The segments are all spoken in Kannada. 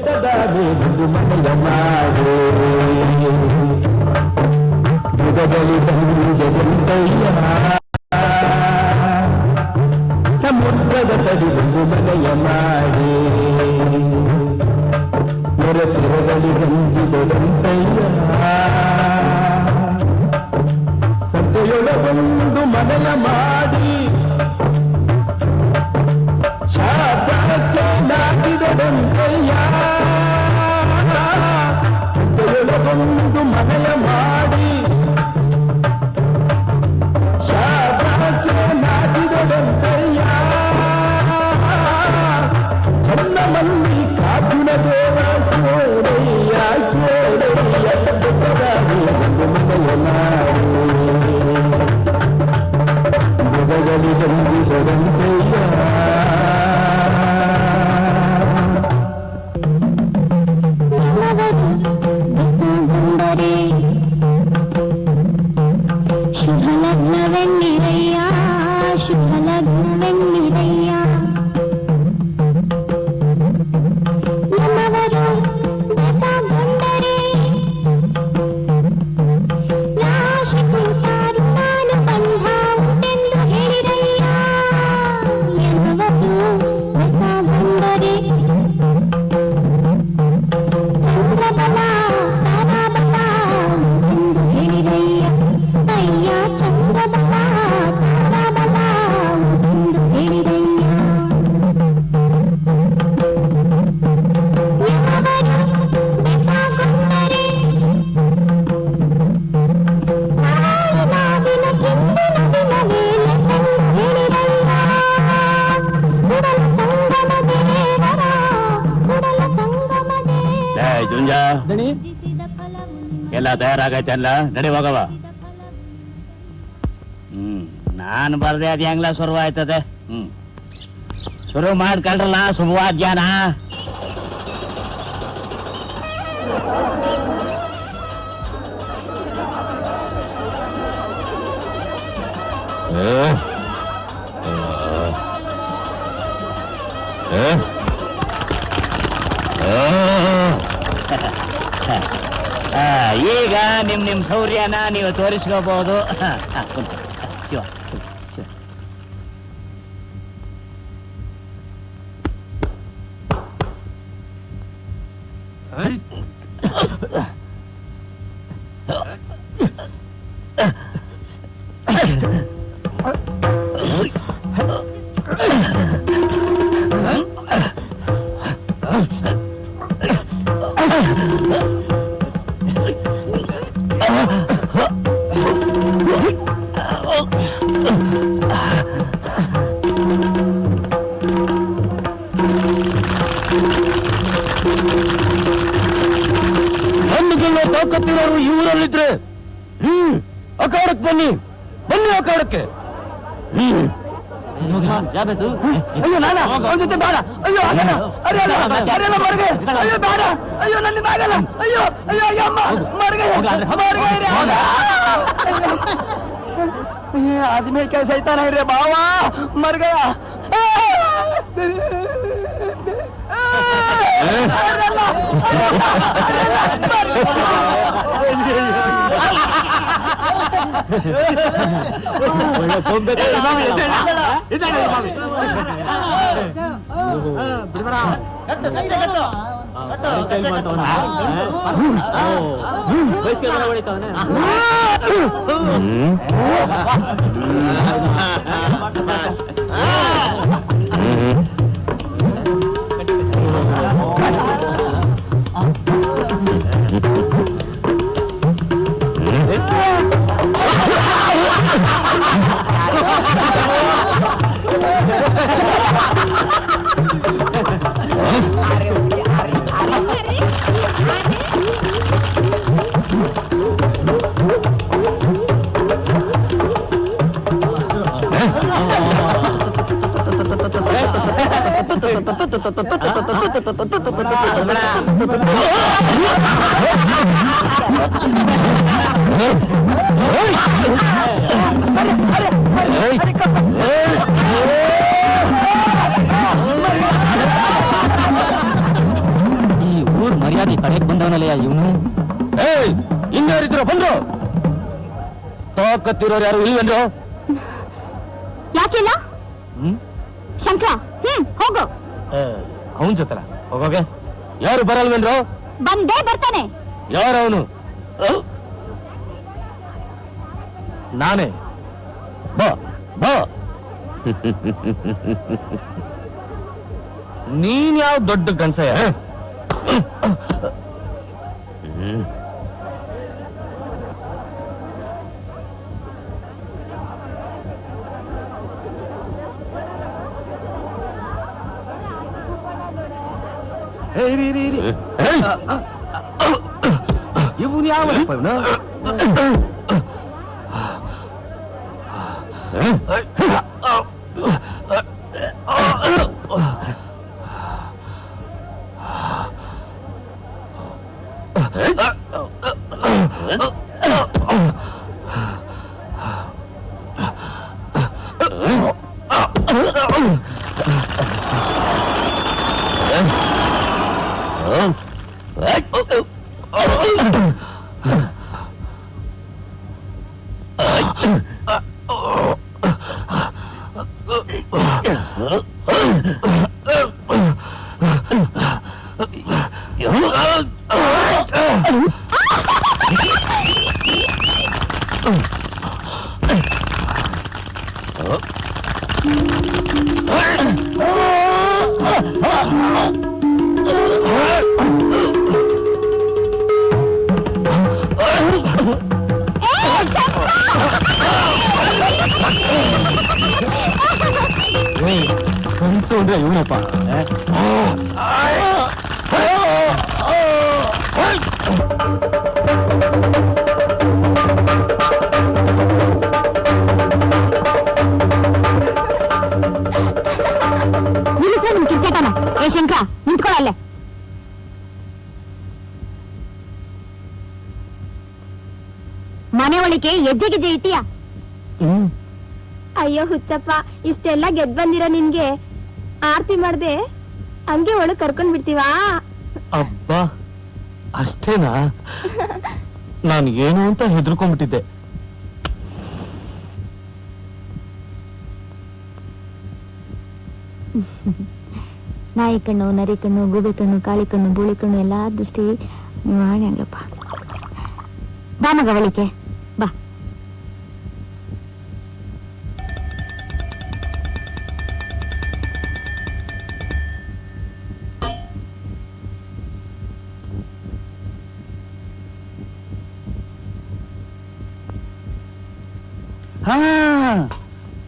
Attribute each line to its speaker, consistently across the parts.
Speaker 1: ಬೆಟ್ಟದಾಗೆ ಒಂದು ಮನೆಯ ಮಾಡು ಯುಗದಲ್ಲಿ ಬಂದೆಂತಯ್ಯ ಸಮುದ್ರದ ತಡಿ ಒಂದು ಮನೆಯ ಮಾಡಿ ನೆರೆತಿರಗಲಿ ಬಂದಿದೆಂತಯ್ಯ ಸತ್ಯಯೊಳಗೊಂದು ಮನೆಯ ಮಾಡಿ ಶಾಸ್ತ್ರಕ್ಕೆ ನಾಟಿದೆಂತಯ್ಯ ಸತ್ಯಯೊಳಗೊಂದು ಮನೆಯ ಮಾಡಿ ಶಾಸ್ತ್ರಕ್ಕೆ ನಾಟಿದೆಂತಯ್ಯ ಚನ್ನಮಲ್ಲಿ ಕಾಪಿನ ದೇವ ಚೋಡಯ್ಯ ಚೋಡಯ್ಯ ಬೆಟ್ಟದಾಗಿ ಒಂದು ಮನೆಯ ಮಾಡಿ ಮೃಗದಲ್ಲಿ ಬಂದಿದೆಂತಯ್ಯ
Speaker 2: ಶುಭಲಗ್ನವೆನ್ನಿರಯ್ಯ ಶುಭಲಗ್ನವೆನ್ನಿರಯ್ಯ ನಮ್ಮವರು ಬೆಸಗೊಂಡರೆ ರಾಶಿ ಕುಂಟಾರು ನಾನು ಬಂಧ ಉಂಟೆಂದು ಹೇಳಿರಯ್ಯ ಎನ್ನುವರು ಬೆಸಗೊಂಡರೆ ಚಂದ್ರಬಲ ತಾರಾಬಲ ಎಂದು ಹೇಳಿರಯ್ಯ ಅಯ್ಯ ಚಂದ್ರಬಲ ತಾರಾಬಲ ಎಂದು ಹೇಳಿರಯ್ಯ ಯಮವರು ಬೆಸಗೊಂಡರೆ ನಾಯಿನಾದಿನ ಕಿಂದಿನ ದಿನವೇ ಲೆಕ್ಕೆಂದು ಹೇಳಿರಯ್ಯ ಕುಡಲ ಸಂಗಮ ದೇವರ ಕುಡಲ ಸಂಗಮ ದೇವ
Speaker 3: ಜುಂಜ ಎಲ್ಲ ತಯಾರಾಗೈತೆ ಅಲ್ಲ ನಡಿ ಹೋಗವ ನಾನು ಬರ್ದೆ ಅದ್ ಹೆಂಗ್ಲ ಶುರು ಆಯ್ತದೆ ಶುರು ಮಾಡ್ಕೊಳ್ರಲ್ಲ ಶುಭವಾದ್ಯಾನ ಈಗ ನಿಮ್ ಶೌರ್ಯನ ನೀವು ತೋರಿಸ್ಕೋಬಹುದು ಶಿವ
Speaker 1: ತಾಕತ್ತಿರೋರು ಈ ಊರಲ್ಲಿದ್ರೆ ಅಖಾಡಕ್ಕೆ ಬನ್ನಿ ಅಖಾಡಕ್ಕೆ ಅಯ್ಯೋ ನಾನ ಅವನ ಜೊತೆ ಬೇಡ ಅಯ್ಯೋ ಅರೆಲ್ಲ ಮರ್ಗೆ ಅಯ್ಯೋ ಬೇಡ ಅಯ್ಯೋ ನನ್ನ ಆಗಲ್ಲ ಅಯ್ಯೋ ಅಯ್ಯೋ ಅಯ್ಯೋ ಅಮ್ಮ ಮರ್ಗೆ ಆದ್ಮೇಲೆ ಕೆಲಸ ಐತಾನ ಇರ್ರಿ ಬಾವ ಮರ್ಗಯ ಯಾರಯ್ಯ ಇವನು? ಇನ್ಯಾರಿದ್ರು ಬಂದ್ರು? ತಾಕತ್ತಿರೋರು ಯಾರು ಇಲ್ವೇನ್ರು?
Speaker 2: ಯಾಕಿಲ್ಲ ಶಂಕರ? ಹೋಗು.
Speaker 1: ಅವನ್ ಜೊತೆ ಹೋಗೋಗೆ. ಯಾರು ಬರಲ್ವೇನ್ರು?
Speaker 2: ಬಂದೇ ಬರ್ತಾನೆ.
Speaker 1: ಯಾರವನು? ನಾನೇ. ಬಾ ಬಾ. ನೀನ್ ಯಾವ ದೊಡ್ಡ ಗಂಡಸಯ್ಯ? ಇವನು ಯಾವಪ್ಪ ಇವನು? ಇವನಪ್ಪ.
Speaker 2: ನಿಮ್ ಕಿರ್ಚಾಟನ. ಏ ಶಂಕರ ನಿಂತ್ಕೊಳ್ಳಲ್ಲೇ. ಮನೆ ಒಳಗೆ ಎಜ್ಜೆಗಿಜ್ಜೆ ಇಟ್ಟಿಯ? ಅಯ್ಯೋ ಹುಚ್ಚಪ್ಪ, ಇಷ್ಟೆಲ್ಲ ಗೆದ್ ಬಂದಿರೋ ನಿನ್ಗೆ ಆರ್ತಿ ಮಾಡ್ದೆ ಹಂಗೆ ಒಳಗ್ ಕರ್ಕೊಂಡ್ ಬಿಡ್ತೀವಾ?
Speaker 1: ಅಬ್ಬಾ ಅಷ್ಟೇನಾ? ನಾನು ಏನು ಅಂತ ಹೆದರ್ಕೊಂಡ್ಬಿಟ್ಟಿದ್ದೆ.
Speaker 2: ನಾಯಿ ಕಣ್ಣು, ನರಿ ಕಣ್ಣು, ಗೂಬೆ ಕಣ್ಣು, ಕಾಳಿ ಕಣ್ಣು, ಬೋಳಿ ಕಣ್ಣು ಎಲ್ಲಾ ದೃಷ್ಟಿ ನೀವು ಹಾಗಪ್ಪ. ಬಾ ಮಗ ಒಳಿಕೆ ಬಾ.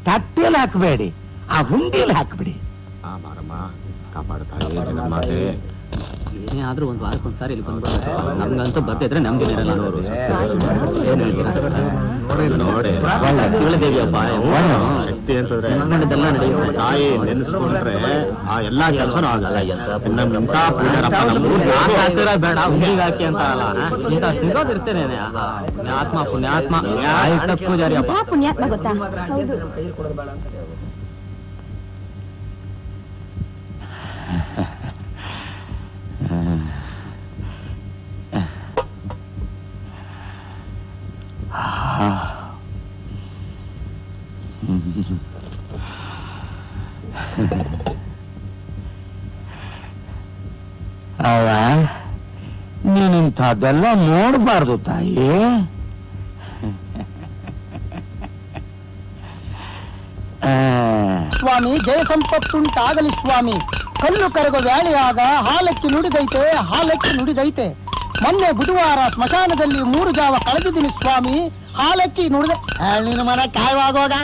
Speaker 1: ತಟ್ಟೆಯಲ್ಲಿ ಹಾಕಬೇಡಿ, ಆ ಹುಂಡಿಯಲ್ಲಿ ಹಾಕ್ಬಿಡಿ.
Speaker 3: ಏನೇ ಆದ್ರೂ ಒಂದು ವಾರಕ್ಕೊಂದ್ಸಾರಿ ಇಲ್ಲಿ ಬಂದ್ಬಿಟ್ಟು ನಮ್ಗಂತೂ ಬರ್ತಿದ್ರೆ ನಮ್ಗೆ ಇರಲ್ಲ ನೋಡು. ಏನ್ ಹೇಳ್ತೀರಾ? ದೇವಿ ಹಬ್ಬ ನೆನೆಸ್ಕೊಂಡಿದ್ದೆಲ್ಲ ನಡೆಯುತ್ತೆ. ತಾಯಿ ನೆನೆಸ್ಕೊಂಡ್ರೆ ಆ ಎಲ್ಲಾ ಕೆಲಸನೂ ಆಗಲ್ಲ. ಬೇಡ ಹುಂಡಿಗೆ ಹಾಕಿ ಅಂತ ಅಲ್ಲ, ಇಂಥ ಸಿಗೋದಿರ್ತೇನೆ. ಪುಣ್ಯಾತ್ಮ ಪುಣ್ಯಾತ್ಮ ಪೂಜಾರಿ ಹಬ್ಬ.
Speaker 2: ಪುಣ್ಯಾತ್ಮ ಗೊತ್ತಾ? ಹೌದು.
Speaker 1: ಅವ ನೀನಿಂಥದ್ದೆಲ್ಲ ನೋಡ್ಬಾರ್ದು ತಾಯಿ.
Speaker 4: ಸ್ವಾಮಿ ಜಯ ಸಂಪತ್ತುಂಟಾಗಲಿ ಸ್ವಾಮಿ. ಕಲ್ಲು ಕರಗೋ ವ್ಯಾಳಿಯಾಗ ಹಾಲಕ್ಕಿ ನುಡಿದೈತೆ, ಹಾಲಕ್ಕಿ ನುಡಿದೈತೆ. ಮೊನ್ನೆ ಬುಧವಾರ ಸ್ಮಶಾನದಲ್ಲಿ 3 ಜಾವ ಕಳೆದಿದ್ದೀನಿ ಸ್ವಾಮಿ. ಹಾಲಕ್ಕಿ ನುಡಿದ ನಿನ್ನ ಮನೆ ಕಾಯುವಾಗೋಗ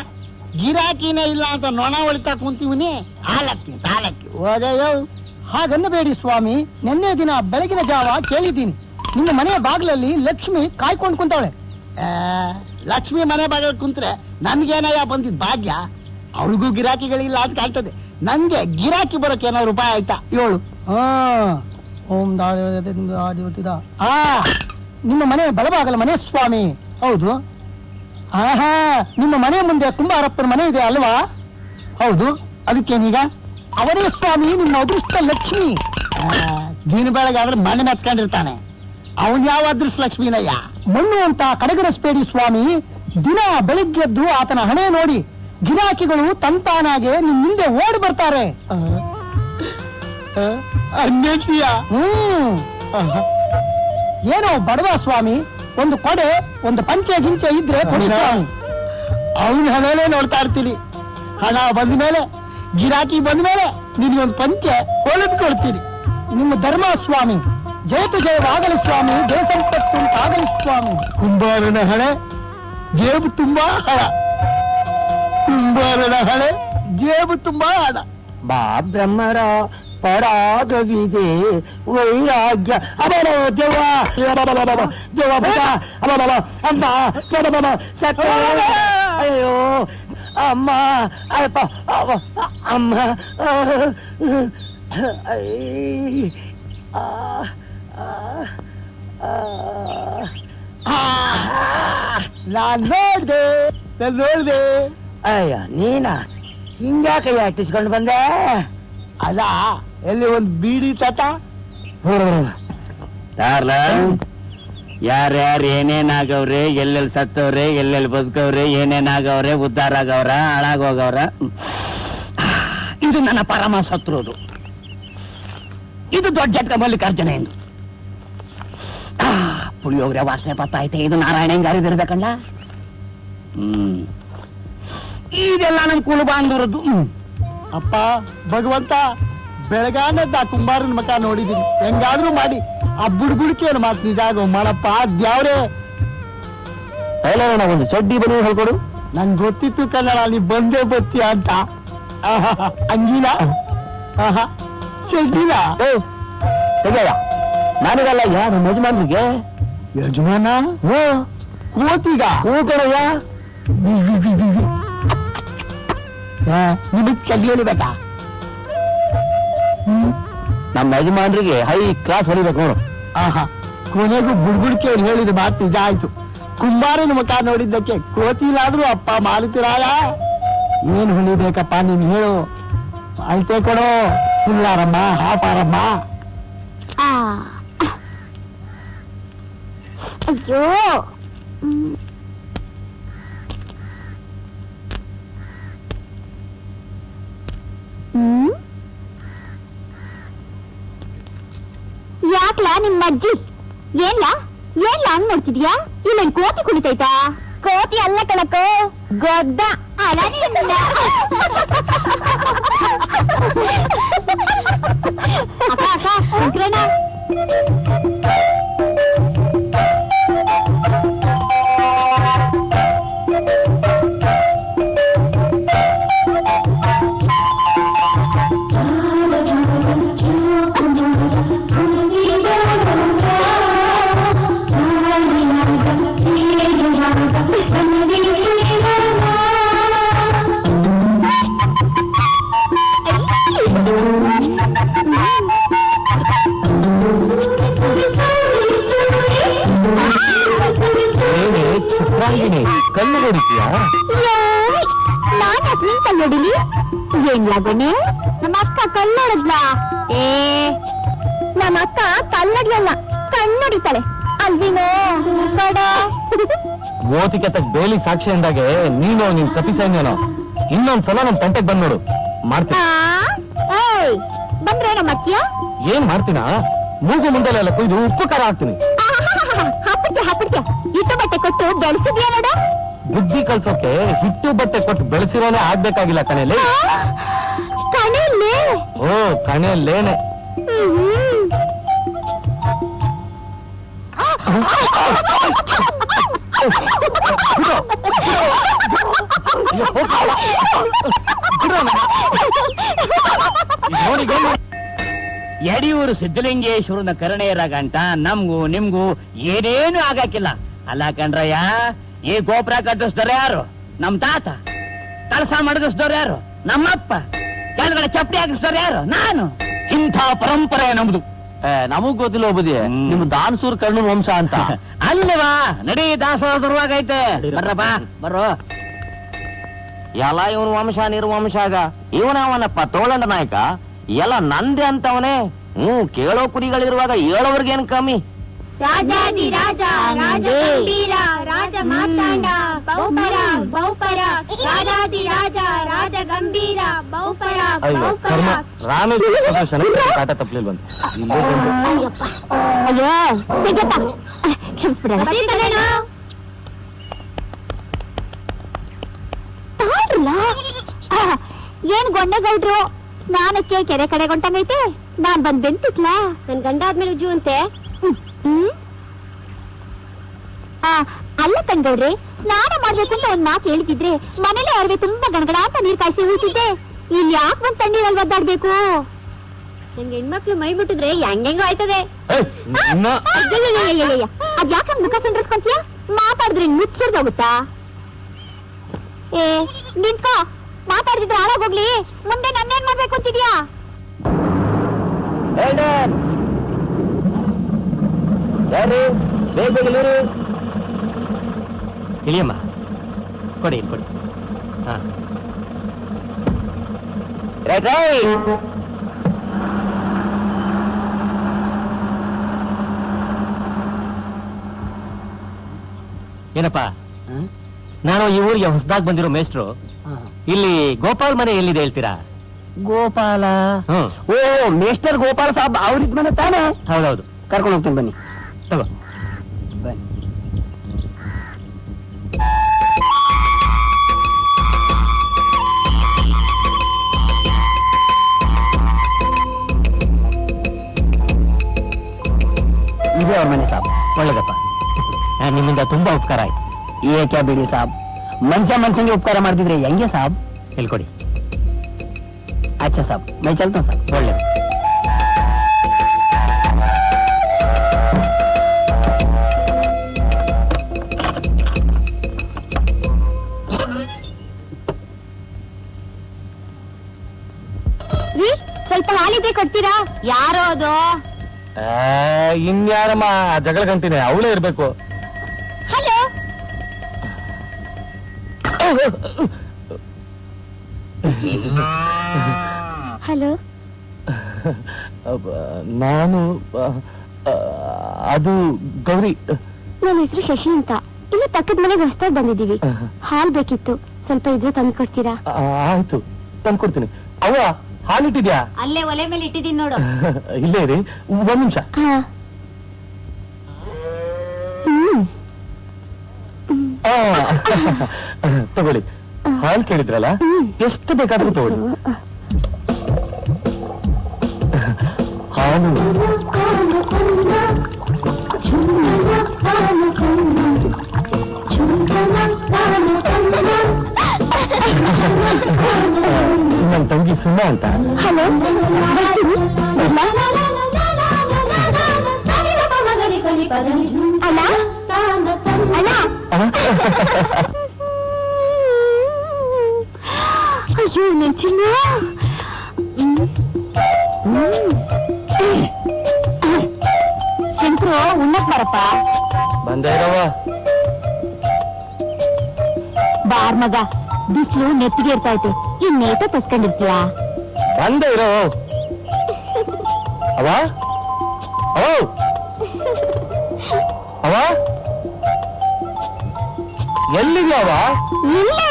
Speaker 4: ಗಿರಾಕಿನೇ ಇಲ್ಲ ಅಂತ ನೊಣ ಹೊಳಿತಾ ಕುಂತೀವಿನಿ. ಹಾಲಕ್ಕಿ ಹಾಲಕ್ಕಿ ಓದಯ್ಯೋ ಹಾಗನ್ನಬೇಡಿ ಸ್ವಾಮಿ. ನಿನ್ನೆ ದಿನ ಬೆಳಗಿನ ಜಾವ ಕೇಳಿದ್ದೀನಿ, ನಿಮ್ಮ ಮನೆಯ ಬಾಗಿಲಲ್ಲಿ ಲಕ್ಷ್ಮಿ ಕಾಯ್ಕೊಂಡು ಕುಂತವಳೆ. ಲಕ್ಷ್ಮಿ ಮನೆ ಬಾಗಿಲು ಕುಂತ್ರೆ ನನ್ಗೇನಯ್ಯ ಬಂದಿದ್ ಭಾಗ್ಯ? ಅವಳಿಗೂ ಗಿರಾಕಿಗಳಿಲ್ಲ ಅಂತ ಕಾಣ್ತದೆ. ನನ್ಗೆ ಗಿರಾಕಿ ಬರೋಕೆ ಏನೋ ರೂಪಾಯಿ ಆಯ್ತಾ? 7. ಓಂ ನಿಮ್ಮ ಮನೆ ಬಲಭಾಗಲ ಮನೆ ಸ್ವಾಮಿ. ಹೌದು. ಆಹಾ, ನಿಮ್ಮ ಮನೆ ಮುಂದೆ ಕುಂಬಾರಪ್ಪನ ಮನೆ ಇದೆ ಅಲ್ವಾ? ಹೌದು. ಅದಕ್ಕೇನೀಗ? ಅವರೇ ಸ್ವಾಮಿ ನಿಮ್ಮ ಅದೃಷ್ಟ ಲಕ್ಷ್ಮಿ. ದಿನ ಬೆಳಗಾದ್ರೆ ಮಣ್ಣು ಮೆತ್ಕೊಂಡಿರ್ತಾನೆ. ಅವನ್ ಯಾವ ಅದೃಷ್ಟ ಲಕ್ಷ್ಮೀನಯ್ಯ? ಮಣ್ಣು ಅಂತ ಕಡಗಡಸ್ಬೇಡಿ ಸ್ವಾಮಿ. ದಿನ ಬೆಳಿಗ್ಗೆದ್ದು ಆತನ ಹಣೆ ನೋಡಿ ಗಿರಾಕಿಗಳು ತಂತಾನಾಗೆ ನಿಮ್ ಮುಂದೆ ಓಡಿ ಬರ್ತಾರೆ. ಏನೋ ಬಡವ ಸ್ವಾಮಿ, ಒಂದು ಕೊಡೆ ಒಂದು ಪಂಚೆ ಗಿಂಚೆ ಇದ್ರೆ ಕೊಡಿ ಸ್ವಾಮಿ. ಅವನ ಹಣನೇ ನೋಡ್ತಾ ಇರ್ತೀನಿ. ಹಣ ಬಂದ ಮೇಲೆ, ಗಿರಾಕಿ ಬಂದ ಮೇಲೆ ನಿನ್ಗೊಂದು ಪಂಚೆ ಹೊಲಿದ್ಕೊಳ್ತೀನಿ. ನಿಮ್ಮ ಧರ್ಮ ಸ್ವಾಮಿ. ಜಯತು ಜಯವಾಗಲಿ ಸ್ವಾಮಿ, ಜಯ ಸಂಪತ್ತು ಆಗಲಿ ಸ್ವಾಮಿ. ಕುಂಬಾರನ ಹಣೆ ಜೇಬು ತುಂಬಾ ಹಣ, ಕುಂಬಾರನ ಹಣೆ ಜೇಬು ತುಂಬಾ ಹಣ. ಬಾ ಬ್ರಹ್ಮರ ಪರಾಗವಿದೆ ವೈರಾಗ್ಯ. ಅಬೋ ದೇವ ದೇವ ಅಮ್ಮ ಸತ್ತ. ಅಯ್ಯೋ ಅಮ್ಮ ಅಪ್ಪ ಅಮ್ಮ. ನಾನ್ ನೋಡ್ದೆ. ಅಯ್ಯ ನೀನಾ? ಹಿಂಗ್ಯಾಕೆ ಅಟ್ಟಿಸ್ಕೊಂಡು ಬಂದೆ? ಅಲ್ಲ, ಎಲ್ಲಿ ಒಂದು ಬೀಡಿ ತಾತ
Speaker 1: ಯಾರ್ಯಾರು ಏನೇನಾಗವ್ರೆ, ಎಲ್ಲೆಲ್ಲಿ ಸತ್ತವ್ರೆ, ಎಲ್ಲೆಲ್ಲಿ ಬದುಕವ್ರೆ, ಏನೇನಾಗವ್ರೆ, ಉದ್ಧಾರ ಆಗವ್ರ, ಹಾಳಾಗೋಗವ್ರ. ಇದು ನನ್ನ ಪರಮ ಶತ್ರುದು. ಇದು ದೊಡ್ಡ ಜಟ್ಕ ಮಲ್ಲಿಕಾರ್ಜುನ ಎಂದು ಪುಳಿಯೋಗ್ರೆ ವಾಸನೆ ಬರ್ತೈತೆ. ಇದು ನಾರಾಯಣ ಹೆಂಗಾರಿದಿರ್ಬೇಕಲ್ಲ. ಇದೆಲ್ಲ ನಮ್ ಕುಲು ಬಾಂಧವರದ್ದು.
Speaker 4: ಅಪ್ಪ ಭಗವಂತ, ಬೆಳಗಾನದ್ದ ಕುಂಬಾರನ ಮಕ ನೋಡಿದೀನಿ. ಹೆಂಗಾದ್ರೂ ಮಾಡಿ ಆ ಬುಡ್ಬುಡ್ಕಿಯನ್ನು ಮಾತು ನಿಜ ಆಗೋ ಮಾಡಪ್ಪ. ದ್ಯಾವ್ರೆ
Speaker 1: ಒಂದು ಚಡ್ಡಿ ಬನ್ನಿ ಹೇಳ್ಕೊಡು.
Speaker 4: ನಂಗೆ ಗೊತ್ತಿತ್ತು ಕನ್ನಡ ನೀ ಬಂದೇ ಬತ್ತೀಯ ಅಂತ. ಅಂಗಿಲ ಚಡ್ಡಿಲ
Speaker 1: ತೆಗೆಯ ನನಗಲ್ಲ, ಯಾರು ಯಜಮಾನ್ರಿಗೆ.
Speaker 4: ಯಜಮಾನ ಕೋತಿಗ
Speaker 1: ಕಣಯ್ಯ.
Speaker 4: ನಿಮಗ್ ಚಡ್ಡಿ ಹೊಲಿಬೇಕಾ?
Speaker 1: ನಮ್ಮ ಯಜಮಾನ್ರಿಗೆ ಹೈ ಕ್ಲಾಸ್ ಹೊಲಿಬೇಕು ನೋಡು.
Speaker 4: ಕೊನೆಗೂ ಬುಡ್ಬುಡ್ಕೆ ಹೇಳಿದ ಮಾತು ನಿಜ ಆಯ್ತು. ಕುಂಬಾರನ ಮುಖ ನೋಡಿದ್ದಕ್ಕೆ ಕೋತಿಲಾದ್ರೂ ಅಪ್ಪ ಮಾಲತಿರಾಯ. ಏನ್ ಹೊಲಿಬೇಕಪ್ಪ ನೀನ್ ಹೇಳು, ಅಳ್ತೆ ಕೊಡೋ. ಫುಲ್ಲಾರಮ್ಮ, ಹಾಪಾರಮ್ಮ.
Speaker 2: ಅಯ್ಯೋ ಯಾಕ್ಲಾ ನಿಮ್ಮ ಅಜ್ಜಿ? ಏನ್ಲಾ ಹಂಗ್ ನೋಡ್ತಿದ್ಯಾ? ಇಲ್ಲ ಕೋತಿ ಕುಣಿತೈತಾ? ಕೋತಿ ಅಲ್ಲ ಕಣಕ್ಕೋ, ಗೊದ್ದ.
Speaker 1: ಕಲ್ಲು ಹೊಡಿತೀಯಾ?
Speaker 2: ನಾನ್ ಯಾಕೆ ಕಲ್ಲು ಹೊಡಿಲಿ? ಏನ್ಲ ಗಣೆ, ನಮ್ಮ ಅಕ್ಕ ಕಲ್ಲೊಡದ್ಲ? ನಮ್ಮ ಅಕ್ಕ ಕಲ್ಲಡಿಯಲ್ಲ, ಕಣ್ಣೊಡಿತಾಳೆ ಅಲ್ವಿನೋ ಕಡ.
Speaker 1: ಮೋತಿಕೆ ತಕ್ಕ ಬೇಲಿ ಸಾಕ್ಷಿ ಅಂದಾಗೆ ನೀನು ನಿನ್ ಕಪಿಸೇನೇನೋ. ಇನ್ನೊಂದ್ಸಲ ನಮ್ ತಂಟೆಗೆ ಬಂದ್ ನೋಡು, ಮಾಡ್ತೀನಿ.
Speaker 2: ಬಂದ್ರೆ ನಮ್ಮ ಅತ್ತಿಯ
Speaker 1: ಏನ್ ಮಾಡ್ತೀನ? ಮೂಗು ಮುಂದೆಲ್ಲ ಕೊಯ್ದು ಉಪ್ಪು ಖಾರ ಹಾಕ್ತೀನಿ.
Speaker 2: ಹಾಪಿಟ್ಯ ಇಟ್ಟು ಬಟ್ಟೆ ಕೊಟ್ಟು ಬೆಳೆಸಿದ್ಯಾ ನೋಡ.
Speaker 1: ಬುದ್ಧಿ ಕಲ್ಸೋಕೆ ಹಿಟ್ಟು ಬಟ್ಟೆ ಕೊಟ್ಟು ಬೆಳೆಸಿರೋನೇ ಆಗ್ಬೇಕಾಗಿಲ್ಲ ಕಣೆಯಲ್ಲಿ.
Speaker 2: ಕಣೆಯಲ್ಲಿ?
Speaker 1: ಓ ಕಣೆಯಲ್ಲೇನೆ. ಯಡಿಯೂರು ಸಿದ್ದಲಿಂಗೇಶ್ವರನ ಕರುಣೆಯರ ಗಂಟ ನಮ್ಗೂ ನಿಮ್ಗೂ ಏನೇನು ಆಗಕ್ಕಿಲ್ಲ. ಅಲ್ಲ ಕಣ್ರಯ್ಯ, ಈ ಗೋಪುರ ಕಟ್ಟಿಸ್ದವ್ರು ಯಾರು? ನಮ್ ತಾತ. ಕಳಸ ಮಡಗಿಸ್ದವ್ರು ಯಾರು? ನಮ್ಮಪ್ಪ. ಕೆಳಗಡೆ ಚಪ್ಪಡಿ ಹಾಕಿಸ್ದವ್ರು ಯಾರು? ನಾನು. ಇಂಥ ಪರಂಪರೆ ನಮ್ದು. ನಮಗ್ ಗೊತ್ತಿಲ್ಲ ಒಬ್ಬದಿ, ನಿಮ್ ದಾನ್ಸೂರ್ ಕರ್ಣ ವಂಶ ಅಂತ. ಅಲ್ವಾ? ನಡಿ, ದಾಸೋಹ ಶುರುವಾಗೈತೆ. ಬರ್ರಪ್ಪ ಬರ್ರೋ. ಎಲ್ಲ ಇವನು ವಂಶ ನಿರ್ವಂಶಾಗ. ಇವನವನಪ್ಪ ತೋಳಂಡ ನಾಯಕ. ಎಲ್ಲ ನಂದೆ ಅಂತವನೇ. ಕೇಳೋ ಕುರಿಗಳಿರುವಾಗ ಹೇಳೋರ್ಗೇನ್ ಕಮ್ಮಿ.
Speaker 2: ರಾಜಾದಿ ರಾಜ ರಾಜ ಗಂಭೀರ ರಾಜ ಮಾತಾಂಡ ಬಹುಪರ ಬಹುಪರ ರಾಜಾದಿ ರಾಜ ರಾಜ ಗಂಭೀರ ಬಹುಪರ ಬಹುಪರ
Speaker 1: ಕಾಟ ತಪ್ಪಲಿಲ್ವಂತ
Speaker 2: ಅಯ್ಯೋ ಕ್ಷಮಿಸ್ಬಿಡ ಏನ್ ಗೊಂಡಗೌಡ್ರು ಸ್ನಾನಕ್ಕೆ ಕೆರೆ ಕಡೆ ಗೊಂಟಂಗೈತೆ ನಾನ್ ಬಂದ್ ಬೆಂತಿತ್ಲಾ ನನ್ ಗಂಡ ಆದ್ಮೇಲೆ ಉಜ್ಜು ಅಂತೆ ಅಲ್ಲ ಕಣ್ಗೌಡ್ರಿ ಸ್ನಾನ ಮಾಡ್ಬೇಕು ಅಂತ ಒಂದ್ ಮಾತು ಹೇಳಿದ್ರೆ ಮನೇಲೆ ಅವ್ರಿಗೆ ತುಂಬಾ ಗಣಗಡ ಅಂತ ನೀರ್ ಕಾಯಿಸಿ ಉಳಿತಿದ್ದೆ ಇಲ್ಲಿ ಯಾಕೆ ಒಂದ್ ತಣ್ಣೀರಲ್ಲಿ ಒದ್ದಾಡ್ಬೇಕು ನಂಗೆ ಹೆಣ್ಮಕ್ಳು ಮೈ ಬಿಟ್ಟಿದ್ರೆ ಹೆಂಗೆಂಗೋ ಆಯ್ತದೆ ಅದ್ ಯಾಕೆ ಮುಖ ಸಂಡ್ರಸ್ಕೊಂತೀಯ ಮಾತಾಡಿದ್ರೆ ಮುಚ್ಚಿರ್ದೋಗುತ್ತಾ ಏ ನಿಂತ್ಕೋ ಮಾತಾಡಿದ್ರೆ ಹಾಳಾಗೋಗ್ಲಿ ಮುಂದೆ ನನ್ನೇನ್ ಮಾಡ್ಬೇಕು ಅಂತಿದ್ಯಾ
Speaker 1: ಯಾರು ಬೇಗ ಇಳಿಯಮ್ಮ ಕೊಡಿ ಕೊಡಿ ಹಾ ಏನಪ್ಪ ನಾನು ಈ ಊರಿಗೆ ಹೊಸದಾಗಿ ಬಂದಿರೋ ಮೇಷ್ಟ್ರು ಇಲ್ಲಿ ಗೋಪಾಲ್ ಮನೆ ಎಲ್ಲಿದೆ ಹೇಳ್ತೀರಾ
Speaker 4: ಗೋಪಾಲ ಓ ಮೇಸ್ಟರ್ ಗೋಪಾಲ ಸಾಬ್ ಅವ್ರಿದ್ ಮನೆ ತಾನೇ
Speaker 1: ಹೌದೌದು
Speaker 4: ಕರ್ಕೊಂಡು ಹೋಗ್ತೀನಿ ಬನ್ನಿ
Speaker 1: ತಗೋ
Speaker 4: ಬನ್ನಿ ಇದೇ ಅವ್ರ ಮನೆ ಸಾಬ್
Speaker 1: ಒಳ್ಳೇದಪ್ಪ ನಿಮ್ಮಿಂದ ತುಂಬಾ ಉಪಕಾರ ಆಯ್ತು
Speaker 4: ಏಕೆ ಬಿಡಿ ಸಾಬ್ ಮನ್ಸಂಗೆ ಉಪಕಾರ ಮಾಡ್ತಿದ್ರೆ ಹೆಂಗೆ ಸಾಬ್
Speaker 1: ಹೇಳ್ಕೊಡಿ
Speaker 4: अच्छा साहब मैं चलता हूँ साहब
Speaker 1: ಒಳ್ಳೆ
Speaker 2: ಸ್ವಲ್ಪ ಹಾಲಿದೆ ಕೊಡ್ತೀರಾ ಯಾರೋ ಅದು
Speaker 1: ಇನ್ಯಾರಮ್ಮ ಜಗಳ ಗಂಟಿನೇ ಅವಳೇ ಇರ್ಬೇಕು
Speaker 2: ಹಲೋ ಹಲೋ
Speaker 1: ನಾನು ಅದು ಗೌರಿ
Speaker 2: ನನ್ನ ಹೆಸರು ಶಶಿ ಅಂತ ಇಲ್ಲಿ ಪಕ್ಕದ ಮನೆಗೆ ಹೊಸದಾಗಿ ಬಂದಿದ್ದೀವಿ ಹಾಲ್ ಬೇಕಿತ್ತು ಸ್ವಲ್ಪ ಇದ್ರೆ ತಂದು ಕೊಡ್ತೀರಾ
Speaker 1: ಆಯ್ತು ತಂದ್ಕೊಡ್ತೀನಿ ಅವ್ವ ಹಾಲಿಟ್ಟಿದ್ಯಾ
Speaker 2: ಅಲ್ಲೇ ಒಲೆ ಮೇಲೆ ಇಟ್ಟಿದ್ದೀನಿ ನೋಡು
Speaker 1: ಇಲ್ಲೇ ರೀ ಒಂದ್ ನಿಮಿಷ ತಗೊಳ್ಳಿ ಹಾಲು ಕೇಳಿದ್ರಲ್ಲ ಎಷ್ಟು ಬೇಕಾದ್ರೂ ತಗೊಳ್ಳಿ ಹಾಲು ನನ್ ತಂಗಿ ಸುಮ್ಮ ಅಂತ
Speaker 2: ಹಲೋ ಅಲ್ಲ ಅಲ್ಲ ಅಯ್ಯೋ ನನ್ ಚಿನ್ನ ಶಂಕರು ಉಣ್ಣಕ್ ಬರಪ್ಪ
Speaker 1: ಬಂದೇ ಇರವ
Speaker 2: ಬಾರ್ ಮಗ ಬಿಸಿಲು ನೆತ್ತಿಗೆ ಇರ್ತಾ ಐತೆ ಇನ್ನೇಟ ತಸ್ಕೊಂಡಿರ್ತೀಯ
Speaker 1: ಬಂದೇ ಇರೋ ಅವ ಅವ ಎಲ್ಲಿದ್ಯಾವ
Speaker 2: ಇಲ್ಲೇ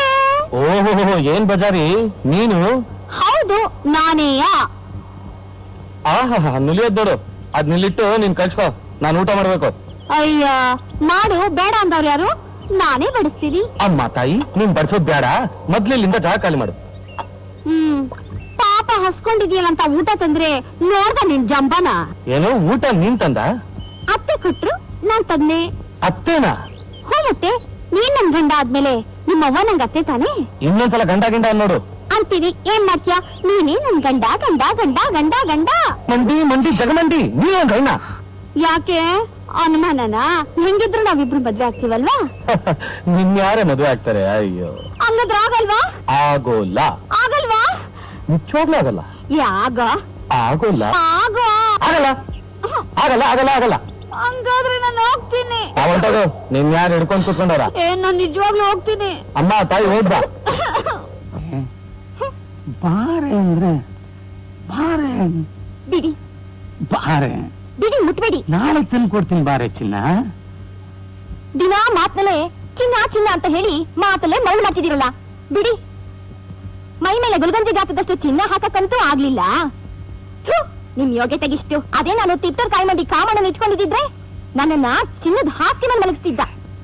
Speaker 1: ಓಹೋ ಏನ್ ಬಜಾರಿ ನೀನು
Speaker 2: ಹೌದು ನಾನೇಯ
Speaker 1: ಆಹಾ ನಿಲಿಯೋದ್ ನೋಡು ಅದ್ ನಿಲ್ಲಿಟ್ಟು ನೀನ್ ಕಳ್ಸ್ಕೊ ನಾನು ಊಟ ಮಾಡ್ಬೇಕು
Speaker 2: ಅಯ್ಯ ಮಾಡು ಬೇಡ ಅಂದವ್ರು ಯಾರು ನಾನೇ ಬಡಿಸ್ತೀನಿ
Speaker 1: ಅಮ್ಮ ತಾಯಿ ನೀನ್ ಬಡ್ಸೋದ್ ಬೇಡ ಮೊದ್ಲಿಲ್ಲಿಂದ ಜಾಗ ಖಾಲಿ ಮಾಡು
Speaker 2: ಪಾಪ ಹಸ್ಕೊಂಡಿದ್ಯಲ್ಲಂತ ಊಟ ತಂದ್ರೆ ನೋಡ್ದ ನಿನ್ ಜಂಬನ
Speaker 1: ಏನು ಊಟ ನೀನ್ ತಂದ
Speaker 2: ಅತ್ತೆ ಕೊಟ್ರು ನಾನ್ ತಂದೆ
Speaker 1: ಅತ್ತೇನಾ
Speaker 2: ಹೋ ಮತ್ತೆ ನೀನ್ ನನ್ ಗಂಡ ಆದ್ಮೇಲೆ ನಿಮ್ಮವ್ವ ನಂಗ್ ಅತ್ತೆ ತಾನೆ
Speaker 1: ಇನ್ನೊಂದ್ಸಲ ಗಂಡ ನೋಡು
Speaker 2: ಅಂತೀರಿ ಏನ್ ಮಾಡ್ತೀಯ ನೀನೇ ನನ್ ಗಂಡ ಗಂಡ ಗಂಡ ಗಂಡ ಗಂಡ
Speaker 1: ಮಂಡಿ ಜಗಮಂಡಿ ನೀನು ಗಂಡ
Speaker 2: ಯಾಕೆ ಅನುಮಾನನ ಹೆಂಗಿದ್ರು ನಾವಿಬ್ರು ಮದ್ವೆ ಆಗ್ತೀವಲ್ವಾ
Speaker 1: ನಿನ್ಯಾರೇ ಮದುವೆ ಆಗ್ತಾರೆ ಅಯ್ಯೋ
Speaker 2: ಹಂಗದ್ರ ಆಗಲ್ವಾ
Speaker 1: ಆಗೋಲ್ಲ
Speaker 2: ಆಗಲ್ವಾ
Speaker 1: ನಿಜವಾಗ್ಲೂ ಆಗಲ್ಲ
Speaker 2: ಯಾಗ
Speaker 1: ಆಗೋಲ್ಲ
Speaker 2: ಆಗ
Speaker 1: ಆಗಲ್ಲ ಆಗಲ್ಲ ಆಗಲ್ಲ ಆಗಲ್ಲ
Speaker 2: ಹಂಗಾದ್ರೆ ನಾನು ಹೋಗ್ತೀನಿ
Speaker 1: ಹೊರಟೋದು ನಿನ್ ಯಾರು ಹಿಡ್ಕೊಂಡ್ ಕೂತ್ಕೊಂಡವ್ರ
Speaker 2: ನಾನ್ ನಿಜವಾಗ್ಲೂ ಹೋಗ್ತೀನಿ
Speaker 1: ಅಮ್ಮ ತಾಯಿ ಹೋಗ್ದ
Speaker 4: ಬಾರೆ ಅಂದ್ರೆ ಬಾರೆ
Speaker 2: ಬಿಡಿ
Speaker 4: ಬಾರೆ
Speaker 2: ಬಿಡಿ ಮುಟ್ಬೇಡಿ.
Speaker 1: ನಾಳೆ ತಂದು ಕೊಡ್ತೀನಿ ಬಾರೆ ಚಿನ್ನ.
Speaker 2: ದಿನ ಮಾತ್ನಲ್ಲೇ ಚಿನ್ನ ಚಿನ್ನ ಅಂತ ಹೇಳಿ ಮಾತಲ್ಲೇ ಮೌನ ಹಾಕಿದಿರಲ್ಲ, ಬಿಡಿ. ಮೈ ಮೇಲೆ ಗುಲ್ಗಂಜಿಗೆ ಹಾಕದಷ್ಟು ಚಿನ್ನ ಹಾಕಕ್ಕಂತೂ ಆಗ್ಲಿಲ್ಲ. ನಿಮ್ ಯೋಗ್ಯತೆಗಿಷ್ಟು. ಅದೇ ನಾನು ತಿಪ್ಪರ್ ಕಾಯಿ ಮಂದಿ ಕಾಮಣ್ಣನ ಇಟ್ಕೊಂಡಿದ್ರೆ ನನ್ನನ್ನ ಚಿನ್ನದ ಹಾಕಿ ಮಲಗಿಸ್ತಿದ್ದ.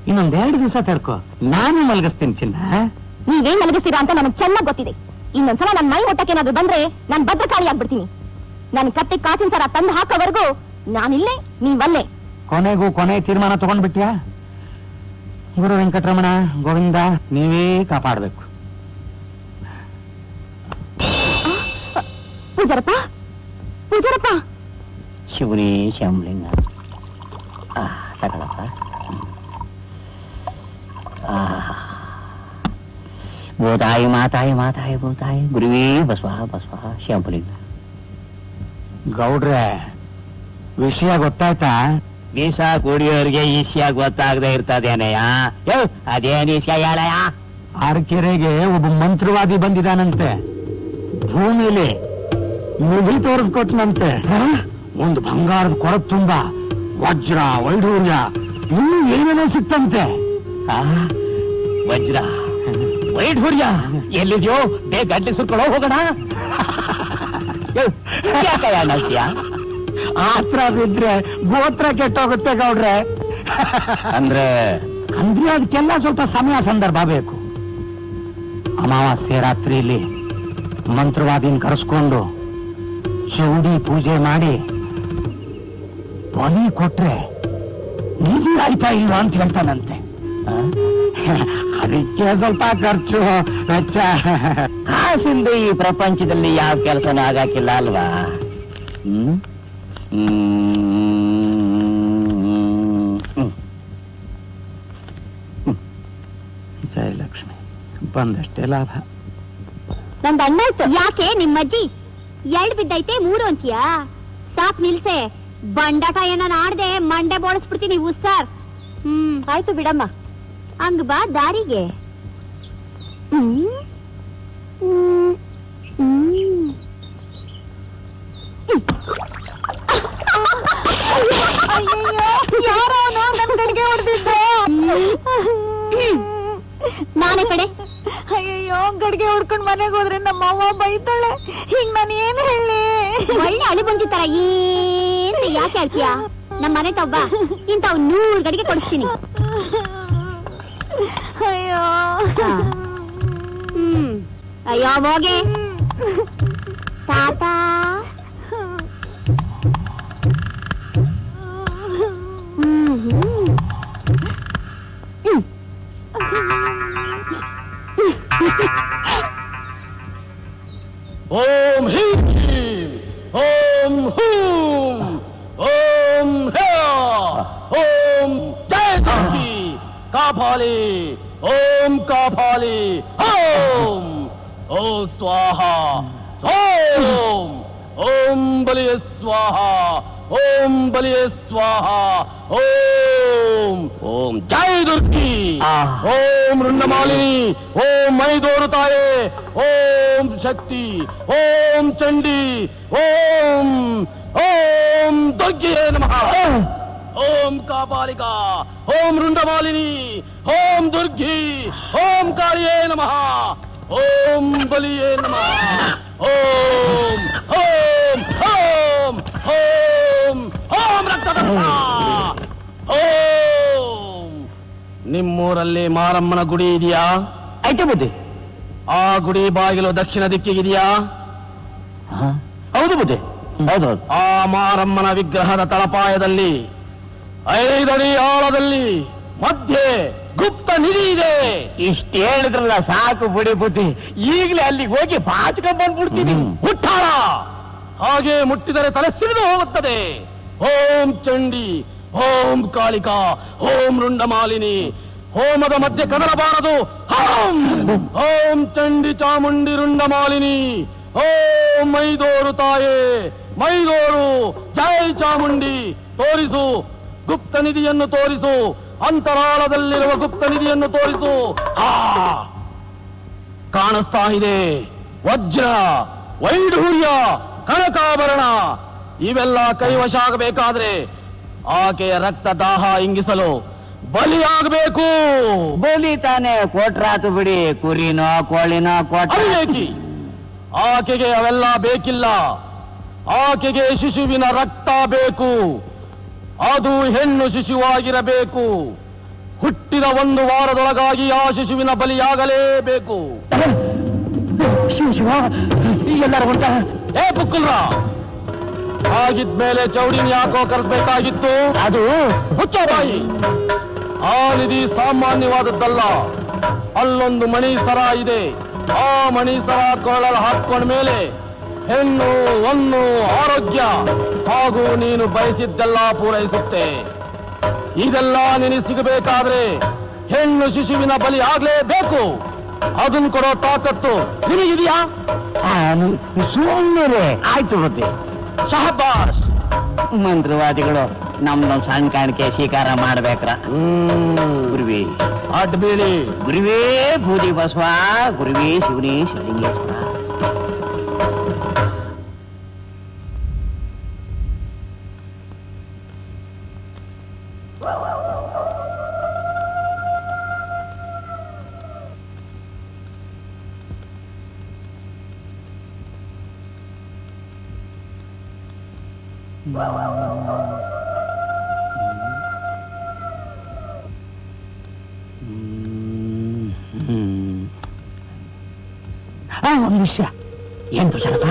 Speaker 1: ಇನ್ನೊಂದೆರಡು ದಿವಸ ತಡ್ಕೋ, ನಾನು ಮಲಗಿಸ್ತೀನಿ ಚಿನ್ನ.
Speaker 2: ನೀವೇನ್ ಮಲಗಿಸ್ತೀರಾ ಅಂತ ನನಗೆ ಚೆನ್ನಾಗ್ ಗೊತ್ತಿದೆ. ಇನ್ನೊಂದ್ಸಲ ನನ್ ಮೈ ಮುಟ್ಟಕ್ಕೇನಾದ್ರು ಬಂದ್ರೆ ನಾನ್ ಭದ್ರಕಾಳಿ ಆಗ್ಬಿಡ್ತೀನಿ. ನನ್ ಕತ್ತೆ ಕಾಸಿನ ಸರ ತಂದು ಹಾಕೋವರೆಗೂ ನಾನಿಲ್ಲೇ, ನೀವಲ್ಲೇ.
Speaker 1: ಕೊನೆಗೂ ಕೊನೆ ತೀರ್ಮಾನ ತಗೊಂಡ್ಬಿಟ್ಯಾ? ಗುರು ವೆಂಕಟರಮಣ, ಗೋವಿಂದ, ನೀವೇ ಕಾಪಾಡ್ಬೇಕು.
Speaker 2: ಪೂಜಾರಪ್ಪ, ಪೂಜಾರಪ್ಪ.
Speaker 1: ಶಿವನೇ ಶ್ಯಾಮಲಿಂಗ, ಸಕಲಪ್ಪ. ಭೂತಾಯಿ ಮಾತಾಯಿ ಮಾತಾಯಿ ಭೂತಾಯಿ ಗುರುವೇ ಬಸವ ಬಸವ ಶ್ಯಾಮಲಿಂಗ. ಗೌಡ್ರೆ, ವಿಷಯ ಗೊತ್ತಾಯ್ತಾ? ಮೀಸ ಕುಡಿಯೋರಿಗೆ ಈ ವಿಷಯ ಗೊತ್ತಾಗದೆ ಇರ್ತದೇನೆಯ? ಅದೇನ್ ವಿಷಯ ಹೇಳಯ್ಯ? ಆರ್ಕೆರೆಗೆ ಒಬ್ಬ ಮಂತ್ರವಾದಿ ಬಂದಿದ್ದಾನಂತೆ. ಭೂಮಿಲಿ ಮುಗಿ ತೋರಿಸ್ಕೊಟ್ನಂತೆ. ಒಂದು ಬಂಗಾರದ ಕೊರತ್ ತುಂಬ ವಜ್ರ, ವೈಢೂರ್ಯ, ಇನ್ನೂ ಏನೇನೋ ಸಿಕ್ತಂತೆ. ವಜ್ರ, ವೈಢೂರ್ಯ ಎಲ್ಲಿದ್ಯೋ ಬೇಗ ಗಡ್ಡೆ ಸುರ್ಕೊಳ್ಳೋ, ಹೋಗೋಣ. ಆತ್ರ ಬಿದ್ರೆ ಗೋತ್ರ ಕೆಟ್ಟೋಗುತ್ತೆ ಗೌಡ್ರೆ. ಅಂದ್ರೆ ಅದಕ್ಕೆಲ್ಲ ಸ್ವಲ್ಪ ಸಮಯ ಸಂದರ್ಭ ಬೇಕು. ಅಮಾವಾಸ್ಯೆ ರಾತ್ರಿಯಲ್ಲಿ ಮಂತ್ರವಾದಿನ ಕರೆಸ್ಕೊಂಡು ಚೌಡಿ ಪೂಜೆ ಮಾಡಿ ಬಲಿ ಕೊಟ್ರೆ ನಿಧಿ ಆಯ್ತಾ ಇಲ್ವಾ ಅಂತ ಹೇಳ್ತಾನಂತೆ. ಅದಕ್ಕೆ ಸ್ವಲ್ಪ ಖರ್ಚು ವೆಚ್ಚ. ಕಾಸಿಂದ ಈ ಪ್ರಪಂಚದಲ್ಲಿ ಯಾವ ಕೆಲಸನೂ ಆಗಾಕಿಲ್ಲ ಅಲ್ವಾ? ಜಯಲಕ್ಷ್ಮಿ ಬಂದಷ್ಟೇ ಲಾಭ.
Speaker 2: ನಂದು ಅಣ್ಣಾಯ್ತು. ಯಾಕೆ ನಿಮ್ಮಜ್ಜಿ 2 ಬಿದ್ದೈತೆ 3 ಅಂತೀಯಾ? ಸಾಕ್ ನಿಲ್ಸೆ. ಬಂಡಾಟ ಏನ ಆಡ್ದೆ ಮಂಡೆ ಬೋಳಿಸ್ಬಿಡ್ತೀನಿ ಉಸ್ಸಾರ್. ಆಯ್ತು ಬಿಡಮ್ಮ. ಹಂಗ ಬಾ ದಾರಿಗೆ. ನಾನೇ ಕಡೆ.
Speaker 5: ಅಯ್ಯೋ, ಗಡಿಗೆ ಹೊಡ್ಕೊಂಡ್ ಮನೆಗೆ ಹೋದ್ರೆ ನಮ್ಮ ಅವ್ವ ಬೈತಾಳೆ. ಹಿಂಗ್ ನಾನು ಏನ್ ಹೇಳಿ?
Speaker 2: ಒಳ್ಳೆ ಅಳಿ ಬಂದಿತ್ತಾರ ಏನ್ ಯಾಕೆ ಹೇಳ್ತೀಯ? ನಮ್ಮ ಮನೆ ತವ್ವ ಇಂಥವ್ 100 ಗಡಿಗೆ ಕೊಡಿಸ್ತೀನಿ.
Speaker 5: ಅಯ್ಯೋ
Speaker 2: ಅಯ್ಯೋ ಹೋಗೆ ತಾತ.
Speaker 6: ಓಂ ಹೀಂ ಓಂ ಹೂಂ ಓಂ ಹೇ ಓಂ ಜಯ ದುರ್ಗಿ ಕಾಪಾಲಿ ಓಂ ಕಾಪಾಲಿ ಓಂ ಓಂ ಸ್ವಾಹ ಓಂ ಓಂ ಬಲಿಯ ಸ್ವಾಹ ಓಂ ಬಲಿಯ ಸ್ವಾಹ ಓಂ ಓಂ ಜಯ ದುರ್ಗಿ ಓಂ ರುಂಡಮಾಲಿನಿ ಓಂ ಮೈದೋರು ತಾಯೇ ಓಂ ಶಕ್ತಿ ಓಂ ಚಂಡಿ ಓಂ ಓಂ ದುರ್ಗಿಯೇ ನಮಃ ಓಂ ಕಾಪಾಲಿಕಾ ಓಂ ರುಂಡಮಾಲಿನಿ ಓಂ ದುರ್ಗಿ ಓಂ ಕಾಳಿಯೇ ನಮಃ ಓಂ ಬಲಿಯೇ ನಮಃ ಓಂ ಓಂ ಓಂ ಓಂ ಓಂ ರಕ್ತದಂತ ಓಂ. ನಿಮ್ಮೂರಲ್ಲಿ ಮಾರಮ್ಮನ ಗುಡಿ ಇದೆಯಾ?
Speaker 1: ಐತೆ ಬುದ್ಧಿ.
Speaker 6: ಆ ಗುಡಿ ಬಾಗಿಲು ದಕ್ಷಿಣ ದಿಕ್ಕಿಗಿದೆಯಾ?
Speaker 1: ಹೌದು ಬುದ್ಧಿ, ಹೌದೌದು.
Speaker 6: ಆ ಮಾರಮ್ಮನ ವಿಗ್ರಹದ ತಳಪಾಯದಲ್ಲಿ 5 ಅಡಿ ಆಳದಲ್ಲಿ ಮಧ್ಯೆ ಗುಪ್ತ ನಿಧಿ ಇದೆ.
Speaker 1: ಇಷ್ಟು ಹೇಳಿದ್ರಲ್ಲ ಸಾಕು ಬಿಡಿ ಬುದ್ಧಿ. ಈಗಲೇ ಅಲ್ಲಿಗೆ ಹೋಗಿ ಬಾಚ್ಕೊಂಡ್ ಬಂದ್ಬಿಡ್ತೀನಿ.
Speaker 6: ಮುಟ್ಟಾಳ ಹಾಗೆ ಮುಟ್ಟಿದರೆ ತಲೆ ಸಿಡಿದು ಹೋಗುತ್ತದೆ. ಓಂ ಚಂಡಿ ಓಂ ಕಾಳಿಕಾ ಓಂ ರುಂಡಮಾಲಿನಿ ಹೋಮದ ಮಧ್ಯೆ ಕದಲಬಾರದು. ಓಂ ಓಂ ಚಂಡಿ ಚಾಮುಂಡಿ ರುಂಡಮಾಲಿನಿ ಓಂ ಮೈದೋರು ತಾಯೇ ಮೈದೋರು ಜೈ ಚಾಮುಂಡಿ ತೋರಿಸು. ಗುಪ್ತ ನಿಧಿಯನ್ನು ತೋರಿಸು. ಅಂತರಾಳದಲ್ಲಿರುವ ಗುಪ್ತ ನಿಧಿಯನ್ನು ತೋರಿಸು. ಕಾಣಿಸ್ತಾ ಇದೆ. ವಜ್ರ, ವೈಢೂರ್ಯ, ಕನಕಾಭರಣ, ಇವೆಲ್ಲ ಕೈವಶ ಆಗಬೇಕಾದ್ರೆ ಆಕೆಯ ರಕ್ತ ದಾಹ ಇಂಗಿಸಲು ಬಲಿಯಾಗಬೇಕು.
Speaker 1: ಬಲಿ ತಾನೆ ಕೊಟ್ರಾತು ಬಿಡಿ, ಕುರಿನೋ ಕೋಳಿನೋ ಕೊಟ್ಟ.
Speaker 6: ಅವಿವೇಕಿ, ಆಕೆಗೆ ಅವೆಲ್ಲ ಬೇಕಿಲ್ಲ. ಆಕೆಗೆ ಶಿಶುವಿನ ರಕ್ತ ಬೇಕು. ಅದು ಹೆಣ್ಣು ಶಿಶುವಾಗಿರಬೇಕು. ಹುಟ್ಟಿದ 1 ವಾರದೊಳಗಾಗಿ ಆ ಶಿಶುವಿನ ಬಲಿಯಾಗಲೇಬೇಕು.
Speaker 1: ಎಲ್ಲರೂ ಉಂಟ?
Speaker 6: ಏ ಪುಕ್ಕಲ್ರ, ಆಗಿದ್ಮೇಲೆ ಚೌಡಿನ ಯಾಕೋ ಕರೆಸ್ಬೇಕಾಗಿತ್ತು?
Speaker 1: ಅದು
Speaker 6: ಹುಚ್ಚರಾಯಿ. ಆ ನಿಧಿ ಸಾಮಾನ್ಯವಾದದ್ದಲ್ಲ. ಅಲ್ಲೊಂದು ಮಣಿ ಸರ ಇದೆ. ಆ ಮಣಿ ಸರ ಕೊಳ್ಳಲು ಹಾಕೊಂಡ ಮೇಲೆ ಹೆಣ್ಣು, ಹೊನ್ನು, ಆರೋಗ್ಯ ಹಾಗೂ ನೀನು ಬಯಸಿದ್ದೆಲ್ಲ ಪೂರೈಸುತ್ತೆ. ಇದೆಲ್ಲ ನಿನಗೆ ಸಿಗಬೇಕಾದ್ರೆ ಹೆಣ್ಣು ಶಿಶುವಿನ ಬಲಿ ಆಗ್ಲೇಬೇಕು. ಅದನ್ನು ಕೊಡೋ ತಾಕತ್ತು ನಿನಗಿದೆಯಾ?
Speaker 1: ಸುಮ್ಮನೆ ಆಯ್ತು ಬುದ್ಧಿ.
Speaker 6: ಶಹಬಾಸ್.
Speaker 1: ಮಂತ್ರವಾದಿಗಳು ನಮ್ದೊಂದು ಸಣ್ಣ ಕಾಣಿಕೆ ಸ್ವೀಕಾರ ಮಾಡ್ಬೇಕ್ರ. ಗುರುವಿ
Speaker 6: ಅಡ್ಡ ಬೀಳಿ.
Speaker 1: ಗುರುವೇ ಬೂದಿ ಬಸವ, ಗುರುವೇ ಶಿವನೇ ಶಿವಲಿಂಗೇಶ್ವರ. ಒಂದು ವಿಷಯ ಏನ್ ತುಷಾರಪ್ಪ,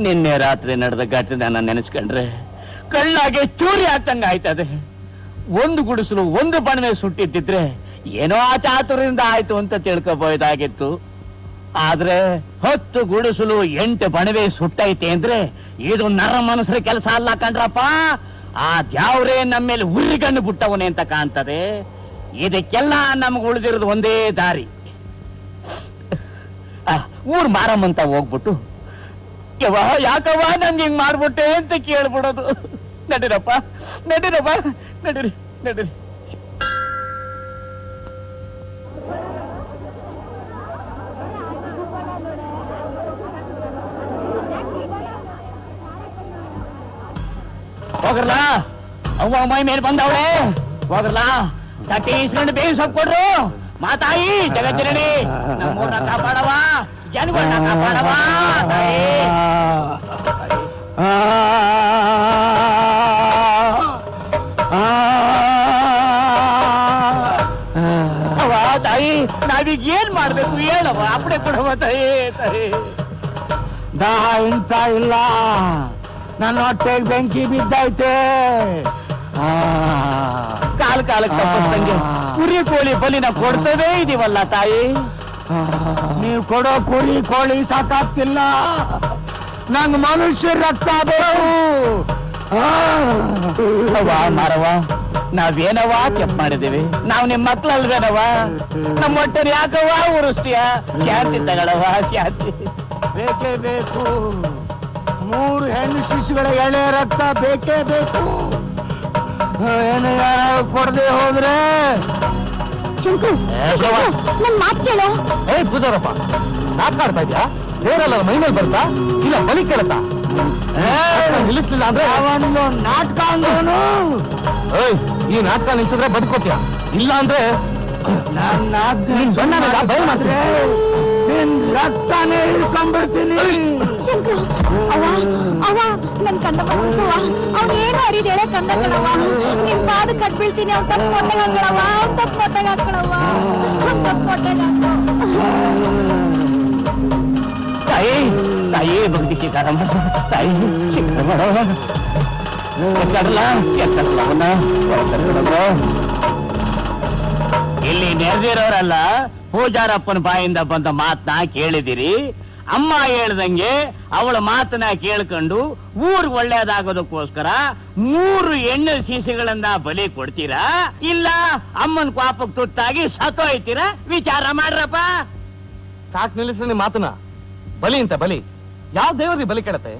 Speaker 1: ನಿನ್ನೆ ರಾತ್ರಿ ನಡೆದ ಘಟನೆನ ನೆನೆಸ್ಕೊಂಡ್ರೆ ಕಳ್ಳಾಗೆ ಚೂರಿ ಆಗ್ತಂಗ ಆಯ್ತದೆ. ಒಂದು ಗುಡಿಸಲು 1 ಬಣವೆ ಸುಟ್ಟಿದ್ದಿದ್ರೆ ಏನೋ ಆ ಚಾತುರ್ಯದಿಂದ ಆಯ್ತು ಅಂತ ತಿಳ್ಕೊಬೋದಾಗಿತ್ತು. ಆದ್ರೆ 10 ಗುಡಿಸಲು 8 ಬಣವೆ ಸುಟ್ಟೈತೆ ಅಂದ್ರೆ ಇದು ನರ ಮನಸ್ಸರ ಕೆಲಸ ಅಲ್ಲ ಕಣ್ರಪ್ಪ. ಆ ದ್ಯಾವ್ರೇ ನಮ್ಮ ಮೇಲೆ ಉರಿಗಣ್ಣು ಬಿಟ್ಟವನೇ ಅಂತ ಕಾಣ್ತದೆ. ಇದಕ್ಕೆಲ್ಲ ನಮ್ಗೆ ಉಳಿದಿರೋದು ಒಂದೇ ದಾರಿ. ಊರ್ ಮಾರಮ್ಮಂತ ಹೋಗ್ಬಿಟ್ಟು ಯವ್ವ ಯಾಕವ್ವ ನನ್ಗೆ ಹಿಂಗ್ ಮಾಡ್ಬಿಟ್ಟೆ ಅಂತ ಕೇಳ್ಬಿಡೋದು. ನಡೀರಪ್ಪ ನಡೀರಪ್ಪ, ನಡೀರಿ ನಡೀರಿ. ಹೋಗ್ರಲ್ಲ, ಅವ್ವ ಮೈ ಮೇಲೆ ಬಂದವ್ರೆ. ಹೋಗ್ರಲ್ಲ, ತಟ್ಟಿ ಇಸ್ಕೊಂಡು ಬೇಗ ಸೊಪ್ಪು ಕೊಡ್ರು. ಮಾತಾಯಿ ಜಗತ್ತಿರಣಿ, ನಮ್ಮೂರ್ನ ಕಾಪಾಡವ, ಜನಗಳನ್ನ ಕಾಪಾಡವ ತಾಯಿ. ಅವ್ವ ತಾಯಿ, ನಾವೀಗ ಏನ್ ಮಾಡ್ಬೇಕು ಹೇಳವ? ಅಪ್ಪಡೆ ಕೊಡವ ತಾಯಿ. ತಾಯಿ ದಾಹ ಇಂತ ಇಲ್ಲ, ನನ್ನ ಹೊಟ್ಟೆಗೆ ಬೆಂಕಿ ಬಿದ್ದೈತೆ. ಕಾಲಕ್ಕೆ ತಪ್ಪಂಗೆ ಕುರಿ ಕೋಳಿ ಬಲಿನ ಕೊಡ್ತದೇ ಇದೀವಲ್ಲ ತಾಯಿ. ನೀವು ಕೊಡೋ ಕುರಿ ಕೋಳಿ ಸಾಕಾಗ್ತಿಲ್ಲ, ನಂಗ್ ಮನುಷ್ಯ ರಕ್ತ ಬೇಕು. ಮಾರವ, ನಾವೇನವ ಕೆಪ್ ಮಾಡಿದೀವಿ? ನಾವ್ ನಿಮ್ ಮಕ್ಳಲ್ವೇನವ? ನಮ್ಮ ಹೊಟ್ಟೆ ಯಾಕವ ಉರಿಸ್ತೀಯ? ಶಾಂತಿ ತಗೊಳವ, ಶಾಂತಿ. ಬೇಕೇ ಬೇಕು, 3 ಹೆಣ್ಣು ಶಿಶುಗಳ ಎಳೆ ರಕ್ತ ಬೇಕೇ ಬೇಕು. ಏನು ಯಾರ ಕೊಡದೆ ಹೋದ್ರೆ
Speaker 2: ಶಂಕು, ನನ್ ಮಾತು ಕೇಳೋ.
Speaker 6: ಪೂಜಾರಪ್ಪ, ನಾಟ್ಕಾಡ್ತಾ ಇದ್ಯಾ? ಬೇರೆಲ್ಲ ಮೈ ಮೇಲೆ ಬರ್ತಾ ಇಲ್ಲ ಬಲಿ ಕೇಳತ್ತಾ? ನಿಲ್ಲಿಸ್ಲಿಲ್ಲ ಅಂದ್ರೆ
Speaker 4: ಒಂದು ನಾಟಕ ಅಂದ್ರೂ
Speaker 6: ಈ ನಾಟಕ ನಿಲ್ಸಿದ್ರೆ ಬದುಕೋತ್ಯ, ಇಲ್ಲ ಅಂದ್ರೆ
Speaker 4: ನನ್ನ
Speaker 6: ಬಯಲು ಮಾಡ್ತೀನಿ.
Speaker 1: ನಿನ್ ರಕ್ತನೇ ಇಳ್ಕೊಂಡ್ಬಿಡ್ತೀನಿ.
Speaker 2: ಶಂಕರ, ಅವ ನನ್ ಕಂದ ಅವನೇನು ಅರಿದೇಳೆ ಕಂದ ಕಣವ. ನಿನ್ ಪಾದ ಕಟ್ಬೀಳ್ತೀನಿ. ಅವ್ನು ತಪ್ಪು ಮೊಟ್ಟೆಗಾಕಳವ,
Speaker 1: ತಾಯಿ ತಾಯಿ ಭಕ್ತಿ ಸೀತಾರಾಮ ತಾಯಿ ಇಲ್ಲಿ ನೆರೆದಿರೋರಲ್ಲ, ಪೂಜಾರಪ್ಪನ ಬಾಯಿಂದ ಬಂದ ಮಾತನ್ನ ಕೇಳಿದಿರಿ. ಅಮ್ಮ ಹೇಳ್ದಂಗೆ ಅವಳ ಮಾತನ್ನ ಕೇಳ್ಕೊಂಡು ಊರ್ ಒಳ್ಳೇದಾಗೋದಕ್ಕೋಸ್ಕರ 3 ಹೆಣ್ಣು ಸೀಸೆಗಳನ್ನ ಬಲಿ ಕೊಡ್ತೀರಾ, ಇಲ್ಲ ಅಮ್ಮನ ಪಾಪಕ್ಕೆ ತುತ್ತಾಗಿ ಸತ್ತೋಯ್ತೀರಾ? ವಿಚಾರ ಮಾಡ್ರಪ್ಪ.
Speaker 6: ಸಾಕ್ ನಿಲ್ಲಿಸ್ರಿ ನಿಮ್ ಮಾತನ್ನ. ಬಲಿ ಅಂತ ಬಲಿ ಯಾವ ದೇವರಿಗೆ ಬಲಿ ಕೆಡತ್ತೆ?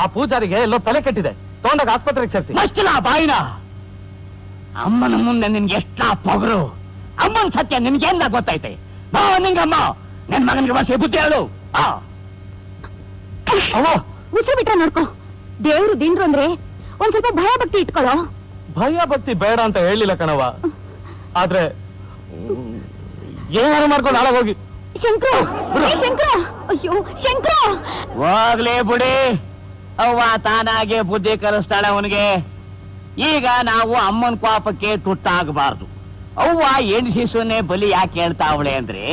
Speaker 6: ಆ ಪೂಜಾರಿಗೆ ಎಲ್ಲೋ ತಲೆ ಕೆಟ್ಟಿದೆ, ತಗೊಂಡಾಗ ಆಸ್ಪತ್ರೆಗೆ ಸೇರಿಸಿ.
Speaker 1: ಮಸ್ತಿನ ಬಾಯಿನ ಅಮ್ಮನ ಮುಂದೆ ನಿನ್ಗೆ ಎಷ್ಟ ಪೊಗರು. ಅಮ್ಮನ ಸತ್ಯ ನಿನ್ಗೇನ ಗೊತ್ತೈತೆ? ಬಾ ನಿಂಗಮ್ಮ, ನನ್ ಮಗನಿಗೆ ವರ್ಷ ಬುದ್ಧಿ ಹೇಳು.
Speaker 2: ಉಸಿರು ಬಿಟ್ರೆ ನೋಡ್ಕೊ. ದೇವ್ರು ದಿನ್ರು ಅಂದ್ರೆ ಒಂದ್ ಸ್ವಲ್ಪ ಭಯ ಭಕ್ತಿ ಇಟ್ಕೊಳ್ಳೋ.
Speaker 6: ಭಯ ಭಕ್ತಿ ಬೇಡ ಅಂತ ಹೇಳಿಲ್ಲ ಕಣವ, ಆದ್ರೆ ಏನಾರು ಮಾಡ್ಕೊಂಡು ಹಾಳಾಗ ಹೋಗಿ.
Speaker 2: ಶಂಕರ, ಶಂಕರ, ಅಯ್ಯೋ ಶಂಕರ.
Speaker 1: ಹೋಗ್ಲೇ ಬಿಡಿ, ಅವ್ವ ತಾನಾಗೆ ಬುದ್ಧಿ ಕಲಿಸ್ತಾಳೆ ಅವನಿಗೆ. ಈಗ ನಾವು ಅಮ್ಮನ ಪಾಪಕ್ಕೆ ತುತ್ತಾಗಬಾರ್ದು. ಅವ್ವ ಹೆಣ್ಣು ಶಿಶುನೇ ಬಲಿ ಯಾಕೆ ಹೇಳ್ತಾವಳೆ ಅಂದ್ರೆ,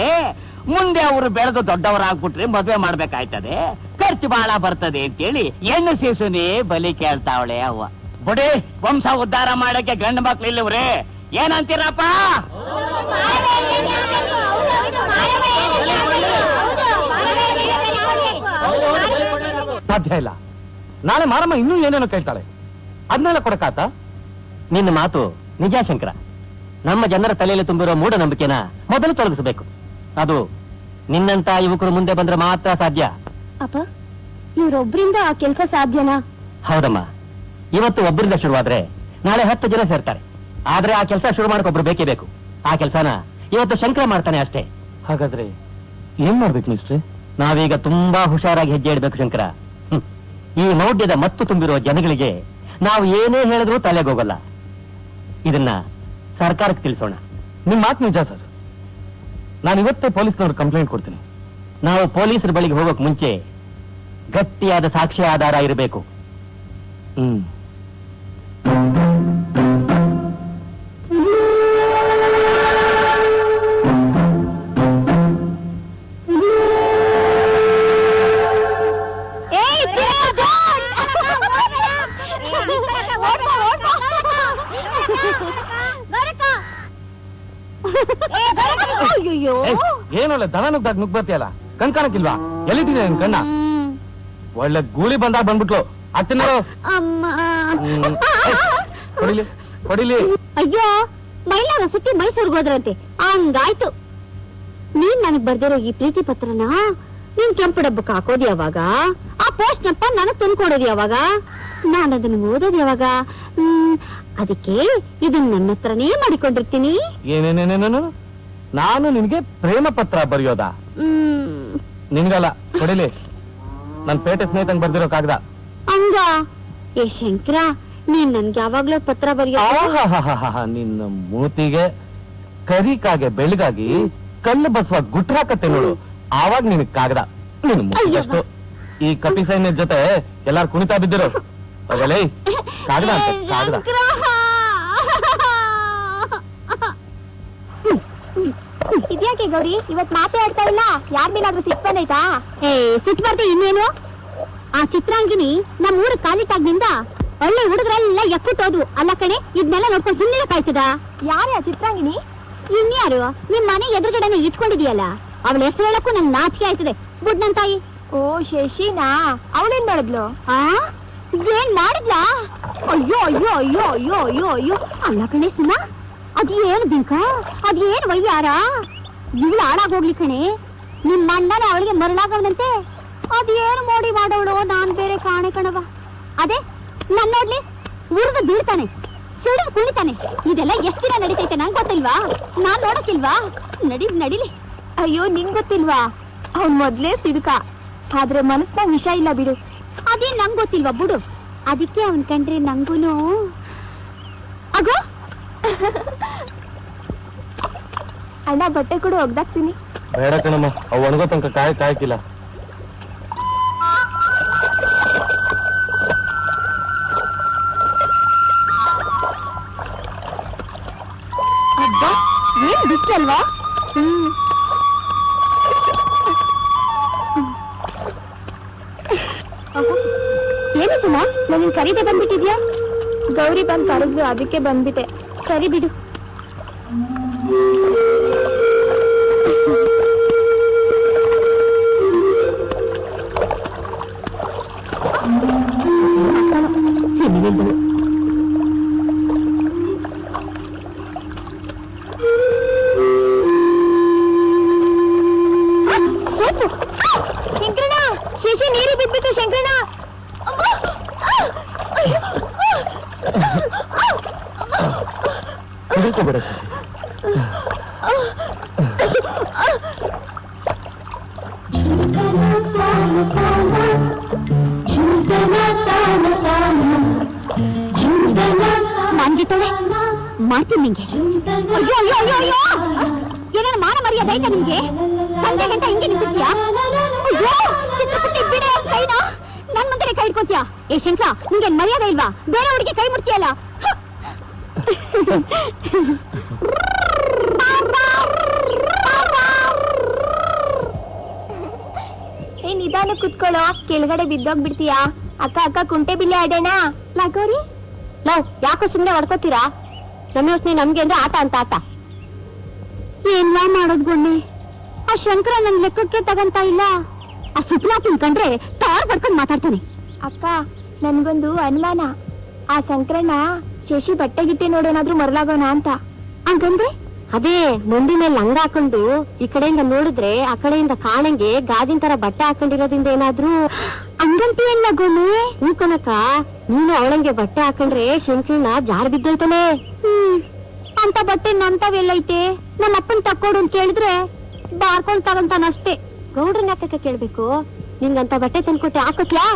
Speaker 1: ಮುಂದೆ ಅವರು ಬೆಳೆದು ದೊಡ್ಡವರಾಗ್ಬಿಟ್ರೆ ಮದ್ವೆ ಮಾಡ್ಬೇಕಾಯ್ತದೆ, ಖರ್ಚು ಬಹಳ ಬರ್ತದೆ ಅಂತೇಳಿ ಹೆಣ್ಣು ಶಿಶುನೇ ಬಲಿ ಕೇಳ್ತಾವಳೆ ಅವ್ವ. ಬಿಡಿ, ವಂಶ ಉದ್ಧಾರ ಮಾಡಕ್ಕೆ ಗಂಡು ಮಕ್ಳು ಇಲ್ಲವ್ರೆ. ಏನಂತೀರಪ್ಪ?
Speaker 6: ಸಾಧ್ಯ ಇಲ್ಲ. ನಾಳೆ ಮಾರಮ್ಮ ಇನ್ನೂ ಏನೇನೋ ಕೇಳ್ತಾಳೆ, ಅದನ್ನೆಲ್ಲ ಕೊಡಕಾತ?
Speaker 3: ನಿನ್ನ ಮಾತು ನಿಜ ಶಂಕರ. ನಮ್ಮ ಜನರ ತಲೆಯಲ್ಲಿ ತುಂಬಿರೋ ಮೂಢನಂಬಿಕೆನ ಮೊದಲು ತೊಲಗಿಸಬೇಕು. ಅದು ನಿನ್ನಂತ ಯುವಕರು ಮುಂದೆ ಬಂದ್ರೆ ಮಾತ್ರ ಸಾಧ್ಯ.
Speaker 2: ಅಪ್ಪ, ಇವ್ರೊಬ್ರಿಂದ ಆ ಕೆಲ್ಸ ಸಾಧ್ಯನಾ?
Speaker 3: ಹೌದಮ್ಮ, ಇವತ್ತು ಒಬ್ಬರಿಂದ ಶುರುವಾದ್ರೆ ನಾಳೆ 10 ಜನ ಸೇರ್ತಾರೆ. ಆದ್ರೆ ಆ ಕೆಲಸ ಶುರು ಮಾಡಕ್ ಒಬ್ರು ಬೇಕೇ ಬೇಕು. ಆ ಕೆಲಸನ ಇವತ್ತು ಶಂಕರ ಮಾಡ್ತಾನೆ ಅಷ್ಟೇ.
Speaker 6: ಹಾಗಾದ್ರೆ ಏನ್ ಮಾಡ್ಬೇಕು ಮಿಸ್ಟ್ರಿ?
Speaker 3: ನಾವೀಗ ತುಂಬಾ ಹುಷಾರಾಗಿ ಹೆಜ್ಜೆ ಇಡ್ಬೇಕು ಶಂಕರ. ಈ ಮೌಢ್ಯದ ಮತ್ತು ತುಂಬಿರೋ ಜನಗಳಿಗೆ ನಾವು ಏನೇ ಹೇಳಿದ್ರೂ ತಲೆಗೋಗಲ್ಲ. ಇದನ್ನ ಸರ್ಕಾರಕ್ಕೆ ತಿಳಿಸೋಣ.
Speaker 6: ನಿಮ್ ಮಾತು ನಿಜ ಸರ್. ನಾನು ಇವತ್ತೇ ಪೊಲೀಸ್ನವ್ರು ಕಂಪ್ಲೇಂಟ್ ಕೊಡ್ತೀನಿ.
Speaker 3: ನಾವು ಪೊಲೀಸರ ಬಳಿಗೆ ಹೋಗೋಕ್ ಮುಂಚೆ ಗಟ್ಟಿಯಾದ ಸಾಕ್ಷ್ಯ ಆಧಾರ ಇರಬೇಕು.
Speaker 2: ಅಯ್ಯೋ,
Speaker 6: ಏನೊಳ್ಳೆ ದನ ನುಗ್ದಾಗ ನುಗ್ ಬರ್ತೀಯಲ್ಲ, ಕಣ್ ಕಾಣಕ್ಕಿಲ್ವಾ? ಎಲ್ಲಿಟ್ಟಿದೆ ನಿನ್ ಕಣ್ಣ? ಒಳ್ಳೆ ಗೂಳಿ ಬಂದಾಗ ಬಂದ್ಬಿಟ್ಲು. ಅತ್ತಿನ ಹೊಡಿಲಿ ಹೊಡಿಲಿ.
Speaker 2: ಅಯ್ಯೋ, ಮೈಲಾರ ಸುತ್ತಿ ಮೈಸೂರ್ಗೆ ಹೋದ್ರಂತೆ, ಹಂಗಾಯ್ತು. ನೀನ್ ನನಗ್ ಬರ್ದಿರೋ ಈ ಪ್ರೀತಿ ಪತ್ರನ ನೀನ್ ಕೆಂಪು ಡಬ್ಬಕ್ಕೆ ಹಾಕೋದು ಯಾವಾಗ? ಆ ಪೋಸ್ಟ್ ನಪ್ಪ ನನಗ್ ತಂದ್ಕೊಡೋದು ಯಾವಾಗ? ನಾನು ಅದನ್ನ ಓದೋದು ಯಾವಾಗ? ಅದಕ್ಕೆ ಇದನ್ನ ನನ್ನ ಹತ್ರನೇ ಮಾಡಿಕೊಂಡಿರ್ತೀನಿ.
Speaker 6: ಏನೇನೇನೇನು? ನಾನು ನಿನ್ಗೆ ಪ್ರೇಮ ಪತ್ರ ಬರೆಯೋದಾ? ನಿನ್ಗಲ್ಲ, ಹೊಡಿಲಿ. ನನ್ ಪೇಟೆ ಸ್ನೇಹಿತಂಗ್ ಬರ್ದಿರೋ ಕಾಗದ.
Speaker 2: ಹಂಗ? ಏ ಶಂಕರ, ನೀನ್ ನನ್ಗೆ ಯಾವಾಗ್ಲೂ ಪತ್ರ ಬರೆಯೋ.
Speaker 6: ನಿನ್ನ ಮೂತಿಗೆ ಕರಿ ಕಾಗೆ ಬೆಳಗಾಗಿ ಕಲ್ಲು ಬಸವ ಗುಟ್ರಾಕತ್ತೆ ನೋಡು, ಆವಾಗ ನಿನಗ್ ಕಾಗದ. ನಿನ್ ಮೂತಿಗಷ್ಟು ಈ ಕಪಿ ಸೈನ್ಯದ ಜೊತೆ ಎಲ್ಲಾರು ಕುಣಿತಾ ಬಿದ್ದಿರೋ. ಹೋಗಲೇ ಕಾಗದ ಅಂತ ಕಾಗದ.
Speaker 2: ಇದ್ಯಾಕೆ ಗೌರಿ ಇವತ್ ಮಾತೇ ಆಡ್ತಾ ಇಲ್ಲ? ಯಾರ ಮೇಲಾದ್ರೂ ಸಿಟ್ಟು ಬಂದೈತಾ? ಏ, ಸಿಟ್ಟು ಬರ್ದೆ ಇನ್ನೇನು? ಆ ಚಿತ್ರಾಂಗಿನಿ ನಮ್ ಊರ ಕಾಲಿಟಾಗ್ನಿಂದ ಒಳ್ಳೆ ಹುಡುಗರೆಲ್ಲ ಎಕ್ಕುಟ್ಟೋದು ಅಲ್ಲ ಕಣೆ. ಇದನ್ನೆಲ್ಲ ನೋಡ್ಕೊಂಡು ಸುಮ್ಮನೆ ಕಾಯ್ತದ? ಯಾರೇ ಆ ಚಿತ್ರಾಂಗಿನಿ? ಇನ್ಯಾರು? ನಿಮ್ ಮನೆ ಎದುರುಗಡೆನೆ ಇಟ್ಕೊಂಡಿದೀಯಲ್ಲ, ಅವಳ ಹೆಸರು ಹೇಳಕ್ಕೂ ನಂಗೆ ನಾಚಿಕೆ ಆಯ್ತದೆ. ಬುಡ್ ನನ್ ತಾಯಿ. ಓ ಶಶಿನಾ? ಅವಳೇನ್ ಮಾಡಿದ್ಲು? ಏನ್ ಮಾಡಿದ್ಲಾ? ಅಯ್ಯೋ ಅಯ್ಯೋ ಅಯ್ಯೋ ಅಯ್ಯೋ ಅಯ್ಯೋ ಅಯ್ಯೋ. ಅಲ್ಲ ಕಣೆ ಸುಮ, ಅದೇನು ಬಿಂಕ, ಅದೇನು ವಯ್ಯಾರ? ಇವಳು ಹಾಳಾಗೋಗ್ಲಿ ಕಣೆ. ನಿಮ್ ಅಣ್ಣನ ಅವಳಿಗೆ ಮರಳಾಗವನಂತೆ. ಅದೇನು ಮೋಡಿ ಮಾಡೋಳು, ನಾನ್ ಬೇರೆ ಕಾಣೆ ಕಣವ. ಅದೇ ನನ್ ನೋಡ್ಲಿ, ಉರ್ದು ಬೀಳ್ತಾನೆ, ಸಿಡಿದು ಕುಳಿತಾನೆ. ಇದೆಲ್ಲ ಎಷ್ಟ್ ದಿನ ನಡೀತೈತೆ ನಂಗೆ ಗೊತ್ತಿಲ್ವಾ? ನಾನ್ ನೋಡಕ್ಕಿಲ್ವಾ? ನಡಿಲಿ. ಅಯ್ಯೋ, ನಿಂಗ್ ಗೊತ್ತಿಲ್ವಾ? ಅವ್ನ್ ಮೊದ್ಲೇ ಸಿಡುಕ, ಆದ್ರೆ ಮನಸ್ನಾಗ ವಿಷ ಇಲ್ಲ ಬಿಡು. ಅದೇ ನಂಗ್ ಗೊತ್ತಿಲ್ವಾ ಬಿಡು. ಅದಕ್ಕೆ ಅವನ್ ಕಂಡ್ರೆ ನಂಗೂನು ಅಗೋ. ಅಣ್ಣ, ಬಟ್ಟೆ ಕೂಡ ಒಗ್ದಾಕ್ತೀನಿ.
Speaker 6: ಬೇಡ ಕಣಮ್ಮ, ಅವು ಒಣಗೋ ತನಕ ಕಾಯಕ್ಕಿಲ್ಲ.
Speaker 2: ಅಬ್ಬಾ ಏನ್ ಬಿಸ್ಲಲ್ವಾ? ಏನು ಸುಮಾ, ನನ್ನ ಕರೀದೆ ಬಂದ್ಬಿಟ್ಟಿದ್ಯಾ? ಗೌರಿ ಬಂದ್ ಕರೆದ್ಲು, ಅದಕ್ಕೆ ಬಂದ್ಬಿಟ್ಟೆ. ಸರಿ ಬಿಡು. ಶಂಕರಣ, ಶಿಶಿ ನೀರು ಬಿದ್ಬಿಟ್ಟು ಶಂಕರಣ.
Speaker 6: ಹೆದರ್ಕೋಬೇಡ
Speaker 2: ಮಾನ್ಗಿತಾಳೆ, ಮಾಡ್ತೀನಿ ನಿಂಗೆ. ಅಯ್ಯೋ ಅಯ್ಯೋ ಅಯ್ಯೋ ಅಯ್ಯೋ, ಏನೇನು ಮಾನ ಮರ್ಯಾದೆ ಆಯ್ತಾ ನಿಮ್ಗೆ? ಸಂಜೆ ಗಂಟ ಹಿಂಗೆ ನಿಂತಿದ್ಯಾ? ಅಯ್ಯೋ ಚಿತ್ರಪುಟ್ಟಿ ಬಿಡೆ ಕೈನ, ನನ್ ಮುಂದೆ ಕೈ ಇಟ್ಕೋತೀಯಾ? ಏ ಶಂಕರ, ನಿಂಗೆ ಮರ್ಯಾದೆ ಇಲ್ವಾ? ಬೇರೆ ಹುಡುಗಿ ಕೈ ಮುಟ್ತೀಯಲ್ಲ. ಏ ನಿಧಾನ ಕುತ್ಕೊಳ್ಳೋ, ಕೆಳಗಡೆ ಬಿದ್ದೋಗ್ಬಿಡ್ತೀಯಾ? ಅಕ್ಕ ಅಕ್ಕ ಕುಂಟೆ ಬಿಲ್ಲೆ ಆಡೋಣ. ಲಗೋರಿ ಲವ್, ಯಾಕೋ ಸುಮ್ನೆ ಹೊಡ್ಕೋತೀರಾ? ನಮ್ಮ ಯೋಚನೆ ನಮ್ಗೆ ಅಂದ್ರೆ ಆಟ ಅಂತ ಆಟ. ಏನ್ವಾ ಮಾಡೋದ್ ಗೊಣ್ಣೆ, ಆ ಶಂಕರ ನನ್ ಲೆಕ್ಕಕ್ಕೆ ತಗಂತ ಇಲ್ಲ. ಆ ಸುಪ್ಲಾ ತಿನ್ಕಂಡ್ರೆ ತಾರ್ ಪಡ್ಕೊಂಡ್ ಮಾತಾಡ್ತಾನೆ. ಅಕ್ಕ ನನ್ಗೊಂದು ಅನುಮಾನ, ಆ ಶಂಕರಣ್ಣ ಶಶಿ ಬಟ್ಟೆ ಗಿಟ್ಟೆ ನೋಡೋನಾದ್ರೂ ಮರಳಾಗೋಣ ಅಂತ. ಹಂಗಂದ್ರೆ ಅದೇ ಮುಂಡಿ ಮೇಲೆ ಲಂಗ ಹಾಕೊಂಡು ಈ ಕಡೆಯಿಂದ ನೋಡಿದ್ರೆ ಆ ಕಡೆಯಿಂದ ಕಾಣಂಗೆ ಗಾಜಿನ ತರ ಬಟ್ಟೆ ಹಾಕೊಂಡಿರೋದ್ರಿಂದ ಏನಾದ್ರೂ ಹಂಗಂತ ಎಲ್ಲ ಗೊಮ್ಮೆ. ಹೂ ಕನಕ, ನೀನು ಅವಳಂಗೆ ಬಟ್ಟೆ ಹಾಕೊಂಡ್ರೆ ಶಂಕರಣ್ಣ ಜಾರ್ ಬಿದ್ದೋಯ್ತಾನೆ. ಅಂತ ಬಟ್ಟೆ ನಂತವೆಲ್ಲೈತೆ? ನಮ್ಮ ಅಪ್ಪನ್ ತಕ್ಕೊಡು ಅಂತ ಕೇಳಿದ್ರೆ ಬಾರ್ಕೊಂಡ್ ತಗೊಂತಾನಷ್ಟೇ. ಗೌಡ್ರನ್ನ ಯಾಕೆ ಕೇಳ್ಬೇಕು? ನಿನ್ಗಂತ ಬಟ್ಟೆ ತಂದ್ಕೊಟ್ಟೆ, ಹಾಕೋತ್ಯಾ?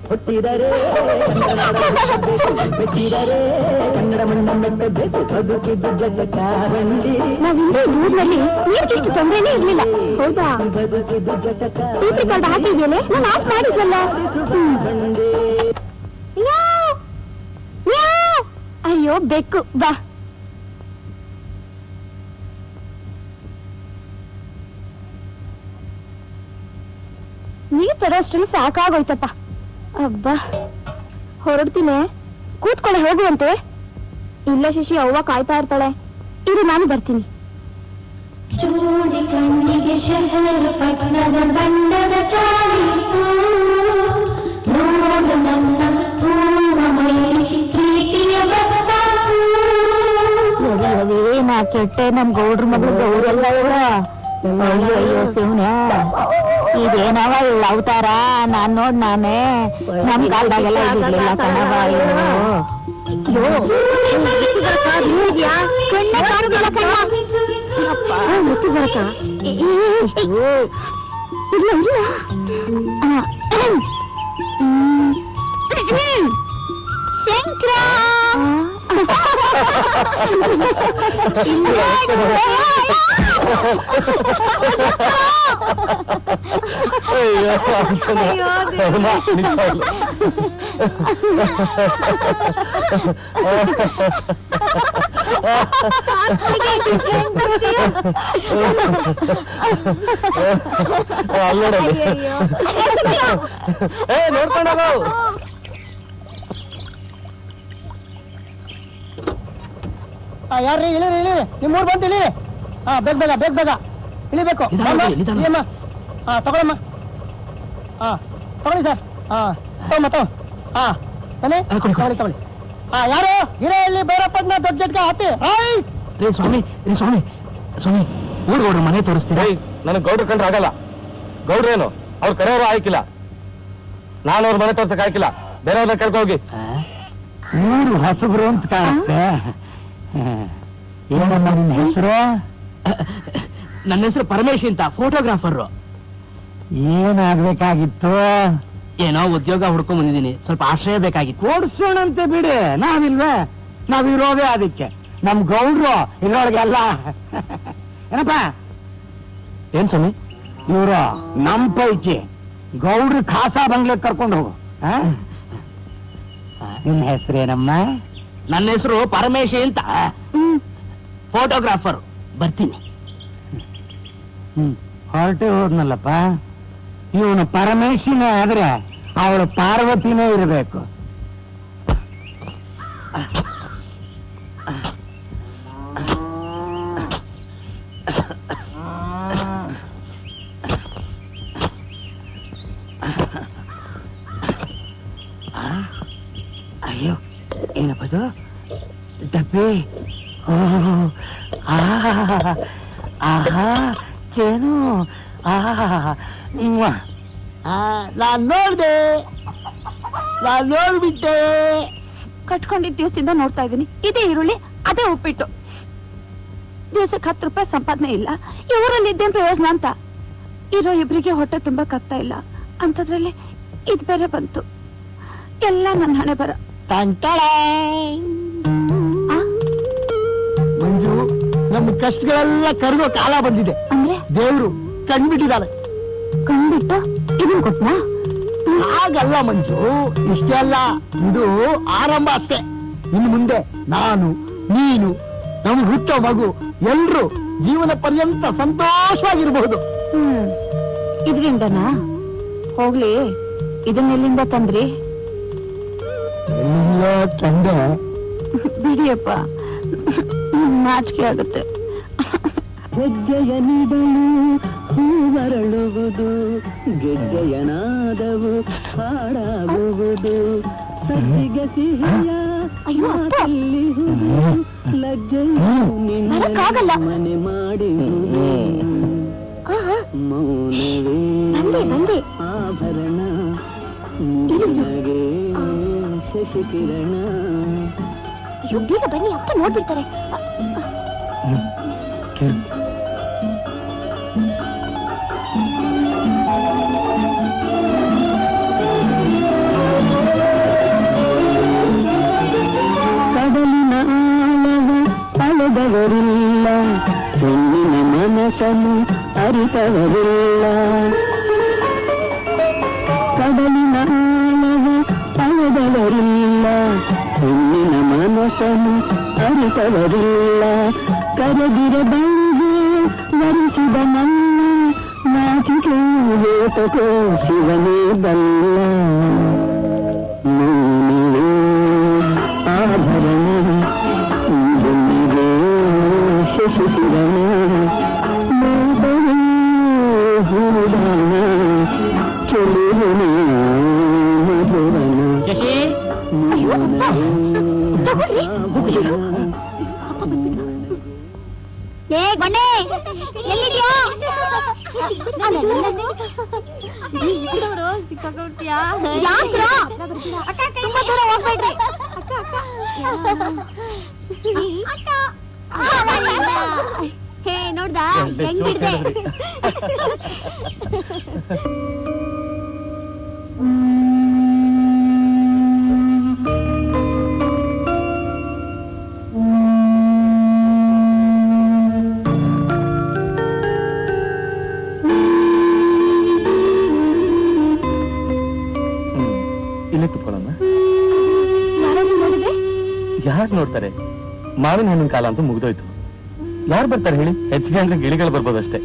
Speaker 3: ಹುಟ್ಟಿದರೆ ಕನ್ನಡ ಮಣ್ಣ ಮೆಟ್ಟಬೇಕು, ಬದುಕಿದ್ದು ಜಟಕಾರಂಡಿ.
Speaker 2: ನಾವಿಂದೇ ಊರಿನಲ್ಲಿ ನೀರ್ಗಿಷ್ಟು ತೊಂದರೆನೇ ಇರ್ಲಿಲ್ಲ. ಹೌದಾ?
Speaker 3: ಬದುಕಿದ್ದು ಜಟಕ
Speaker 2: ಟೀಪಿ ಕಾರ್ಡ್ ಹಾಕಿದ್ದೇನೆ, ನಾನು ಆಫ್ ಮಾಡಿದ್ವಲ್ಲ. ಅಯ್ಯೋ ಬೆಕ್ಕು, ಬಾ. ನೀರ್ ತರೋಷ್ಟ್ರಲ್ಲಿ ಸಾಕಾಗೋಯ್ತಪ್ಪ. ಅಬ್ಬಾ ಹೊರಡ್ತೀನಿ, ಕೂತ್ಕೊಳ್ಳೆ, ಹೋಗುವಂತೆ. ಇಲ್ಲ ಶಶಿ, ಅವ್ವ ಕಾಯ್ತಾ ಇರ್ತಾಳೆ. ಇರು, ನಾನು ಬರ್ತೀನಿ. ನಾ ಕೆಟ್ಟೆ, ನಮ್ ಗೌಡ್ರ ಮಗಳು ಗೌರಲ್ಲ. ಅಯ್ಯೋ ಅಯ್ಯೋ ಶಿವನೇ, ಇದೇನವ ಇವಳು ಅವತಾರ? ನಾನ್ ನೋಡ್ ನಾನೇ ನಮ್ ಕಾಲ್ದಾಗೆಲ್ಲ ಇದಿರ್ಲಿಲ್ಲ ಕಣವ. ಮುತ್ತು ಬರಕ ಇಲ್ಲ ಇಲ್ಲ. ಶಂಕರ
Speaker 6: ನೋಡ್ಕೊಂಡೋಗು.
Speaker 4: ಯಾರ್ರಿ ಇಳಿರಿ ಇಳಿರಿ, ನಿಮ್ಮೂರ್ ಬಂತು ಇಳಿರಿ. ಬೇಗ ಬೇಗ ಬೇಗ ಬೇಗ ಇಳಿಬೇಕು. ತಗೊಳಮ್ಮ. ತಗೊಳ್ಳಿ ಸರ್. ತಗೊಮ್ಮ ಬನ್ನಿ, ತಗೊಳ್ಳಿ ತಗೊಳ್ಳಿ. ಯಾರು ಹಿರೇಹಳ್ಳಿ ಭೈರಪ್ಪನ ದೊಡ್ಡ ಜಟ್ಕ ಹತ್ತಿ.
Speaker 3: ರೇ ಸ್ವಾಮಿ, ರೇ ಸ್ವಾಮಿ, ಸ್ವಾಮಿ ಊರ್ ಗೌಡ್ರ ಮನೆ ತೋರಿಸ್ತೀರಾ?
Speaker 6: ನನಗೆ ಗೌಡ್ರ ಕಂಡ್ರೆ ಆಗಲ್ಲ. ಗೌಡ್ರೇನು ಅವ್ರ ಕರೆಯವರು ಆಯ್ಕಿಲ್ಲ, ನಾನು ಅವ್ರ ಮನೆ ತೋರ್ಸಕ್ ಆಯ್ಕಿಲ್ಲ. ಬೇರೆಯವ್ರನ್ನ ಕೇಳ್ಕೊ ಹೋಗಿ.
Speaker 4: ಊರು ಹೊಸಬ್ರು ಅಂತ ಕಾಣುತ್ತೆ. ಏನಮ್ಮ ನಿನ್ನ ಹೆಸರು?
Speaker 1: ನನ್ನ ಹೆಸರು ಪರಮೇಶ್ ಅಂತ, ಫೋಟೋಗ್ರಾಫರ್.
Speaker 4: ಏನಾಗ್ಬೇಕಾಗಿತ್ತು?
Speaker 1: ಏನೋ ಉದ್ಯೋಗ ಹುಡ್ಕೊಂಡ್ ಬಂದಿದ್ದೀನಿ, ಸ್ವಲ್ಪ ಆಶ್ರಯ ಬೇಕಾಗಿತ್ತು.
Speaker 4: ಕೊಡ್ಸೋಣಂತೆ ಬಿಡಿ, ನಾವಿಲ್ವೇ? ನಾವಿರೋದೇ ಅದಕ್ಕೆ. ನಮ್ ಗೌಡ್ರು ಇದ್ರೊಳಗೆಲ್ಲ ಏನಪ್ಪ
Speaker 6: ಏನ್ ಸ್ವಾಮಿ?
Speaker 4: ಇವರು ನಮ್ ಪೈಕಿ ಗೌಡ್ರು ಖಾಸಾ ಬಂಗ್ಲೆ ಕರ್ಕೊಂಡು ಹೋಗು. ನಿನ್ನ ಹೆಸರೇನಮ್ಮ?
Speaker 1: ನನ್ನ ಹೆಸರು ಪರಮೇಶ್ ಅಂತ, ಫೋಟೋಗ್ರಾಫರ್. ಬರ್ತೀನಿ.
Speaker 4: ಹೊರಟೆ ಹೋದ್ನಲ್ಲಪ್ಪ. ಇವನು ಪರಮೇಶಿನೇ ಆದ್ರೆ ಅವಳು ಪಾರ್ವತಿನೇ ಇರಬೇಕು. ಅಯ್ಯೋ, ಏನಪ್ಪದು ಡಬ್ಬಿ? ಆಹಾ, ಚೇನು. ನಾನ್ ನೋಡ್ಬಿಟ್ಟೆ.
Speaker 5: ಕಟ್ಕೊಂಡಿದ್ದ ದಿವಸದಿಂದ ನೋಡ್ತಾ ಇದ್ದೀನಿ. ಇದೇ ಈರುಳ್ಳಿ, ಅದೇ ಉಪ್ಪಿಟ್ಟು. ದಿವಸಕ್ಕೆ 10 ರೂಪಾಯಿ ಸಂಪಾದನೆ ಇಲ್ಲ. ಈ ಊರಲ್ಲಿ ಇದ್ದೇನ್ ಪ್ರಯೋಜನ ಅಂತ. ಇರೋ ಇಬ್ರಿಗೆ ಹೊಟ್ಟೆ ತುಂಬಕ್ಕಾಗ್ತಾ ಇಲ್ಲ. ಅಂತದ್ರಲ್ಲಿ ಇದ್ ಬೇರೆ ಬಂತು. ಎಲ್ಲ ನನ್ನ ಹಣೆ ಬರ.
Speaker 4: ಮಂಜು, ನಮ್ಮ ಕಷ್ಟಗಳೆಲ್ಲ ಕರಗೋ ಕಾಲ ಬಂದಿದೆ.
Speaker 5: ಅಂದ್ರೆ
Speaker 4: ದೇವ್ರು ಕಣ್ಬಿಟ್ಟಿದ್ದಾಳೆ.
Speaker 5: ಕಂಡ್ಬಿಟ್ಟು ಇದನ್ ಕೊಟ್ನಾ?
Speaker 4: ಹಾಗಲ್ಲ ಮಂಜು, ಇಷ್ಟೇ ಅಲ್ಲ, ಇದು ಆರಂಭ ಅಷ್ಟೇ. ಇನ್ನು ಮುಂದೆ ನಾನು, ನೀನು, ನಮ್ಗೆ ಹುಟ್ಟೋ ಮಗು ಎಲ್ರು ಜೀವನ ಪರ್ಯಂತ ಸಂತೋಷವಾಗಿರ್ಬಹುದು.
Speaker 5: ಇದ್ರಿಂದನಾ? ಹೋಗ್ಲಿ, ಇದನ್ನೆಲ್ಲಿಂದ ತಂದ್ರಿ?
Speaker 4: ಎಲ್ಲ ತಂದೆ.
Speaker 5: ಬಿಡಿಯಪ್ಪ, ನಾಚಿಕೆ ಆಗುತ್ತೆ.
Speaker 3: ಹೆಜ್ಜೆಯ ನೀಡಲು ಹೂವರಳುವುದು, ಗೆಜ್ಜೆಯ ನಾದವು ಹಾಡಾಗುವುದು, ಸತ್ತಿಗೆ ಸಿಹಿಯ
Speaker 2: ಅಯ್ಯೋ, ಅಪ್ಪ.
Speaker 3: ಮಾತಲ್ಲಿಹುದು, ಲಜ್ಜೆಯು
Speaker 2: ಬರಕ್ಕಾಗಲ್ಲ.
Speaker 3: ನಿನ್ನ ಮನೆ ಮಾಡಿ ಮೌನವೇ
Speaker 2: ಬಂದೆ
Speaker 3: ಆಭರಣ, ನಿನಗೆ ಶಶಿಕಿರಣ.
Speaker 2: ಅಯ್ಯೋ, ಬೇಗ ಬನ್ನಿ, ಅಪ್ಪ ನೋಡ್ಬಿಡ್ತಾರೆ.
Speaker 3: ಕಡಲಿನ ಆಳವು ಅಳೆದವರಿಲ್ಲ, ಹೆಣ್ಣಿನ ಮನಸ್ಸನ್ನು ಅರಿತವರಿಲ್ಲ. ಕಡಲಿನ ಆಳವು ಅಳೆದವರಿಲ್ಲ, ಹೆಣ್ಣಿನ ಮನಸ್ಸನ್ನು ಅರಿತವರಿಲ್ಲ. ಕರಗಿರ ಬಂದು ವರಿಸಿದ ಮಣ್ಣ, ನಾಚಿಕೆ ಏತಕೋ ಶಿವನೇ ಬಲ್ಲ. ಮೌನವೇ ಆಭರಣ, ಬೆನ್ನಿಗೆ ಶಶಿಕಿರಣ, ಮೋದವೇ ಹೂದಾನ, ಚೆಲುವನೇ ಮಧುರನ.
Speaker 1: ಶಶಿ,
Speaker 2: ಅಯ್ಯೋ, ಅಪ್ಪ, ತಗೊಳ್ಳಿ. ಏ ಗೊಣ್ಣೆ, ಎಲ್ಲಿದ್ಯೋ? ಯಾಕ್ರೋ? ತುಂಬಾ ದೂರ ಹೋಗ್ಬೇಡ್ರಿ. ಹೇ, ನೋಡ್ದಾ ಹೆಂಗಿಡ್ದೆ?
Speaker 6: ಇಲ್ಲೇ ಕುತ್ಕೊಳ್ಳೋಣ.
Speaker 2: ಯಾರಾದ್ರೂ ನೋಡಿದ್ರೆ?
Speaker 6: ಯಾರು ನೋಡ್ತಾರೆ? ಮಾವಿನ ಹಣ್ಣಿನ ಕಾಲ ಅಂತೂ ಮುಗ್ದೋಯ್ತು. ಯಾರು ಬರ್ತಾರೆ ಹೇಳಿ? ಹೆಚ್ಚಿಗೆ ಅಂದ್ರೆ ಗಿಳಿಗಳು ಬರ್ಬೋದಷ್ಟೇ.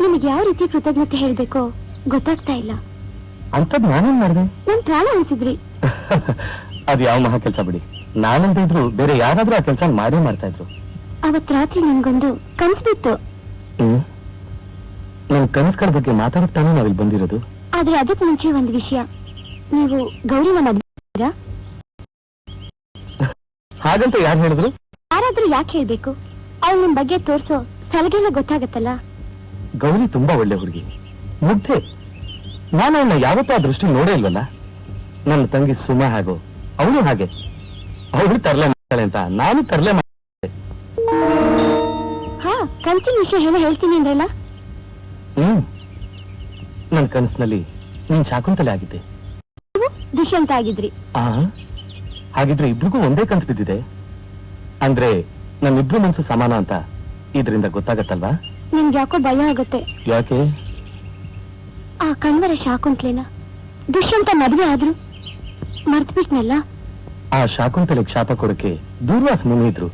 Speaker 2: ನಿಮಗೆ ಯಾವ ರೀತಿ ಕೃತಜ್ಞತೆ ಹೇಳ್ಬೇಕೋ ಗೊತ್ತಾಗ್ತಾ ಇಲ್ಲ.
Speaker 6: ಅಂತದ್ ನಾನೇನ್ ಮಾಡಿದೆ?
Speaker 2: ನನ್ ಪ್ರಾಣ ಉಳಿಸಿದ್ರಿ.
Speaker 6: ಅದು ಯಾವ ಮಹಾ ಕೆಲ್ಸ ಬಿಡಿ. ನಾನಂತ ಇದ್ರು ಬೇರೆ ಯಾರಾದ್ರೂ ಆ ಕೆಲ್ಸ ಮಾಡೇ ಮಾಡ್ತಾ ಇದ್ರು.
Speaker 2: ಅವತ್ ರಾತ್ರಿ ನನ್ಗೊಂದು ಕನ್ಸ್ ಬಿತ್ತು.
Speaker 6: ನನ್ ಕನಸುಗಳ ಬಗ್ಗೆ ಮಾತಾಡುತ್ತಾನೆ ನಾವಿಲ್ಲಿ ಬಂದಿರೋದು.
Speaker 2: ಆದ್ರೆ ಅದಕ್ಕೆ ಮುಂಚೆ ಒಂದು ವಿಷಯ. ನೀವು ಗೌರಿನ ಮದ್ವೆ
Speaker 6: ಹಾಗಂತ ಯಾರು ಹೇಳಿದ್ರು?
Speaker 2: ಯಾರಾದ್ರೂ ಯಾಕೆ ಹೇಳ್ಬೇಕು? ಅವ್ಳು ನಿಮ್ ಬಗ್ಗೆ ತೋರ್ಸೋ ಸಲಗೆಲ್ಲ ಗೊತ್ತಾಗತ್ತಲ್ಲ.
Speaker 6: ಗೌರಿ ತುಂಬಾ ಒಳ್ಳೆ ಹುಡುಗಿ, ಮುಗ್ಧೆ. ನಾನು ಅವನ್ನ ಯಾವತ್ತೂ ಆ ದೃಷ್ಟಿ ನೋಡೇ ಇಲ್ವಲ್ಲ. ನನ್ನ ತಂಗಿ ಸುಮಾ ಹಾಗೋ ಅವಳು ಹಾಗೆ. ಅವಳು ತರಲೆ ಮಾಡ್ತಾಳೆ ಅಂತ ನಾನು ತರಲೆ ಮಾಡ್ತೆ.
Speaker 2: ಹಾ, ಕಂಚಿನ ವಿಷಯ ಹೇಳ್ತೀನಿ ಅಂದ್ರಲ್ಲ.
Speaker 6: ನನ್ನ ಕನಸಿನಲ್ಲಿ ನೀನ್ ಶಾಕುಂತಲೆ ಆಗಿದ್ದೆ.
Speaker 2: ದುಷ್ಯಂತ ಆಗಿದ್ರಿ.
Speaker 6: ಹಾಗಿದ್ರೆ ಇಬ್ರಿಗೂ ಒಂದೇ ಕನಸು ಬಿದ್ದಿದೆ ಅಂದ್ರೆ ನಮ್ಮಿಬ್ರು ಮನಸ್ಸು ಸಮಾನ ಅಂತ ಇದರಿಂದ ಗೊತ್ತಾಗತ್ತಲ್ವಾ?
Speaker 2: ನಿಮ್ಗೆ ಯಾಕೋ ಭಯ ಆಗುತ್ತೆ.
Speaker 6: ಯಾಕೆ?
Speaker 2: ಆ ಕಣ್ವರ ಶಾಕುಂತ್ಲೇನ ದುಷ್ಯಂತ ಮದುವೆ ಆದ್ರು ಮರ್ತ್ಬಿಟ್ನಲ್ಲ.
Speaker 6: ಆ ಶಾಕುಂತಲೆಗೆ ಶಾಪ ಕೊಡಕ್ಕೆ ದೂರ್ವಾಸ ಮುನಿ ಇದ್ರು.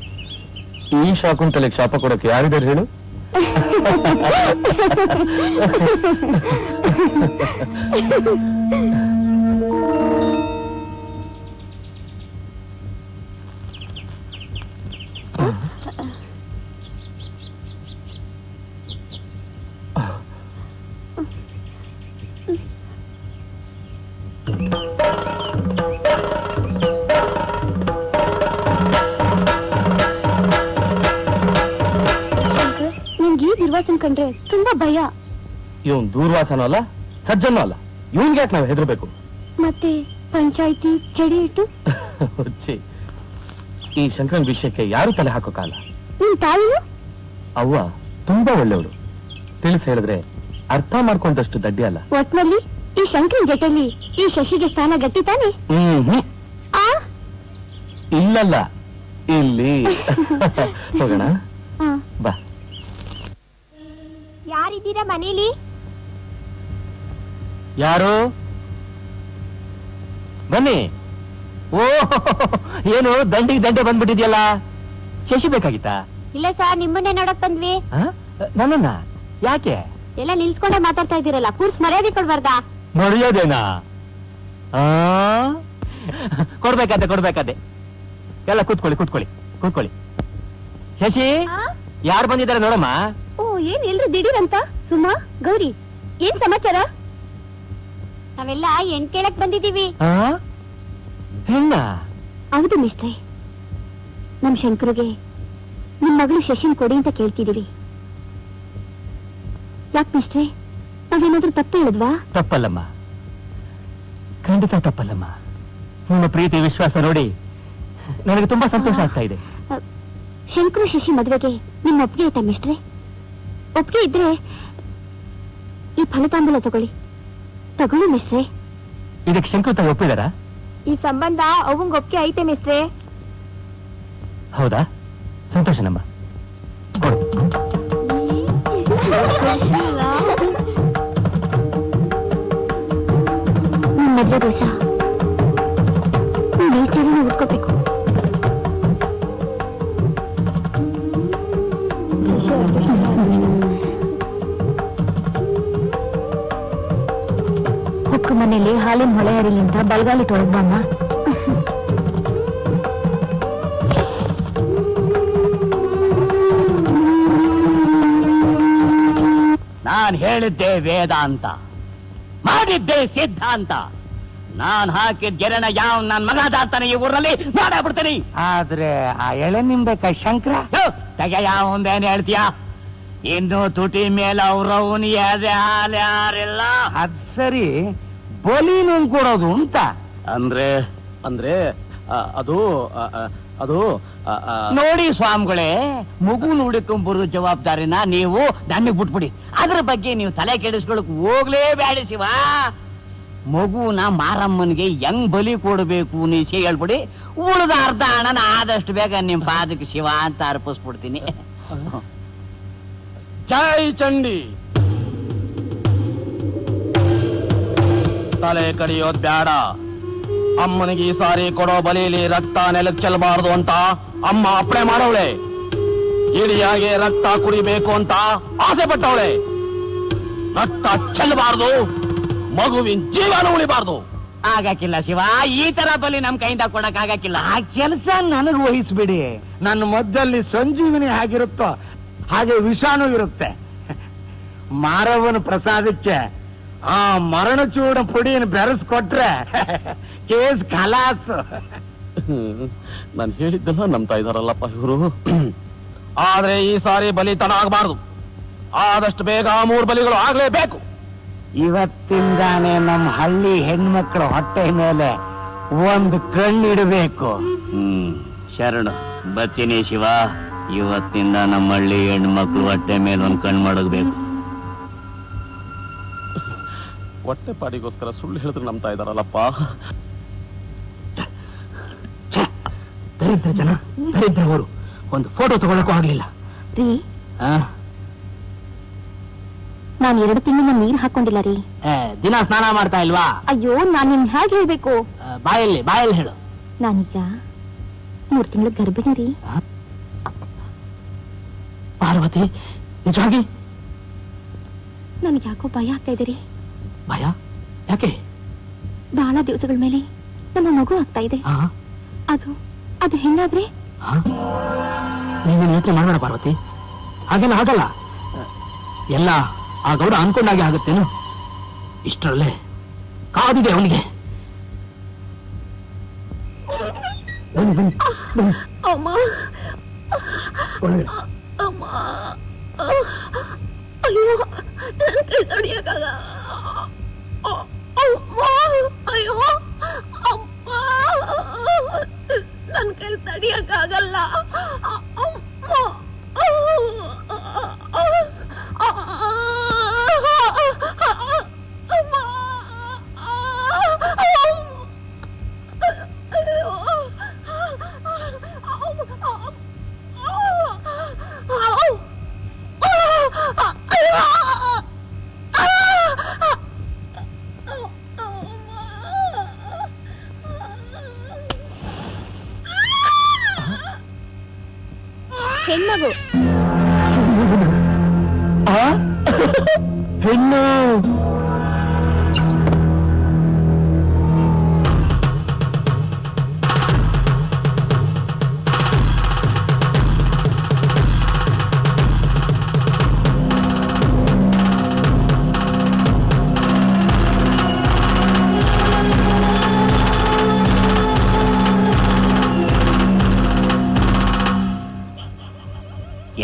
Speaker 6: ಈ ಶಾಕುಂತಲೆಗೆ ಶಾಪ ಕೊಡಕ್ಕೆ ಯಾರಿದ್ದಾರೆ ಹೇಳು?
Speaker 2: ನಿಮ್ಗೆ ಈ ದುರ್ವಾಸನ್ ಕಂಡ್ರೆ ತುಂಬಾ ಭಯ.
Speaker 6: ಇವನ್ ದೂರ್ವಾಸನೂ ಅಲ್ಲ, ಸಜ್ಜನೂ ಅಲ್ಲ. ಇವನ್ಗೆ ಯಾಕೆ ನಾವು ಹೆದರ್ಬೇಕು?
Speaker 2: ಮತ್ತೆ ಪಂಚಾಯಿತಿ ಚಡಿ ಇಟ್ಟು
Speaker 6: ಹುಚ್ಚಿ, ಈ ಶಂಕರನ್ ವಿಷಯಕ್ಕೆ ಯಾರು ತಲೆ ಹಾಕೋಕಾಗಲ್ಲ.
Speaker 2: ನಿಮ್ ತಾಯಿನು
Speaker 6: ಅವ್ವ ತುಂಬಾ ಒಳ್ಳೆವಳು. ತಿಳಿಸಿ ಹೇಳಿದ್ರೆ ಅರ್ಥ ಮಾಡ್ಕೊಂಡಷ್ಟು ದಡ್ಡಿ ಅಲ್ಲ.
Speaker 2: ಒಟ್ನಲ್ಲಿ ಈ ಶಂಕರನ್ ಜೊತೆಲಿ ಈ ಶಶಿಗೆ ಸ್ಥಾನ ಗಟ್ಟಿ ತಾನೆ? ಆ
Speaker 6: ಇಲ್ಲಲ್ಲ, ಇಲ್ಲಿ. ಹೋಗೋಣ ಬಾ.
Speaker 2: ಯಾರಿದ್ದೀರಾ ಮನೇಲಿ?
Speaker 3: ಯಾರು? ಬನ್ನಿ. ಓ, ಏನು ದಂಡೆ ಬಂದ್ಬಿಟ್ಟಿದ್ಯಲ್ಲ. ಶಶಿ ಬೇಕಾಗಿತ್ತಾ?
Speaker 2: ಇಲ್ಲ ಸರ್, ನಿಮ್ಮನ್ನೇ ನೋಡಕ್ ಬಂದ್ವಿ.
Speaker 3: ನನ್ನನ್ನ ಯಾಕೆ?
Speaker 2: ಎಲ್ಲ ನಿಲ್ಸ್ಕೊಂಡೆ ಮಾತಾಡ್ತಾ ಇದ್ದೀರಲ್ಲ, ಕೂರ್ಸ್ ಮರ್ಯಾದೆ ಕೊಡ್ಬಾರ್ದಾ?
Speaker 3: ಮರ್ಯಾದೆನಾ? ಕೊಡ್ಬೇಕಾದೆ. ಎಲ್ಲ ಕೂತ್ಕೊಳ್ಳಿ. ಶಶಿ, ಯಾರು ಬಂದಿದ್ದಾರೆ ನೋಡಮ್ಮ.
Speaker 2: ಓ, ಏನ್ ಎಲ್ರು ದಿಢೀರಂತ? ಸುಮಾ, ಗೌರಿ, ಏನ್ ಸಮಾಚಾರ? ನಾವೆಲ್ಲ ಹೆಣ್ ಕೇಳಕ್ ಬಂದಿದೀವಿ.
Speaker 3: ಹೆಣ್ಣ?
Speaker 2: ಹೌದು ಮಿಸ್ಟ್ರೆ, ನಮ್ ಶಂಕರಿಗೆ ನಿಮ್ ಮಗಳು ಶಶಿನ್ ಕೊಡಿ ಅಂತ ಕೇಳ್ತಿದೀವಿ. ಯಾಕೆ ಮಿಸ್ಟ್ರೆ, ನಾವೇನಾದ್ರೂ ತಪ್ಪು ಹೇಳಿದ್ವಾ?
Speaker 3: ತಪ್ಪಲ್ಲಮ್ಮ, ಖಂಡಿತ ತಪ್ಪಲ್ಲಮ್ಮ. ನಿಮ್ಮ ಪ್ರೀತಿ ವಿಶ್ವಾಸ ನೋಡಿ ನನಗೆ ತುಂಬಾ ಸಂತೋಷ ಆಗ್ತಾ ಇದೆ.
Speaker 2: ಶಂಕರು ಶಶಿ ಮದುವೆಗೆ ನಿಮ್ಮ ಒಪ್ಪಿಗೆ ಐತಾ ಮಿಸ್ಟ್ರೆ? ಒಪ್ಪಿಗೆ ಇದ್ರೆ ಈ ಫಲತಾಂಬೂಲ ತಗೊಳ್ಳಿ ಮಿಸ್ಟ್ರೆ.
Speaker 3: ಇದಕ್ಕೆ ಶಂಕರ್ ತಾವು ಒಪ್ಪಿದಾರಾ?
Speaker 2: ಈ ಸಂಬಂಧ ಅವಂಗ ಒಪ್ಪಿಗೆ ಐತೆ ಮಿಸ್ಟ್ರೆ.
Speaker 3: ಹೌದಾ? ಸಂತೋಷನಮ್ಮ.
Speaker 2: ಮದುವೆ ದಿವಸ ನೀವ್ ಈ ಸೀರೆನ ಉಟ್ಕೋಬೇಕು. ಹೊಕ್ಕು ಮನೇಲಿ ಹಾಲಿನ ಹೊಳೆ ಹರಿಲಿಂದ ಬಲಗಾಲಿಟ್ಟು ಒಳಗ್ಬಮ್ಮ.
Speaker 1: ನಾನ್ ಹೇಳಿದ್ದೆ ವೇದಾಂತ, ಮಾಡಿದ್ದೆ ಸಿದ್ಧಾಂತ. ನಾನ್ ಹಾಕಿದ ಗೆರೆನ ಯಾವ ನನ್ ಮಗ ದಾಡ್ತಾನೆ ಈ ಊರಲ್ಲಿ ಮಾಡಾಬಿಡ್ತೀನಿ.
Speaker 4: ಆದ್ರೆ ಆ ಎಳೆ ನಿಂಬೇಕಾ ಶಂಕರ?
Speaker 1: ತಗ ಯಾವ ಒಂದೇನು ಹೇಳ್ತೀಯ? ಇನ್ನು ತುಟಿ ಮೇಲೆ ಅವ್ರವ್ನ ಎದೆ ಹಾಲು ಯಾರಿಲ್ಲ.
Speaker 4: ಅದ್ ಸರಿ, ಬಲಿನೂ ಕೊಡೋದು ಅಂತ
Speaker 1: ಅಂದ್ರೆ ಅದು ನೋಡಿ ಸ್ವಾಮಿಗಳೇ, ಮಗು ನೋಡಿಕೊಂಬರು ಜವಾಬ್ದಾರಿನ ನೀವು ನನಗೆ ಬಿಟ್ಬಿಡಿ. ಅದ್ರ ಬಗ್ಗೆ ನೀವು ತಲೆ ಕೆಡಿಸ್ಕೊಳಕ್ ಹೋಗ್ಲೇಬೇಡ ಶಿವ. ಮಗುನ ಮಾರಮ್ಮನಿಗೆ ಹೆಂಗ್ ಬಲಿ ಕೊಡ್ಬೇಕು ನೀಸೆ ಹೇಳ್ಬಿಡಿ. ಉಳಿದ ಅರ್ಧ ಹಣನ ಆದಷ್ಟು ಬೇಗ ನಿಮ್ ಪಾದಕ್ಕೆ ಶಿವ ಅಂತ ಅರ್ಪಿಸ್ಬಿಡ್ತೀನಿ.
Speaker 6: ಜೈ ಚಂಡಿ. ತಲೆ ಕಡಿಯೋದ್ ಬೇಡ. ಅಮ್ಮನಿಗೆ ಈ ಸಾರಿ ಕೊಡೋ ಬಲಿಲಿ ರಕ್ತ ನೆಲಕ್ಕೆ ಚೆಲ್ಲಬಾರದು ಅಂತ ಅಮ್ಮ ಅಪ್ಪಣೆ ಮಾಡವಳೆ. ಇಡಿಯಾಗೆ ರಕ್ತ ಕುಡಿಬೇಕು ಅಂತ ಆಸೆ ಪಟ್ಟವಳೆ. ರಕ್ತ ಚೆಲ್ಲಬಾರದು, ಮಗುವಿನ ಜೀವನ ಉಳಿಬಾರ್ದು.
Speaker 1: ಆಗಕ್ಕಿಲ್ಲ ಶಿವ, ಈ ತರ ಬಲಿ ನಮ್ ಕೈಯಿಂದ ಕೊಡಕ್ ಆಗಕ್ಕಿಲ್ಲ.
Speaker 4: ಆ ಕೆಲಸ ನನಗೆ ವಹಿಸ್ಬಿಡಿ. ನನ್ನ ಮಧ್ಯದಲ್ಲಿ ಸಂಜೀವಿನಿ ಹೇಗಿರುತ್ತೋ ಹಾಗೆ ವಿಷಾಣು ಇರುತ್ತೆ. ಮಾರವನ ಪ್ರಸಾದಕ್ಕೆ ಆ ಮರಣಚೂಡ ಪುಡಿಯನ್ನು ಬೆರೆಸ್ಕೊಟ್ರೆ ಕೇಸ್ ಖಲಾಸ್.
Speaker 6: ನಾನು ಹೇಳಿದ್ದೆಲ್ಲ ನಂಬ್ತಾ ಇದಾರಲ್ಲಪ್ಪ ಇವರು. ಆದ್ರೆ ಈ ಸಾರಿ ಬಲಿ ತಡ ಆಗಬಾರ್ದು. ಆದಷ್ಟು ಬೇಗ 3 ಬಲಿಗಳು ಆಗ್ಲೇಬೇಕು.
Speaker 1: ಇವತ್ತಿಂದಾನೆ ನಮ್ಮ ಹಳ್ಳಿ ಹೆಣ್ಮಕ್ಳ ಹೊಟ್ಟೆ ಮೇಲೆ ಒಂದು ಕಣ್ಣಿಡಬೇಕು. ಶರಣು ಬಚ್ಚಿನಿ ಶಿವ, ಇವತ್ತಿಂದ ನಮ್ಮ ಹಳ್ಳಿ ಹೆಣ್ಮಕ್ಳು ಹೊಟ್ಟೆ ಮೇಲೆ ಒಂದು ಕಣ್ಣು ಮಡಗಬೇಕು.
Speaker 6: ಹೊಟ್ಟೆ ಪಾಡಿಗೋಸ್ಕರ ಸುಳ್ಳು ಹೇಳಿದ್ರೆ ನಂಬ್ತಾ ಇದಾರಲ್ಲಪ್ಪ.
Speaker 3: ದರಿದ್ರ ಜನ, ದರಿದ್ರವರು ಒಂದು ಫೋಟೋ ತಗೊಳಕ್ಕೂ ಆಗ್ಲಿಲ್ಲ.
Speaker 2: ರೀ, ನಾನು 2 ತಿಂಗಳಿಂದ ನೀರ್ ಹಾಕೊಂಡಿಲ್ಲ ರೀ.
Speaker 3: ದಿನ ಸ್ನಾನ ಮಾಡ್ತಾ ಇಲ್ವಾ?
Speaker 2: ಅಯ್ಯೋ, ನಾನ್ ನಿಮ್ ಹೇಗೆ ಹೇಳ್ಬೇಕು?
Speaker 3: ಬಾಯಲ್ಲಿ ಹೇಳು.
Speaker 2: ನಾನೀಗ 3 ತಿಂಗಳ ಗರ್ಭಿಣಿ ರೀ.
Speaker 3: ಪಾರ್ವತಿ, ನಿಜವಾಗಿ?
Speaker 2: ನನ್ಗೆ ಯಾಕೋ ಭಯ ಆಗ್ತಾ ಇದೆ ರೀ.
Speaker 3: ಭಯ ಯಾಕೆ?
Speaker 2: ಬಹಳ ದಿವಸಗಳ ಮೇಲೆ ನಮ್ಮ ಮಗು ಆಗ್ತಾ ಇದೆ. ಅದು ಹೆಣ್ಣಾದ್ರೆ?
Speaker 3: ನೀನು ಯೋಚನೆ ಮಾಡಬೇಡ ಪಾರ್ವತಿ, ಹಾಗೆಲ್ಲ ಆಗಲ್ಲ. ಎಲ್ಲ ಆ ಗೌಡ ಅನ್ಕೊಂಡಾಗೆ ಆಗುತ್ತೇನು? ಇಷ್ಟರಲ್ಲೇ ಕಾದಿದೆ ಅವನಿಗೆ. ಬನ್ನಿ ಬನ್ನಿ ಬನ್ನಿ.
Speaker 5: ಅಮ್ಮ
Speaker 3: ಒಳಗಡೆ.
Speaker 5: ಅಮ್ಮ, ಅಯ್ಯೋ, ನನ್ ಕೈ ತಡಿಯಕ್ಕಾಗ. ಅಮ್ಮ, ಅಯ್ಯೋ, ಅಮ್ಮ, ನನ್ ಕೈ ತಡಿಯಕ್ಕಾಗಲ್ಲ.
Speaker 2: ಹೆಣ್ಮಗು.
Speaker 3: ಹೆಣ್ಣು.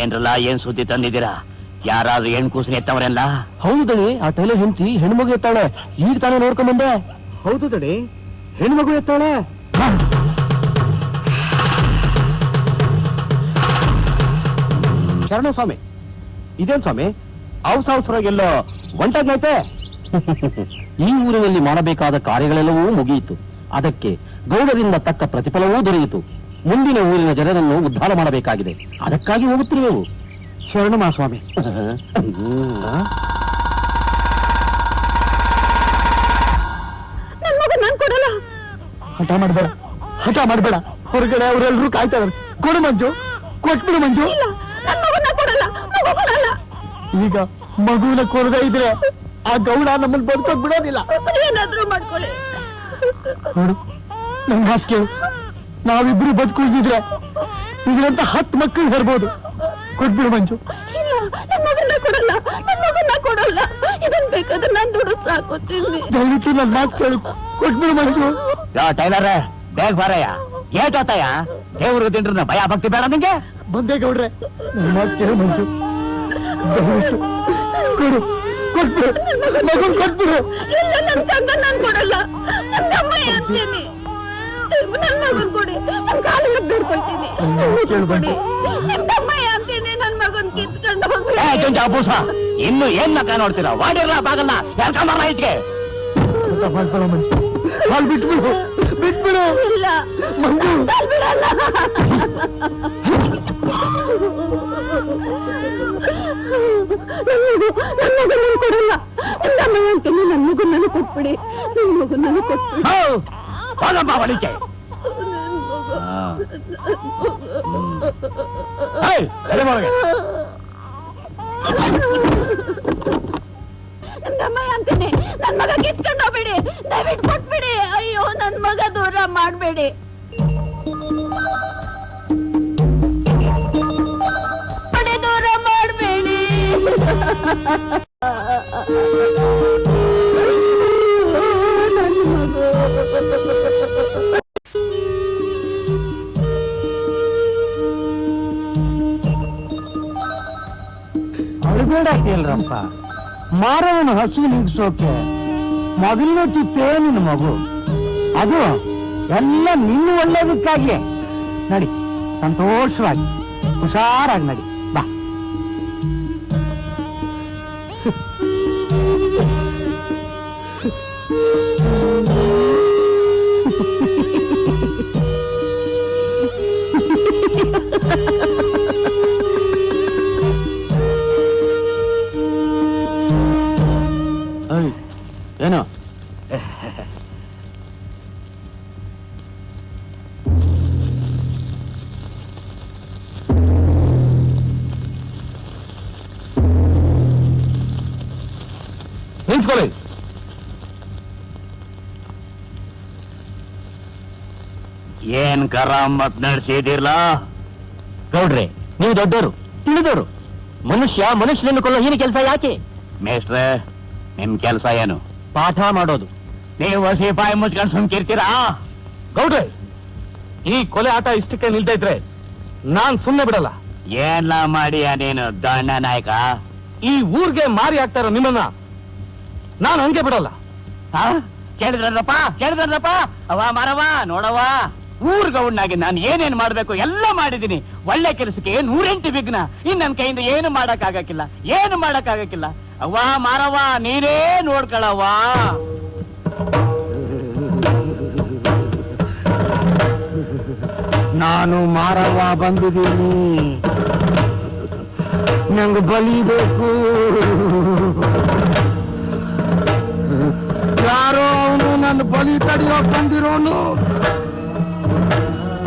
Speaker 1: ಏನ್ರಲ್ಲ, ಏನ್ ಸುದ್ದಿ ತಂದಿದ್ದೀರಾ? ಯಾರಾದ್ರೂ ಹೆಣ್ ಕೂಸನ ಎತ್ತವರೆಲ್ಲ?
Speaker 3: ಹೌದು ದಣಿ, ಆ ಟೈಲರ್ ಹೆಂಡತಿ ಹೆಣ್ಮಗು ಎತ್ತಾಳೆ. ಈಗ ತಾನೇ ನೋಡ್ಕೊಂಡ್ ಬಂದೆ. ಹೌದು ದಣಿ, ಹೆಣ್ಮಗು ಎತ್ತಾಳೆ. ಶರಣ ಸ್ವಾಮಿ, ಇದೇನ್ ಸ್ವಾಮಿ ಅವಸರಗೆಲ್ಲೋ ಒಂಟಾಗ್ಲೈತೆ? ಈ ಊರಿನಲ್ಲಿ ಮಾಡಬೇಕಾದ ಕಾರ್ಯಗಳೆಲ್ಲವೂ ಮುಗಿಯಿತು. ಅದಕ್ಕೆ ಗೌಡರಿಂದ ತಕ್ಕ ಪ್ರತಿಫಲವೂ ದೊರೆಯಿತು. ಮುಂದಿನ ಊರಿನ ಜನರನ್ನು ಉದ್ಧಾರ ಮಾಡಬೇಕಾಗಿದೆ. ಅದಕ್ಕಾಗಿ ಹೋಗುತ್ತಿರುವೆವು. ಶರಣ ಮಹಾಸ್ವಾಮಿ.
Speaker 5: ನನ್ ಮಗ ನಾನ್ ಕೊಡಲ್ಲ.
Speaker 3: ಹಠ ಮಾಡಬೇಡ. ಹೊರಗಡೆ ಅವರೆಲ್ಲರೂ ಕಾಯ್ತಾರೆ. ಕೊಡು ಮಂಜು, ಕೊಟ್ಬಿಡು ಮಂಜು.
Speaker 5: ಇಲ್ಲ, ನನ್ ಮಗ ನಾನ್ ಕೊಡಲ್ಲ. ಮಗು ಕೊಡಲ್ಲ.
Speaker 3: ಈಗ ಮಗುವಿನ ಕೊರದೇ ಇದ್ರೆ ಆ ಗೌಡ ನಮ್ಮನ್ನು ಬದುಕೋಕ್ ಬಿಡೋದಿಲ್ಲ.
Speaker 5: ಏನಾದ್ರೂ ಮಾಡ್ಕೊಳ್ಳಿ.
Speaker 3: ನೋಡು, ನನ್ ಮಾತು ಕೇಳು. ನಾವಿಬ್ರು ಬದುಕುಳಿದಿದ್ರೆ ಇದರಂತ 10 ಮಕ್ಕಳು ಹೆರ್ಬೋದು. ಕೊಟ್ಬಿಡು ಮಂಜು.
Speaker 5: ಇಲ್ಲ, ನನ್ ಮಗನ್ನ ಕೊಡಲ್ಲ. ನನ್ ಮಗನ್ನ ಕೊಡಲ್ಲ. ಇದನ್ ಬೇಕಾದ್ರೆ ನಾನ್ ದುಡ್ಡು ಸಾಕೋತೀನಿ.
Speaker 3: ದಯವಿಟ್ಟು ನನ್ ಮಾತು ಕೇಳು. ಕೊಟ್ಬಿಡು ಮಂಜು.
Speaker 1: ಯಾ ಟೈಲರ್, ಬೇಗ ಬಾರಯ್ಯ. ಏಟೋತಯ್ಯ? ದೇವ್ರಿಗೆ ತಿಂಡ್ರ ಭಯ ಭಕ್ತಿ ಬೇಡ ನಿಂಗೆ?
Speaker 3: ಬಂದೆ ಗೌಡ್ರೆ, ನನ್ ಮಾತು ಕೇಳು ಮಂಜು. ದಯವಿಟ್ಟು ಕೊಡು, ಕೊಟ್ಬಿಡು. ಮಗನ್ ಕೊಟ್ಬಿಡು.
Speaker 5: ಇಲ್ಲ, ನನ್ ತಂಗ ನಾನ್ ಕೊಡಲ್ಲ. ನನ್ ತಮ್ಮ ಅಂತೀನಿ. ನನ್ ಮಗನ್ ಕೊಡಿ. ನನ್ ಕಾಲಿಗೆ ಬೇಡ್ಕೊಳ್ತೀನಿ.
Speaker 3: ಕೇಳು
Speaker 5: ಕೊಡಿ.
Speaker 3: ಬಂತು.
Speaker 5: ನನ್ ತಮ್ಮ ಅಂತೀನಿ. ನನ್ ಮಗನ್ ಕಿತ್ಕೊಂಡು ಹೋಗ್ಲಿ.
Speaker 1: ಜಂಜಾಬೂಸ, ಇನ್ನು ಏನ್ ನಕ ನೋಡ್ತೀರಾ? ವಾಡಿರ್ಲ ಬಾಗಲ್ಲ ಯಾಕಂಬಲ್ಲ ಇದಕ್ಕೆ.
Speaker 3: ಮಾಡ್ಕೊಳ್ಳೋ ಮಂಜು, ಹಾಲ್ ಬಿಟ್ಬಿಡು.
Speaker 5: ಇಲ್ಲ,
Speaker 3: ಮಂಜು.
Speaker 5: ನಾನ್ ಬಿಡಲ್ಲ. ನನ್ ಮಗನ್ ಕೊಡಲ್ಲ. ನನ್ ತಮ್ಮ ಅಂತೀನಿ. ನನ್ ಮಗನ್ ನನಗೆ ಕೊಟ್ಬಿಡಿ. ನನ್ ಮಗನ್ ನನಗೆ ಕೊಟ್ಬಿಡಿ.
Speaker 1: ಹೋಗಮ್ಮ ಹೊಡಿಕೆ.
Speaker 5: ನಮ್ಮಮ್ಮ ಅಂತೀನಿ. ನನ್ ಮಗ ಕಿತ್ಕೊಂಡು ಹೋಗ್ಬೇಡಿ. ದಯವಿಟ್ಟು ಕೊಟ್ಬಿಡಿ. ಅಯ್ಯೋ, ನನ್ ಮಗ ದೂರ ಮಾಡ್ಬೇಡಿ. ದೂರ ಮಾಡ್ಬೇಡಿ. ನನ್ ಮಗ.
Speaker 4: ಮಾಡಾಕಿಲ್ರಪ್ಪ. ಮಾರವನ ಹಸು ನಿಗ್ಸೋಕೆ ಮೊದಲನೇ ತಿಪ್ಪೇ ನಿನ್ನ ಮಗು. ಅದು ಎಲ್ಲ ನಿನ್ನ ಒಳ್ಳೇದಕ್ಕಾಗಿ. ನಡಿ, ಸಂತೋಷವಾಗಿ ಹುಷಾರಾಗಿ ನಡಿ. ಬಾ.
Speaker 3: ಏನು
Speaker 6: ನಿಂತ್ಕೊಳ್ಳಿ.
Speaker 1: ಏನ್ ಕರಾಮತ್ ನಡೆಸಿದಿರ್ಲ
Speaker 3: ಗೌಡ್ರೆ, ನೀವು ದೊಡ್ಡವರು, ತಿಳಿದವರು. ಮನುಷ್ಯನನ್ನು ಕೊಲ್ಲೋ ಹೀನ ಕೆಲಸ ಯಾಕೆ?
Speaker 1: ಮೇಷ್ಟ್ರೆ, ನಿಮ್ ಕೆಲ್ಸ ಏನು?
Speaker 3: ಪಾಠ ಮಾಡೋದು.
Speaker 1: ನೀವು ಸಿಪಾಯಿ ಮುಚ್ಕೊಂಡು ಸುಮ್ಕಿರ್ತೀರಾ?
Speaker 6: ಗೌಡ್ರೆ, ಈ ಕೊಲೆ ಆಟ ಇಷ್ಟಕ್ಕೆ ನಿಲ್ತಾ ಇದ್ರೆ ನಾನ್ ಸುಮ್ನೆ ಬಿಡಲ್ಲ.
Speaker 1: ಏನ್ಲ ಮಾಡಿಯ ನೀನು ದಂಡ ನಾಯಕ?
Speaker 6: ಈ ಊರ್ಗೆ ಮಾರಿ ಆಗ್ತಾ ಇರೋ ನಿಮ್ಮನ್ನ ನಾನ್ ಹಂಗೆ ಬಿಡಲ್ಲ.
Speaker 1: ಕೇಳಿದ್ರಪ್ಪ ಅವ ಮರವ ನೋಡವ, ಊರ್ಗೌಡ್ನಾಗಿ ನಾನು ಏನೇನ್ ಮಾಡ್ಬೇಕು ಎಲ್ಲ ಮಾಡಿದೀನಿ. ಒಳ್ಳೆ ಕೆಲಸಕ್ಕೆ 108 ವಿಘ್ನ. ಇನ್ ನನ್ ಕೈಯಿಂದ ಏನು ಮಾಡಕ್ಕಾಗಕ್ಕಿಲ್ಲ. ಅವ್ವ ಮಾರವ, ನೀನೇ ನೋಡ್ಕೊಳವ್ವ.
Speaker 4: ನಾನು ಮಾರವ ಬಂದಿದ್ದೀನಿ. ನಂಗೆ ಬಲಿಬೇಕು. ಯಾರೋ ಅವನು ನನ್ನ ಬಲಿ ತಡೆಯೋಕ್ ಬಂದಿರೋನು.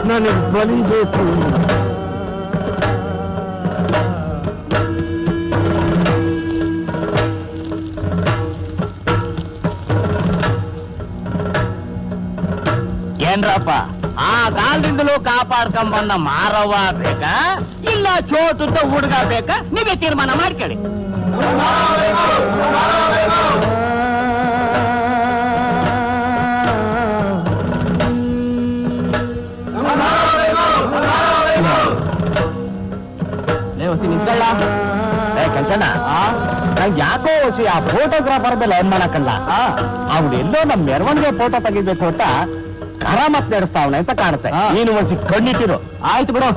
Speaker 4: ನನಗೆ ಬಲಿಬೇಕು.
Speaker 1: ಏನ್ರಪ್ಪ, ಆ ಕಾಲದಿಂದಲೂ ಕಾಪಾಡ್ಕೊಂಡ್ ಬಂದ ಮಾರವ್ವ ಬೇಕಾ ಇಲ್ಲ ಚೋಟುದ್ದ ಹುಡುಗ ಬೇಕಾ? ನೀವೇ ತೀರ್ಮಾನ ಮಾಡ್ಕೊಳ್ಳಿ.
Speaker 3: ಕಂಚಣ್ಣ, ನಂಗೆ ಯಾಕೋ ಹೊಸಿ ಆ ಫೋಟೋಗ್ರಾಫರ್ ಮೇಲೆ ಅನುಮಾನಕ್ಕಲ್ಲ. ಅವ್ನು ಎಲ್ಲೋ ನಮ್ ಮೆರವಣಿಗೆ ಫೋಟೋ ತೆಗಿಬೇಕು ಅಂತ ಕರಾಮತ್ ನಡೆಸ್ತಾವನೆ ಅಂತ ಕಾಣುತ್ತೆ. ನೀನು ಒಂದ್ಸಿ ಕಣ್ಣಿಟ್ಟಿರು. ಆಯ್ತು ಬಿಡು.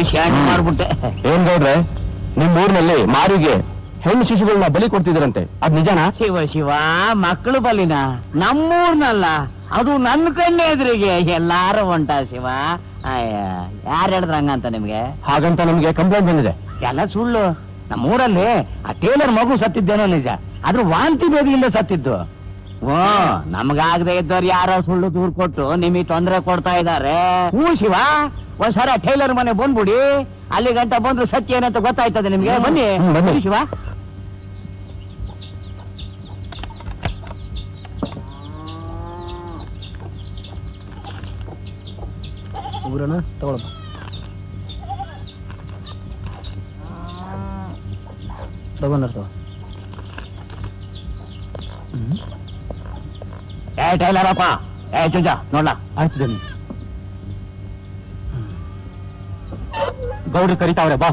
Speaker 1: ಶಾಂತಿ ಮಾಡ್ಬಿಟ್ಟೆ.
Speaker 3: ಏನ್ ಗೌಡ್ರೆ, ನಿಮ್ ಊರಿನಲ್ಲಿ ಮಾರಿಗೆ ಹೆಣ್ಣು ಶಿಶುಗಳನ್ನ ಬಲಿ ಕೊಡ್ತಿದ್ರಂತೆ, ಅದ್ ನಿಜನಾ?
Speaker 1: ಶಿವ ಮಕ್ಕಳು ಬಲಿನ? ನಮ್ಮೂರ್ನಲ್ಲ, ಅದು ನನ್ನ ಕಣ್ಣೆ ಎದುರಿಗೆ ಎಲ್ಲಾರು ಹೊಂಟ ಶಿವ. ಯಾರು ಹೇಳಿದ್ರ ಹಂಗಂತ ನಿಮ್ಗೆ?
Speaker 3: ಹಾಗಂತ ನಮ್ಗೆ ಕಂಪ್ಲೇಂಟ್ ಬಂದಿದೆ.
Speaker 1: ಎಲ್ಲ ಸುಳ್ಳು. ನಮ್ಮೂರಲ್ಲಿ ಆ ಟೇಲರ್ ಮಗು ಸತ್ತಿದ್ದೇನೋ ನಿಜ, ಆದ್ರೂ ವಾಂತಿ ಬೇದಿಯಿಂದ ಸತ್ತಿದ್ದು. ಓ, ನಮ್ಗಾಗದೆ ಇದ್ದವ್ರು ಯಾರೋ ಸುಳ್ಳು ದೂರ್ ಕೊಟ್ಟು ನಿಮಗೆ ತೊಂದರೆ ಕೊಡ್ತಾ ಇದಾರೆ. ಹ್ಞೂ ಶಿವ, ಒಂದ್ಸಲ ಟೈಲರ್ ಮನೆ ಬಂದ್ಬಿಡಿ, ಅಲ್ಲಿ ಗಂಟ ಬಂದ್ರು ಸತ್ಯ ಏನಂತ ಗೊತ್ತಾಯ್ತದೆ ನಿಮ್ಗೆ. ಬನ್ನಿ
Speaker 3: ಬನ್ನಿ
Speaker 1: ಶಿವ.
Speaker 3: ತಗೊಳಪ್ಪ. ತಗೊಂಡ್ರ
Speaker 1: ಟೈಲರಪ್ಪ, ಚುಜ ನೋಡ್ಲಾ.
Speaker 3: ಆಯ್ತು ಬನ್ನಿ. ಗೌಡ್ರು ಕರಿತಾವ್ರೆ ಬಾ.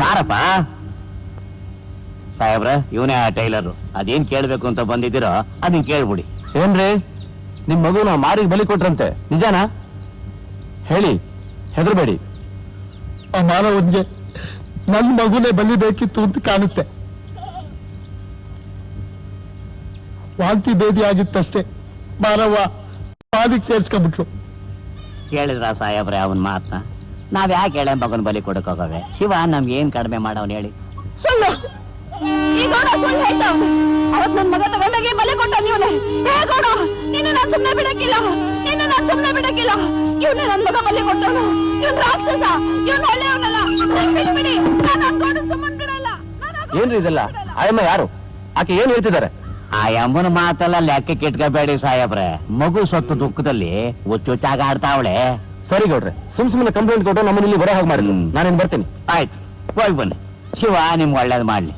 Speaker 1: ಬಾರಪ್ಪ ಸಾಹೇಬ್ರ, ಇವನೇ ಆ ಟೈಲರು. ಅದೇನ್ ಕೇಳ್ಬೇಕು ಅಂತ ಬಂದಿದ್ದೀರೋ ಅದನ್ನ ಕೇಳ್ಬಿಡಿ.
Speaker 3: ಏನ್ರಿ, ನಿಮ್ ಮಗುನ ಮಾರಿಗೆ ಬಲಿ ಕೊಟ್ರಂತೆ, ನಿಜಾನಾ? ಹೇಳಿ, ಹೆದರ್ಬೇಡಿ.
Speaker 4: ಆ ಮಾನವನ್ಗೆ ನನ್ ಮಗುನೇ ಬಲಿಬೇಕಿತ್ತು ಅಂತ ಕಾಣುತ್ತೆ. ವಾಂತಿ ಭೇದಿ ಆಗಿತ್ತಷ್ಟೇ, ಮಾನವ ಪಾದಿಗೆ ಸೇರ್ಸ್ಕೊಂಡ್ಬಿಟ್ರು.
Speaker 1: ಕೇಳಿದ್ರ ಸಾಹೇಬ್ರೆ ಅವನ್ ಮಾತನ್ನ? ನಾವ್ ಯಾಕೆ ಹೇಳ ಮಗನ್ ಬಲಿ ಕೊಡಕ್ ಹೋಗವೆ? ಶಿವ ನಮ್ಗೆ ಏನ್ ಕಡಿಮೆ ಮಾಡವನ್ ಹೇಳಿ?
Speaker 5: ಸುಳ್ಳು, ಈ ಗೌಡ ಸುಳ್ಳು ಹೇಳ್ತಾವ್ನೆ. ಅವತ್ ನನ್ ಮಗ ತಗೊಂಡಾಗೆ ಬಲೆ ಕೊಟ್ಟ ನೀವನೇ. ಹೇ ಗೌಡ, ನಿನ್ನ ನಾನ್ ಸುಮ್ನೆ ಬಿಡಕ್ಕಿಲ್ಲ, ನಿನ್ನ ನಾನ್ ಸುಮ್ನೆ ಬಿಡಕ್ಕಿಲ್ಲ. ಇವ್ನೇ ನನ್ ಮಗ ಬಲೆ ಕೊಟ್ಟವನು. ಇವ್ನ್ ರಾಕ್ಷಸ, ಇವ್ನ್ ಒಳ್ಳೆಯವನಲ್ಲ. ಬಿಡಿ, ನಾನು ನನ್ ಗೌಡ ಸುಮ್ಮನ್ ಬಿಡಲ್ಲ.
Speaker 3: ಏನ್ರಿ ಇದೆಲ್ಲ? ಆಯಮ್ಮ ಯಾರು? ಆಕೆ ಏನ್ ಹೇಳ್ತಿದ್ದಾರೆ?
Speaker 1: ಆ ಅಮ್ಮನ ಮಾತೆಲ್ಲ ಲೆಕ್ಕಕ್ಕೆ ಇಟ್ಕೋಬೇಡಿ ಸಾಹೇಬ್ರೆ. ಮಗು ಸೊತ್ತು ದುಃಖದಲ್ಲಿ ಹುಚ್ಚುಚ್ಚಾಗ ಆಡ್ತಾವಳೆ.
Speaker 3: ಸರಿ ಗೌಡ್ರೆ, ಸುಮ್ನೆ ಕಂಪ್ಲೇಂಟ್ ಕೊಟ್ಟು ನಮ್ಮನ್ನ ಇಲ್ಲಿ ಬರೋ ಹಾಗೆ ಮಾಡಿದ್ರು. ನಾನೇನ್ ಬರ್ತೀನಿ.
Speaker 1: ಆಯ್ತು, ಹೋಗಿ ಬನ್ನಿ. ಶಿವ ನಿಮ್ಗೆ ಒಳ್ಳೇದು ಮಾಡ್ಲಿ.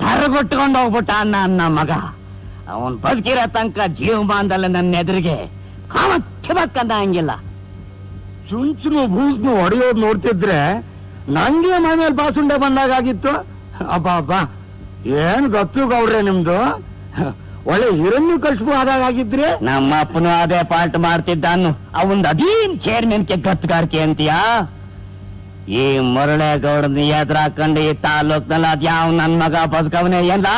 Speaker 1: ತರಗೊಟ್ಕೊಂಡು ಹೋಗ್ಬಿಟ್ಟ ನನ್ನ ಮಗ. ಅವನ್ ಬದುಕಿರೋ ತನಕ ಜೀವಮಾನದಲ್ಲಿ ನನ್ನ ಎದುರಿಗೆ ಕಾಮಕ್ಕಿಬಕ್ಕಂದ ಹಂಗಿಲ್ಲ.
Speaker 3: ಚುಂಚುನು ಬೂಸ್ನು ಹೊಡೆಯೋದು ನೋಡ್ತಿದ್ರೆ ನಂಗೆ ಮನೇಲಿ ಬಾಸುಂಡೆ ಬಂದಾಗಿತ್ತು. ಅಬ್ಬಾ, ಏನ್ ಗೊತ್ತು ಗೌಡ್ರೆ ನಿಮ್ದು? ಒಳ್ಳೆ ಹಿರಣ್ಯ ಕಳ್ಸ್ಬು ಆದಾಗಿದ್ರೆ.
Speaker 1: ನಮ್ಮ ಅಪ್ಪನು ಅದೇ ಪಾರ್ಟ್ ಮಾಡ್ತಿದ್ದಾನು. ಅವಂದ್ ಅದೀನ್ ಚೇರ್ಮನ್ಗೆ ಗತ್ತುಗಾರಿಕೆ ಅಂತೀಯಾ? ಈ ಮುರಳೇಗೌಡನ ಎದುರಾಕೊಂಡು ಈ ತಾಲೂಕ್ನಲ್ಲಿ ಅದ್ಯಾವ್ ನನ್ ಮಗ ಬದುಕವನೇ ಎಲ್ಲ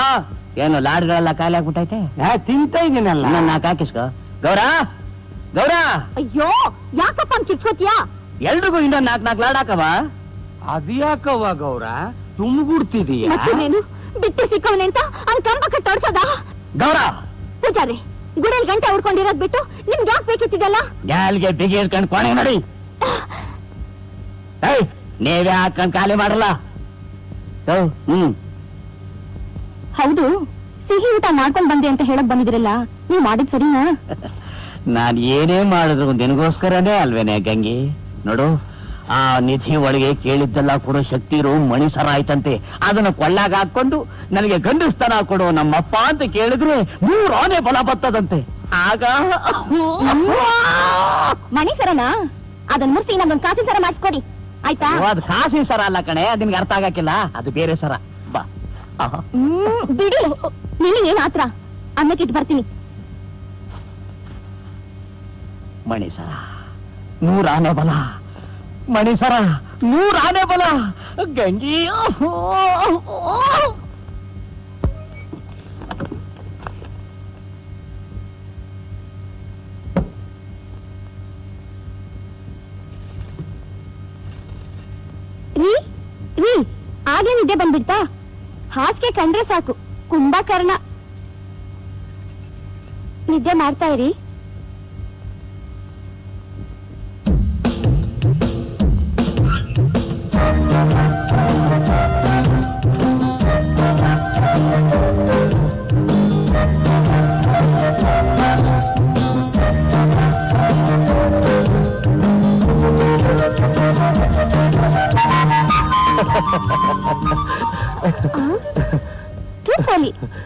Speaker 1: ಏನು ಲಾಡ್ಗಳೆಲ್ಲ ಖಾಲಿ ಆಗ್ಬಿಟ್ಟೈತೆ.
Speaker 3: ತಿಂತ ಇದೀನಲ್ಲ.
Speaker 1: ನನ್ನ ಹಾಕಿಸ್ಕೊ. ಗೌರ, ಗೌರ,
Speaker 2: ಅಯ್ಯೋ, ಯಾಕಪ್ಪ ಕಿಚ್ಕೋತಿಯಾ?
Speaker 1: ಎಲ್ರಿಗೂ ಇನ್ನೊಂದ್ 4 ಲಾಡ್ ಹಾಕವ.
Speaker 3: ಅದ್ಯಾಕವ್ವ ಗೌರ ತುಂಬಿಡ್ತಿದೀಯ?
Speaker 2: ಮತ್ತೇನೇನು ಬಿಟ್ಟು ಸಿಕ್ಕವನೆ ಅಂತ ಅವ್ನ್ ಕಂಬ ಕಟ್ಟೋಡ್ಸದ?
Speaker 1: ಗೌರ,
Speaker 2: ಪೂಜಾರಿ, ಗುಡಲ್ ಗಂಟೆ ಉಡ್ಕೊಂಡಿರೋದ್ ಬಿಟ್ಟು ನಿಮ್ಗೆ ಯಾಕೆ ಬೇಕಿತ್ತಿದೆಲ್ಲ?
Speaker 1: ಗ್ಯಾಲ್ಗೆ ಬಿಗಿ ಇಟ್ಕೊಂಡು ಕೊನೆ ನೋಡಿ. ನೀವೇ ಹಾಕೊಂಡ್ ಖಾಲಿ ಮಾಡಲ್ಲ.
Speaker 2: ಹೌದು, ಸಿಹಿ ಊಟ ಮಾಡ್ಕೊಂಡ್ ಬಂದೆ ಅಂತ ಹೇಳಕ್ ಬಂದಿದ್ರಲ್ಲ, ನೀವ್ ಮಾಡಿದ್ ಸರಿನಾ?
Speaker 1: ನಾನ್ ಏನೇ ಮಾಡಿದ್ರು ನಿನಗೋಸ್ಕರನೇ ಅಲ್ವೇನೆ ಗಂಗಿ. ನೋಡು, ಆ ನಿಧಿ ಒಳಗೆ ಕೇಳಿದ್ದೆಲ್ಲ ಕೊಡೋ ಶಕ್ತಿ ಇರೋ ಮಣಿಸರ ಆಯ್ತಂತೆ. ಅದನ್ನ ಕೊಳ್ಳಾಗ ಹಾಕೊಂಡು ನನಗೆ ಗಂಡಸ್ತನ ಕೊಡು ನಮ್ಮಪ್ಪ ಅಂತ ಕೇಳಿದ್ರೆ 3 ಆನೆ ಬಲ ಬರ್ತದಂತೆ. ಆಗ
Speaker 2: ಮಣಿ ಸರನಾ? ಅದನ್ ಮುರ್ಸಿ ನಮ್ಗೊಂದ್ ಕಾಸಿ ಸರ ಮಾಡಿಸ್ಕೊಡಿ, ಆಯ್ತಾ?
Speaker 1: ಅದು ಕಾಸಿ ಸರ ಅಲ್ಲ ಕಣೆ, ಅದ್ ನಿನ್ಗೆ ಅರ್ಥ ಆಗಕ್ಕಿಲ್ಲ. ಅದು ಬೇರೆ ಸರ. ಬಾ.
Speaker 2: ಬಿಡಿ, ನಿನಗೇನ್ ಆತ್ರ? ಅನ್ನಕ್ಕಿಟ್ಟು ಬರ್ತೀನಿ.
Speaker 1: ಮಣಿಸರ 100 ಆನೆ ಬಲ. ಮಣಿಸರ 100 ಆನೆ ಬಲ. ಗಂಗಿ,
Speaker 2: ರೀ, ಆಗ್ಲೇ ನಿದ್ದೆ ಬಂದ್ಬಿಡ್ತಾ? ಹಾಸಿಗೆ ಕಂಡ್ರೆ ಸಾಕು ಕುಂಭಕರ್ಣ. ನಿದ್ದೆ ಮಾಡ್ತಾ ಇರಿ.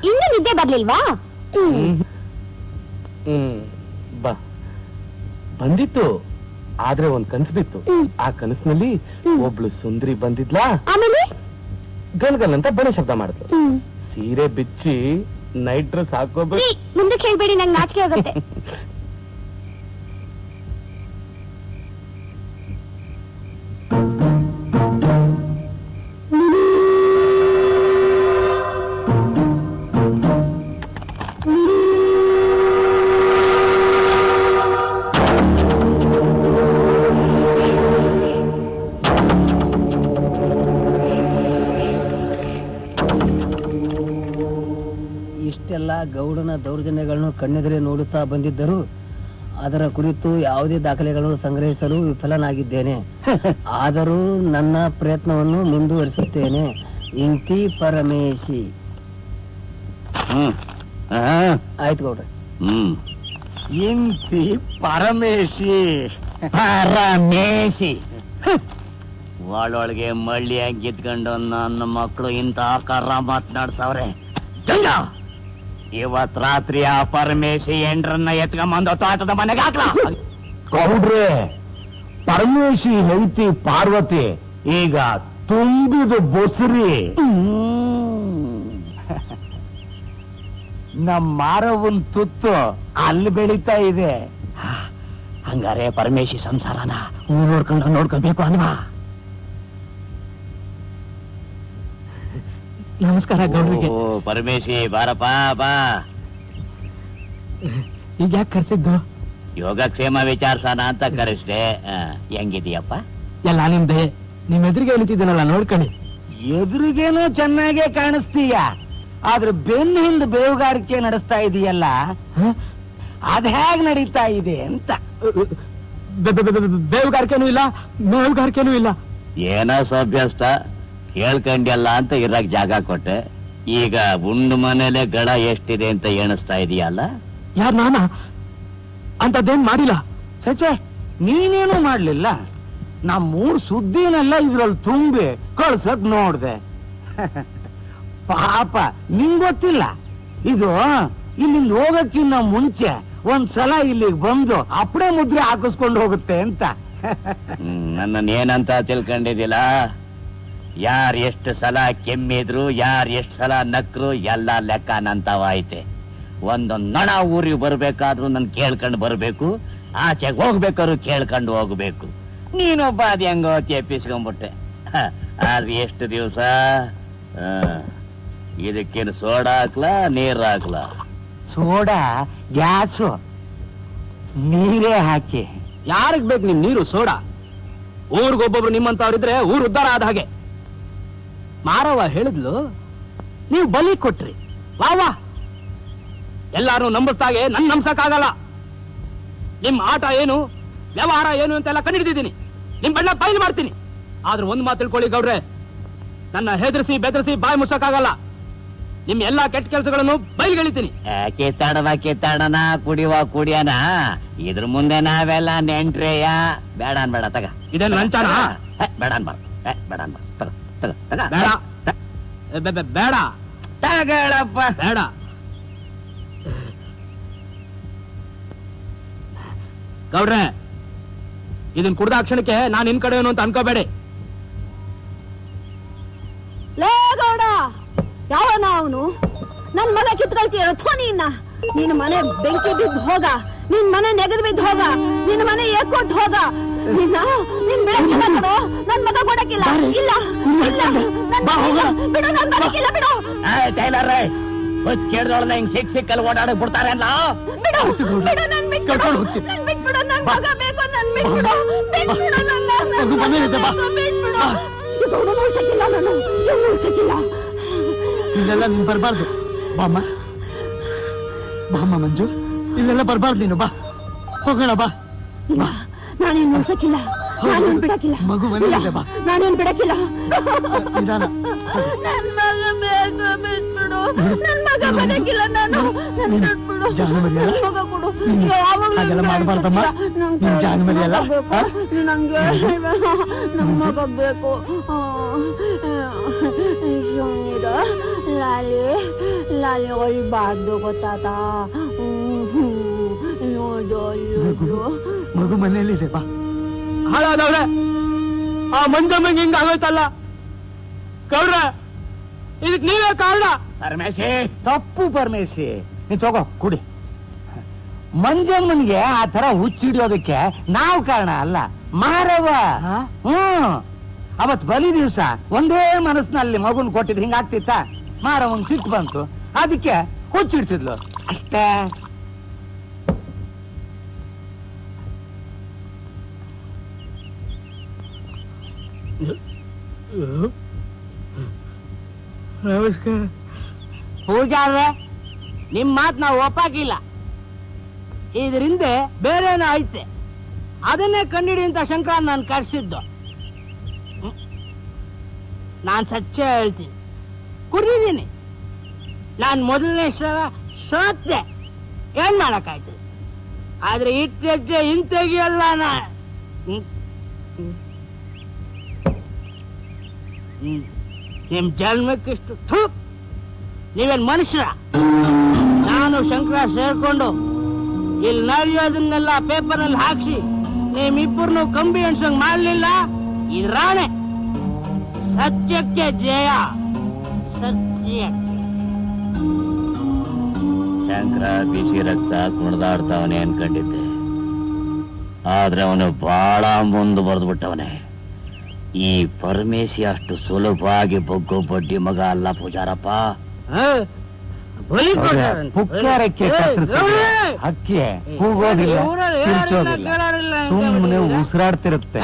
Speaker 2: ಇನ್ನು ನಿದ್ದೆ ಬರ್ಲಿಲ್ವಾ?
Speaker 3: ಬಾ, ಬಂದಿತ್ತು. ಆದ್ರೆ ಒಂದ್ ಕನಸು ಬಿತ್ತು. ಆ ಕನಸಿನಲ್ಲಿ ಒಬ್ಳು ಸುಂದರಿ ಬಂದಿದ್ಲಾ.
Speaker 2: ಆಮೇಲೆ
Speaker 3: ಗಲ್ಗಲ್ ಅಂತ ಬಳೆ ಶಬ್ದ ಮಾಡಿದ್ಲು. ಸೀರೆ ಬಿಚ್ಚಿ ನೈಟ್ ಡ್ರೆಸ್ ಹಾಕೋಬೇಕು.
Speaker 2: ಮುಂದಕ್ಕೆ ಹೇಳ್ಬೇಡಿ, ನಂಗೆ ನಾಚಿಕೆ ಆಗುತ್ತೆ.
Speaker 4: ಇಷ್ಟೆಲ್ಲ ಗೌಡನ ದೌರ್ಜನ್ಯಗಳನ್ನು ಕಣ್ಣೆದುರೇ ನೋಡುತ್ತಾ ಬಂದಿದ್ದರು ಅದರ ಕುರಿತು ಯಾವುದೇ ದಾಖಲೆಗಳನ್ನು ಸಂಗ್ರಹಿಸಲು ವಿಫಲನಾಗಿದ್ದೇನೆ. ಆದರೂ ನನ್ನ ಪ್ರಯತ್ನವನ್ನು ಮುಂದುವರಿಸುತ್ತೇನೆ. ಇಂತಿ ಪರಮೇಶಿ. ಆಯ್ತು ಗೌಡ್ರೆ.
Speaker 1: ಇಂತಿ ಪರಮೇಶಿ. ಪರಮೇಶಿ ಒಳೊಳಗೆ ಮಳ್ಳಿ ಗಿತ್ಕೊಂಡು ನನ್ನ ಮಕ್ಕಳು ಇಂತ ಆಕಾರ ಮಾತನಾಡ್ಸವ್ರೆ. ಇವತ್ ರಾತ್ರಿ ಆ ಪರಮೇಶಿ ಎಂಡ್ರನ್ನ ಎತ್ಕೊಂಬಂದು ತೋಟದ ಮನೆಗೆ ಹಾಕ್ಲ.
Speaker 6: ಗೌಡ್ರೆ, ಪರಮೇಶಿ ಹೆಂಡತಿ ಪಾರ್ವತಿ ಈಗ ತುಂಬಿದ ಬೊಸರಿ.
Speaker 1: ನಮ್ಮ ಮಾರವನ್ ತುತ್ತು ಅಲ್ಲಿ ಬೆಳೀತಾ ಇದೆ. ಹಂಗಾರೆ ಪರಮೇಶಿ ಸಂಸಾರನ ನೋಡ್ಕೋಬೇಕು ಅಲ್ವಾ?
Speaker 3: ನಮಸ್ಕಾರ ಗೌಡ್ರಿಗೆ.
Speaker 1: ಓ ಪರಮೇಶಿ, ಬಾರಪ್ಪ ಬಾ.
Speaker 3: ಈಗ ಯಾಕೆ ಕರ್ಸಿದ್ದು?
Speaker 1: ಯೋಗಕ್ಷೇಮ ವಿಚಾರ್ಸನ ಅಂತ ಕರೆಸ್ದೆ. ಹೆಂಗಿದೀಯಪ್ಪ?
Speaker 3: ಎಲ್ಲ ನಿಮ್ದೆ. ನಿಮ್ ಎದುರಿಗೆ ನಿಂತಿದ್ದೀನಲ್ಲ, ನೋಡ್ಕೊಳ್ಳಿ.
Speaker 1: ಎದುರಿಗೇನೋ ಚೆನ್ನಾಗೇ ಕಾಣಿಸ್ತೀಯ, ಆದ್ರೆ ಬೆನ್ನ ಹಿಂದೆ ಬೇವುಗಾರಿಕೆ ನಡೆಸ್ತಾ ಇದೀಯಲ್ಲ, ಅದ್ ಹೇಗ್ ನಡೀತಾ ಇದೆ ಅಂತ.
Speaker 3: ಬೇವುಗಾರಿಕೆನೂ ಇಲ್ಲ, ಮೇವುಗಾರಿಕೆನೂ ಇಲ್ಲ.
Speaker 1: ಏನೋ ಸಭ್ಯಸ್ಥ ಕೇಳ್ಕಂಡ್ಯಲ್ಲ ಅಂತ ಇರಕ್ ಜಾಗ ಕೊಟ್ಟೆ. ಈಗ ಉಂಡು ಮನೇಲೆ ಗಳ ಎಷ್ಟಿದೆ ಅಂತ ಎಣಿಸ್ತಾ ಇದೀಯಲ್ಲ.
Speaker 3: ಯಾರು ನಾನ? ಅಂತದ್ದೇನ್ ಮಾಡಿಲ್ಲ.
Speaker 1: ಸಚೆ, ನೀನೇನು ಮಾಡ್ಲಿಲ್ಲ. ನಮ್ಮೂರ್ ಸುದ್ದಿನೆಲ್ಲ ಇದ್ರಲ್ಲಿ ತುಂಬಿ ಕಳ್ಸಕ್ ನೋಡ್ದೆ. ಪಾಪ ನಿಂಗೊತ್ತಿಲ್ಲ, ಇದು ಇಲ್ಲಿಂದ ಹೋಗಕ್ಕಿನ್ನ ಮುಂಚೆ ಒಂದ್ಸಲ ಇಲ್ಲಿಗೆ ಬಂದು ಅಪ್ಪಡೆ ಮುದ್ರೆ ಹಾಕಿಸ್ಕೊಂಡು ಹೋಗುತ್ತೆ ಅಂತ. ನನ್ನನ್ನು ಏನಂತ ತಿಳ್ಕೊಂಡಿದ್ದಿಲ್ಲ. ಯಾರ್ ಎಷ್ಟು ಸಲ ಕೆಮ್ಮಿದ್ರು, ಯಾರ್ ಎಷ್ಟು ಸಲ ನಕ್ರು ಎಲ್ಲ ಲೆಕ್ಕ ನಂತವಾಯ್ತೆ. ಒಂದೊಂದ್ ನೊಣ ಊರಿಗೆ ಬರ್ಬೇಕಾದ್ರೂ ನನ್ ಕೇಳ್ಕೊಂಡು ಬರ್ಬೇಕು, ಆಚೆಗೆ ಹೋಗ್ಬೇಕಾದ್ರು ಕೇಳ್ಕೊಂಡು ಹೋಗ್ಬೇಕು. ನೀನೊಬ್ಬ ಅದ್ ಹೆಂಗೋ ತೆಪ್ಪಿಸ್ಕೊಂಡ್ಬಿಟ್ಟೆ. ಆದ್ರೆ ಎಷ್ಟು ದಿವಸ ಇದಕ್ಕೇನು ಸೋಡಾ ಹಾಕ್ಲಾ ನೀರ್ ಹಾಕ್ಲಾ? ಸೋಡಾ, ಗ್ಯಾಸು, ನೀರೇ ಹಾಕಿ.
Speaker 3: ಯಾರಿಗ್ ಬೇಕು ನಿಮ್ ನೀರು ಸೋಡಾ? ಊರಿಗೊಬ್ಬೊಬ್ರು ನಿಮ್ಮಂತವ್ರಿದ್ರೆ ಊರು ಉದ್ಧಾರ ಆದ ಹಾಗೆ. ಮಾರವ್ವ ಹೇಳಿದ್ಲು, ನೀವು ಬಲಿ ಕೊಟ್ರಿ. ವಾ ವಾ, ಎಲ್ಲಾರು ನಂಬಿಸ್ದಾಗೆ ನನ್ ನಂಬ್ಸಕ್ಕಾಗಲ್ಲ. ನಿಮ್ ಆಟ ಏನು, ವ್ಯವಹಾರ ಏನು ಅಂತೆಲ್ಲ ಕಂಡಿಡಿದ್ದೀನಿ. ನಿಮ್ ಬಣ್ಣ ಬಯಲು ಮಾಡ್ತೀನಿ. ಆದ್ರೆ ಒಂದ್ ಮಾತು ತಿಳ್ಕೊಳ್ಳಿ ಗೌಡ್ರೆ, ನನ್ನ ಹೆದರ್ಸಿ ಬೆದರ್ಸಿ ಬಾಯಿ ಮುಚ್ಚಕ್ಕಾಗಲ್ಲ. ನಿಮ್ ಎಲ್ಲಾ ಕೆಟ್ಟ ಕೆಲಸಗಳನ್ನು ಬಯಲ್ಗೆಳಿತೀನಿ.
Speaker 1: ಕಿತ್ತಾಡನ ಕುಡಿಯುವ ಕುಡಿಯನ, ಇದ್ರ ಮುಂದೆ ನಾವೆಲ್ಲ ನೆಂಟ್ರೆಯ. ಬೇಡ ಅನ್ಬೇಡ, ತಗ.
Speaker 3: ಇದೇನ್ ಲಂಚನ?
Speaker 1: ಬೇಡ ಅನ್ಬಾರ, ಬೇಡ ಅನ್ಬಾರ, ತಗ ತಗ ತಗ.
Speaker 3: ಬೇಡ ಬೇಡ
Speaker 1: ತಗಳಪ್ಪ,
Speaker 3: ಬೇಡ. ಗೌಡ್ರೆ, ಇದನ್ ಕುಡ್ದಾಕ್ಷಣಕ್ಕೆ ನಾನು ನಿನ್ ಕಡೆ ಅಂತ ಅನ್ಕೋಬೇಡಿ.
Speaker 2: ಲೇ ಗೌಡ, ಯಾವನ ಅವನು? ನನ್ ಮಗ ಕಿತ್ಕೊಳ್ತೀಯ ನೀನ? ನಿನ್ ಮನೆ ಬೆಂಕಿ ಬಿದ್ದು ಹೋಗ, ನಿನ್ ಮನೆ ನೆಗದು ಬಿದ್ದು ಹೋಗ, ನಿನ್ ಮನೆ ಏಕೊಟ್ಟು ಹೋಗ. ನಿನ್ ಬಿಡಕ್ಕಿಲ್ಲ ಕಣೋ, ನನ್ ಮಗ ಕೊಡಕ್ಕಿಲ್ಲ. ಇಲ್ಲ ಇಲ್ಲ, ಬಿಡು, ನನ್ ಬರಕ್ಕಿಲ್ಲ, ಬಿಡು.
Speaker 1: ಟೈಲರ್ ಕೇಳಿದೊಳನ ಹಿಂಗ್ ಸಿಕ್ಕಲ್ಲಿ ಓಡಾಡಕ್ ಬಿಡ್ತಾರೆ ಅಲ್ಲ.
Speaker 2: ಬಿಡು ಬಿಡು, ನನ್ ಬಿಟ್ಬಿಡು, ನನ್ ಬಿಟ್ಬಿಡು, ನನ್ ಮಗ ಬೇಕು, ನನ್ ಬಿಟ್ಬಿಡು, ಬಿಟ್ಬಿಡು, ಬಿಟ್ಬಿಡು. ಇದೊಂದು ಮುಳ್ಸಕ್ಕಿಲ್ಲ, ನಾನು ಮುಳ್ಸಕ್ಕಿಲ್ಲ.
Speaker 4: ಇಲ್ಲೆಲ್ಲ ನೀನ್ ಬರ್ಬಾರ್ದು. ಬಾಮ್ಮ ಬಾಮ್ಮ ಮಂಜು, ಇಲ್ಲೆಲ್ಲ ಬರ್ಬಾರ್ದು ನೀನು. ಬಾ ಹೋಗೋಣ, ಬಾ.
Speaker 2: ನಾನೇನ್ ಮುಳ್ಸಕ್ಕಿಲ್ಲ, ನಾನೇನ್ ಬಿಡಕ್ಕಿಲ್ಲ.
Speaker 4: ಮಗು ಮನೆಯಲ್ಲಿದೆ, ಬಾ.
Speaker 2: ನಾನೇನ್ ಬಿಡಕ್ಕಿಲ್ಲ.
Speaker 4: ನಿಧಾನ.
Speaker 2: ನನ್ ಮಗ ಬೇಕು, ಬಿಟ್ಬಿಡು. ನನ್ ಮಗ ಬರಕ್ಕಿಲ್ಲ, ನಾನು ನನ್ ಬಿಟ್ಬಿಡು.
Speaker 4: ಜಾಣ ಮರಿಯಲ್ಲ?
Speaker 2: ನನ್ ಮಗ ಕೊಡು.
Speaker 4: ಹಾಗೆಲ್ಲ ಮಾಡ್ಬಾರ್ದಮ್ಮ. ನೀನ್ ಜಾಣ ಮರಿಯಲ್ಲ?
Speaker 2: ನಂಗೆ ನನ್ ಮಗ ಬೇಕು. ಲಾಲಿ ಲಾಲಿ ಹೊಳ್ಬಾರ್ದು, ಗೊತ್ತಾತ?
Speaker 4: ಮಗು ಮನೆಯಲ್ಲಿದೆ, ಬಾ.
Speaker 3: ಹಾಳಾದವ್ರೆ, ಆ ಮಂಜಮ್ಮಂಗೆ ಹಿಂಗ ಆಗೋಯ್ತಲ್ಲ ಗೌಡ್ರ, ಇದಕ್ ನೀವೇ ಕಾರಣ.
Speaker 1: ಪರಮೇಶಿ, ತಪ್ಪು ಪರಮೇಶಿ. ನೀ ತಗೋ ಕುಡಿ. ಮಂಜಮ್ಮನ್ಗೆ ಆ ತರ ಹುಚ್ಚಿಡಿಯೋದಕ್ಕೆ ನಾವು ಕಾರಣ ಅಲ್ಲ, ಮಾರವ್ವ. ಅವತ್ ಬಲಿ ದಿವ್ಸ ಒಂದೇ ಮನಸ್ಸಿನಲ್ಲಿ ಮಗುನ್ ಕೊಟ್ಟಿದ್ ಹಿಂಗಾಗ್ತಿತ್ತ? ಮಾರವ್ವನ್ ಸಿಟ್ಟು ಬಂತು, ಅದಕ್ಕೆ ಹುಚ್ಚಿಡ್ಸಿದ್ಲು ಅಷ್ಟೇ.
Speaker 3: ನಮಸ್ಕಾರ.
Speaker 1: ಪೂಜಾರ್ರೆ, ನಿಮ್ ಮಾತ್ ನಾವು ಒಪ್ಪಾಕಿಲ್ಲ. ಇದರಿಂದ ಬೇರೆನೋ ಐತೆ, ಅದನ್ನೇ ಕಂಡಿಡಿ ಅಂತ ಶಂಕರ ನಾನು ಕರ್ಸಿದ್ದು. ನಾನ್ ಸಚ್ಚ ಹೇಳ್ತೀನಿ, ಕುಡಿದೀನಿ. ನಾನ್ ಮೊದಲನೇ ಸಲ ಸೋತೆ, ಏನ್ ಮಾಡಕ್ಕಾಯ್ತು? ಆದ್ರೆ ಇತ್ತೆಜ್ಜೆ ಹಿಂತೆಗಿಯಲ್ಲ. ನಿಮ್ ಜನ್ಮಕ್ಕಿಷ್ಟು ಥೂಕ್. ನೀವೇನ್ ಮನುಷ್ಯ? ನಾನು ಶಂಕರ ಸೇರ್ಕೊಂಡು ಇಲ್ಲಿ ನಡೆಯೋದನ್ನೆಲ್ಲ ಪೇಪರ್ನಲ್ಲಿ ಹಾಕ್ಸಿ ನಿಮ್ಮಿಬ್ಬರನ್ನು ಕಂಬಿ ಎಣ್ಸಂಗ್ ಮಾಡ್ಲಿಲ್ಲ. ಇದ್ರಾಣೆ ಸತ್ಯಕ್ಕೆ ಜಯ. ಸತ್ಯಕ್ಕೆ. ಶಂಕರ ಬಿಸಿ ರಕ್ತ ಕುಣಿದಾಡ್ತಾವನೆ ಅನ್ಕೊಂಡಿದ್ದೆ, ಆದ್ರೆ ಅವನು ಬಹಳ ಮುಂದೆ ಬರೆದ್ಬಿಟ್ಟವನೆ. ಈ ಪರಮೇಶಿ ಅಷ್ಟು ಸುಲಭವಾಗಿ ಬಗ್ಗೋ ಬಡ್ಡಿ ಮಗ ಅಲ್ಲ ಪೂಜಾರಪ್ಪ.
Speaker 3: ಪುಕ್ಕಾರಕ್ಕೆ ಹಕ್ಕಿ ಕೂಗೋದಿಲ್ಲ, ಕಿರ್ಚೋದಿಲ್ಲ, ಸುಮ್ಮನೆ ಉಸಿರಾಡ್ತಿರುತ್ತೆ.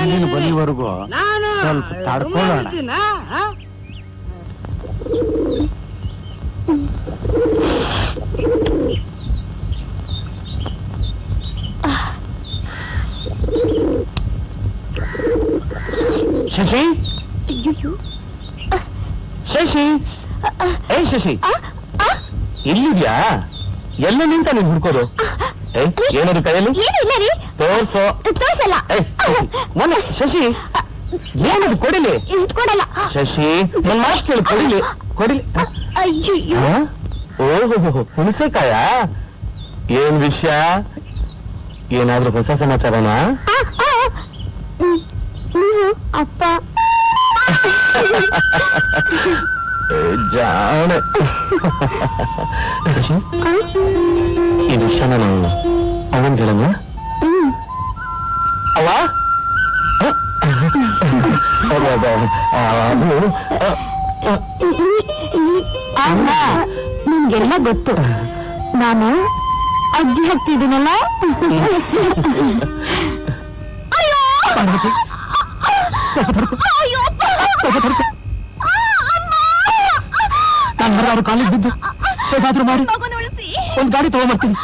Speaker 3: ನೀನು ಬಲಿವರೆಗೂ ಸ್ವಲ್ಪ ತಡ್ಕೊಳ್ಳೋಣ.
Speaker 6: ಶಶಿ, ಶಶಿ, ಏ ಶಶಿ, ಇಲ್ಲಿದ್ಯಾ? ಎಲ್ಲ ನಿಂತ ನೀನ್ ಹುಡ್ಕೋದು? ಏನದು ಕೈಯಲ್ಲಿ ತೋರ್ಸೋ.
Speaker 2: ತೋರ್ಸಲ್ಲ.
Speaker 6: ಮೊನ್ನೆ ಶಶಿ, ಏನದು ಕೊಡಿಲಿ?
Speaker 2: ಕೊಡಲ್ಲ.
Speaker 6: ಶಶಿ, ನನ್ನ ಮಾತು ಕೇಳಿ, ಕೊಡಿಲಿ, ಕೊಡಿಲಿ.
Speaker 2: ಅಯ್ಯೋ,
Speaker 6: ಓಹೋ, ಹುಣಸೆಕಾಯ? ಏನ್ ವಿಷಯ? ಏನಾದ್ರೂ ಹೊಸ ಸಮಾಚಾರನಾ?
Speaker 2: ಅಪ್ಪ
Speaker 6: ಜಾಣೆ. ಈ ವಿಷಯ ನಾನು ಅವನ್ ಹೇಳಮ್ಮ. ಅವ
Speaker 2: ನಿಮ್ಗೆಲ್ಲ ಗೊತ್ತು, ನಾನು ಅಜ್ಜಿ ಹಾಕ್ತಿದ್ದೀನಲ್ಲ.
Speaker 3: ನಾನು ಅವ್ರ ಕಾಲಿಗೆ ಬಿದ್ದು ಹೇಗಾದ್ರೂ ಮಾಡಿ ಒಂದ್ ಗಾಡಿ ತಗೊಂಡ್ಬರ್ತೀನಿ.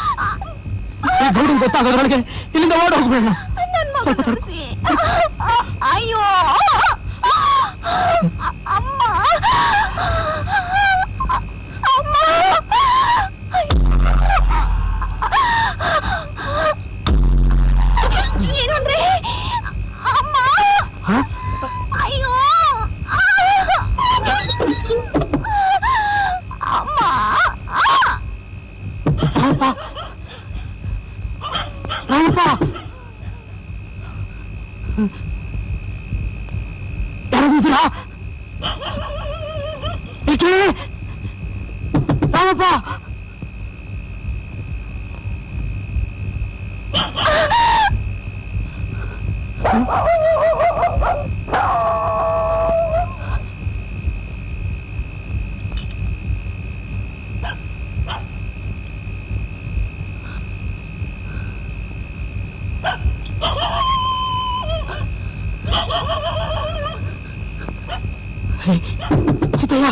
Speaker 3: ಗೌಡನ್ ಗೊತ್ತಾಗೋದ್ರೊಳಗೆ ಇಲ್ಲಿಂದ ಓಡ್ ಹೋಗ್ಬೇಡ. ಸ್ವಲ್ಪ ತಡ್ಕೊ.
Speaker 2: ಅಯ್ಯೋ ಅಮ್ಮ, ಏನಂದ್ರೆ ಅಮ್ಮ? ಅಯ್ಯೋ ಅಮ್ಮ.
Speaker 3: ಯಾರಿದ್ದೀರಾ? ರಾಮಪ್ಪ, ಸಿದ್ದಯ್ಯ,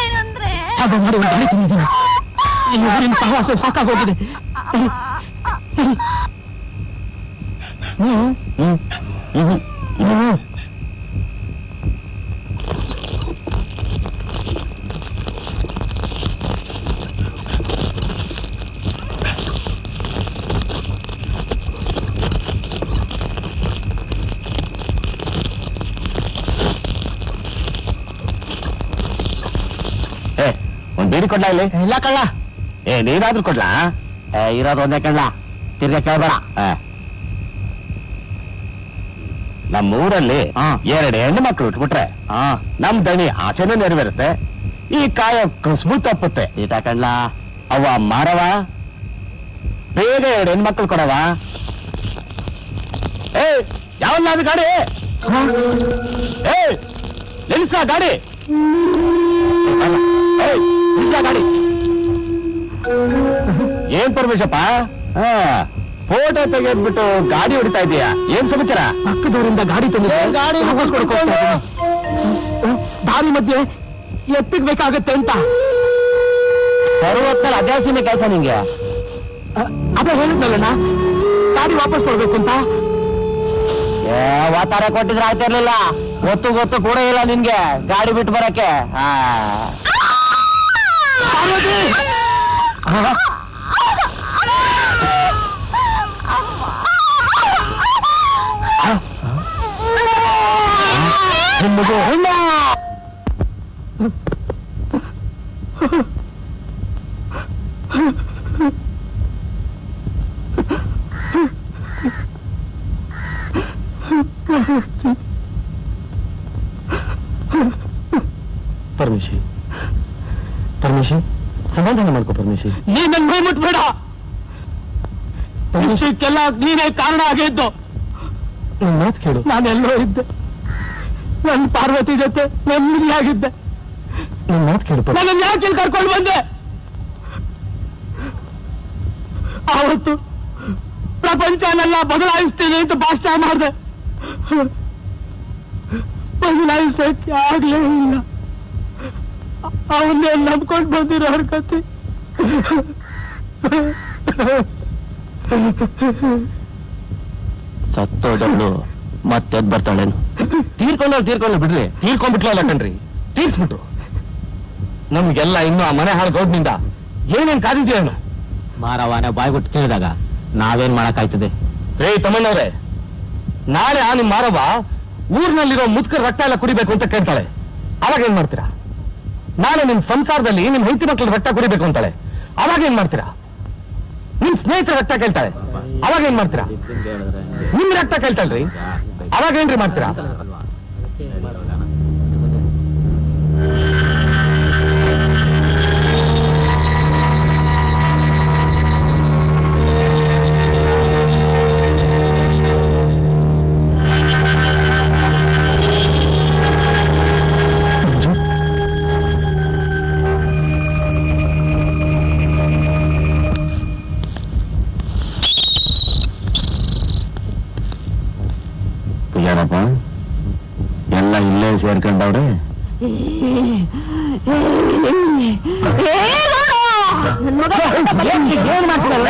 Speaker 2: ಏನಂದ್ರೆ
Speaker 3: ಹಾಗೆ ಮಾಡಿ ಒಂದು ಗಾಡಿ ತಂದಿದ್ದೀನಿ. ಈ ಊರಿನ ಸಹವಾಸ ಸಾಕಾಗೋಗಿದೆ.
Speaker 6: ಒಂದ್ ಬೀಡಿ ಕೊಡ್ಲಾ ಇಲ್ಲಿ?
Speaker 3: ಇಲ್ಲ ಕಳ್ಳ.
Speaker 6: ನೀರಾದ್ರೂ ಕೊಡ್ಲಾ?
Speaker 3: ಇರೋದು ಒಂದೇ ಕಳ್ಳ, ತಿರ್ಗ ಕೇಳಬೇಡ.
Speaker 6: ನಮ್ಮೂರಲ್ಲಿ 2 ಹೆಣ್ಣು ಮಕ್ಕಳು ಉಟ್ಬಿಟ್ರೆ ನಮ್ ದಣಿ ಆಸೆನೂ ನೆರವೇರುತ್ತೆ, ಈ ಕಾಯ ಕಸ್ಬು ತಪ್ಪುತ್ತೆ.
Speaker 3: ಈತ ಕಳ್ಳ
Speaker 6: ಅವ ಮಾರವ
Speaker 3: ಬೇಗ 2 ಹೆಣ್ಮಕ್ಳು ಕೊಡವ. ಏ ಯಾವಲ್ಲ ಅದು ಗಾಡಿ? ಏ ನಿಲ್ಸ ಗಾಡಿ, ನಿಲ್ಸ ಗಾಡಿ. ಏನ್ ಪರಮೇಶಪ್ಪ, ಫೋಟೋ ತೆಗೆದ್ಬಿಟ್ಟು ಗಾಡಿ ಹೊಡಿತಾ ಇದೀಯಾ? ಏನ್ ಸಮಾಚಾರ? ಪಕ್ಕದವರಿಂದ ಗಾಡಿ ತಂದಿದೆ, ಗಾಡಿ ವಾಪಸ್ ಕೊಡ್ಕೊಂಡು ದಾರಿ ಮಧ್ಯೆ ಎತ್ತಿಗ್ಬೇಕಾಗತ್ತೆ ಅಂತ. ಸರ್ವತ್ತಲ್ಲಿ ಅದ್ಯಾಸಿನ ಕೆಲಸ ನಿಂಗೆ? ಅದೇ ಹೇಳಿದ್ನಲ್ಲಣ್ಣ, ಗಾಡಿ ವಾಪಸ್ ಕೊಡ್ಬೇಕು ಅಂತ. ವಾತಾರ ಕೊಟ್ಟಿದ್ರೆ ಆಯ್ತಿರ್ಲಿಲ್ಲ. ಗೊತ್ತು ಕೂಡ ಇಲ್ಲ ನಿನ್ಗೆ ಗಾಡಿ ಬಿಟ್ಟು ಬರಕ್ಕೆ. ಪರಮೇಶಿ ಸಮಾಧಾನ ಮಾಡ್ಕೋ ಪರಮೇಶಿ. ನೀನ್ ನನ್ ಮುಟ್ಬೇಡ. ವಿಷಯಕ್ಕೆಲ್ಲ ನೀನೇ ಕಾರಣ ಆಗಿದ್ದು. ನನ್ ಮಾತು ಕೇಳು. ನಾನೆಲ್ಲೋ ಇದ್ದೆ, ನನ್ ಪಾರ್ವತಿ ಜೊತೆ ನೆಮ್ಮದಿಯಾಗಿದ್ದೆ. ನನ್ ಮಾತು ಕೇಳು. ನನ್ನ ಯಾಕೆ ಕರ್ಕೊಂಡು ಬಂದೆ? ಆವತ್ತು ಪ್ರಪಂಚನೆಲ್ಲ ಬದಲಾಯಿಸ್ತೀನಿ ಅಂತ ಭಾಷಣ ಮಾಡಿದೆ. ಬದಲಾಯಿಸಕ್ಕೆ ಆಗ್ಲೇ ಇಲ್ಲ. ಅವನ್ನೇ ನಂಬ್ಕೊಂಡು ಬಂದಿರೋ ಕತೆ. ಸತ್ತೋದವಳು ಮತ್ತೆ ಬರ್ತಾಳೇನು? ತೀರ್ಕೊಂಡು ಬಿಡ್ರಿ. ತೀರ್ಕೊಂಡ್ಬಿಟ್ಲಲ್ಲ ಕಣ್ರಿ, ತೀರ್ಸ್ಬಿಟ್ರು. ನಮ್ಗೆಲ್ಲ ಇನ್ನು ಆ ಮನೆ ಹಾಳು ಗೌಡ್ನಿಂದ ಏನೇನ್ ಕಾದಿದ್ಯೇನು? ಮಾರವಾನೆ ಬಾಯ್ಬಿಟ್ಟು ಕೇಳಿದಾಗ ನಾವೇನ್ ಮಾಡಕ್ಕಾಯ್ತದೆ? ರೇ ತಮ್ಮಣ್ಣವ್ರೆ, ನಾಳೆ ಆ ನಿಮ್ ಮಾರವ ಊರಿನಲ್ಲಿರೋ ಮುದ್ಕರ ರಕ್ತ ಎಲ್ಲ ಕುಡಿಬೇಕು ಅಂತ ಕೇಳ್ತಾಳೆ. ಅವಾಗ ಏನ್ ಮಾಡ್ತೀರಾ? ನಾಳೆ ನಿಮ್ ಸಂಸಾರದಲ್ಲಿ ನಿಮ್ ಹೆಂಡತಿ ಮಕ್ಕಳ ರಕ್ತ ಕುಡಿಬೇಕು ಅಂತಾಳೆ. ಅವಾಗ ಏನ್ ಮಾಡ್ತೀರಾ? ನಿಮ್ ಸ್ನೇಹಿತರ ರಕ್ತ ಕೇಳ್ತಾಳೆ. ಅವಾಗ ಏನ್ ಮಾಡ್ತೀರಾ? ನಿಮ್ ರಕ್ತ ಕೇಳ್ತಾಳ್ರಿ, ಅವಾಗ ಏನ್ರಿ ಮಾಡ್ತೀರಾ? ಏನಪ್ಪ ಎಲ್ಲ ಇಲ್ಲೇ ಸೇರ್ಕೊಂಡವ್ರೆ? ಏನ್ ಮಾಡ್ತಿರಲ್ಲ?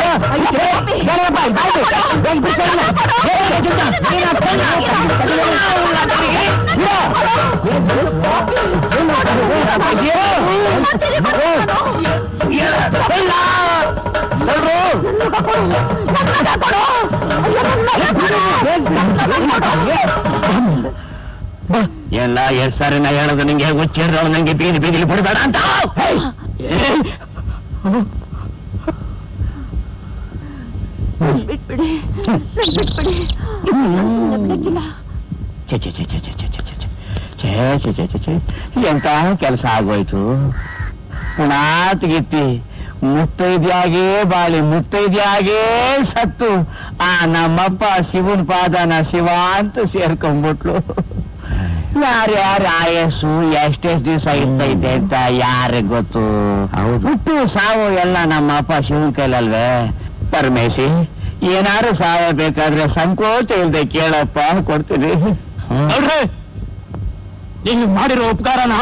Speaker 3: ಎಲ್ಲ ಎಷ್ಟ್ ಸಾರಿ ನಾ ಹೇಳೋದು ನಿಂಗೆ? ಹುಚ್ಚಿಡ್ದವಳು ನಂಗೆ ಬೀದಿಲಿ ಬಿಡಬೇಡ ಅಂತ.
Speaker 5: ಬಿಟ್ಬಿಡಿ, ಬಿಟ್ಬಿಡಿ.
Speaker 3: ಎಂತ ಕೆಲಸ ಆಗೋಯ್ತು. ಪುಣಾತ್ಗಿತ್ತಿ ಮುತ್ತೈದ್ಯಾಗೇ ಬಾಳಿ ಮುತ್ತೈದ್ಯಾಗೇ ಸತ್ತು ಆ ನಮ್ಮಪ್ಪ ಶಿವನ್ ಪಾದನ ಶಿವ ಅಂತ ಸೇರ್ಕೊಂಡ್ಬಿಟ್ಲು. ಯಾರ್ಯಾರ ಆಯಸ್ಸು ಎಷ್ಟೆಷ್ಟು ದಿವಸ ಇರ್ತೈತೆ ಅಂತ ಯಾರಿಗ್ ಗೊತ್ತು? ಹುಟ್ಟು ಸಾವು ಎಲ್ಲ ನಮ್ಮಪ್ಪ ಶಿವನ್ ಕೈಲಲ್ವೇ? ಪರಮೇಶಿ, ಏನಾರು ಸಾಯಬೇಕಾದ್ರೆ ಸಂಕೋಚ ಇಲ್ದೆ ಕೇಳಪ್ಪ, ಕೊಡ್ತೀನಿ. ನೀವು ಮಾಡಿರೋ ಉಪಕಾರನ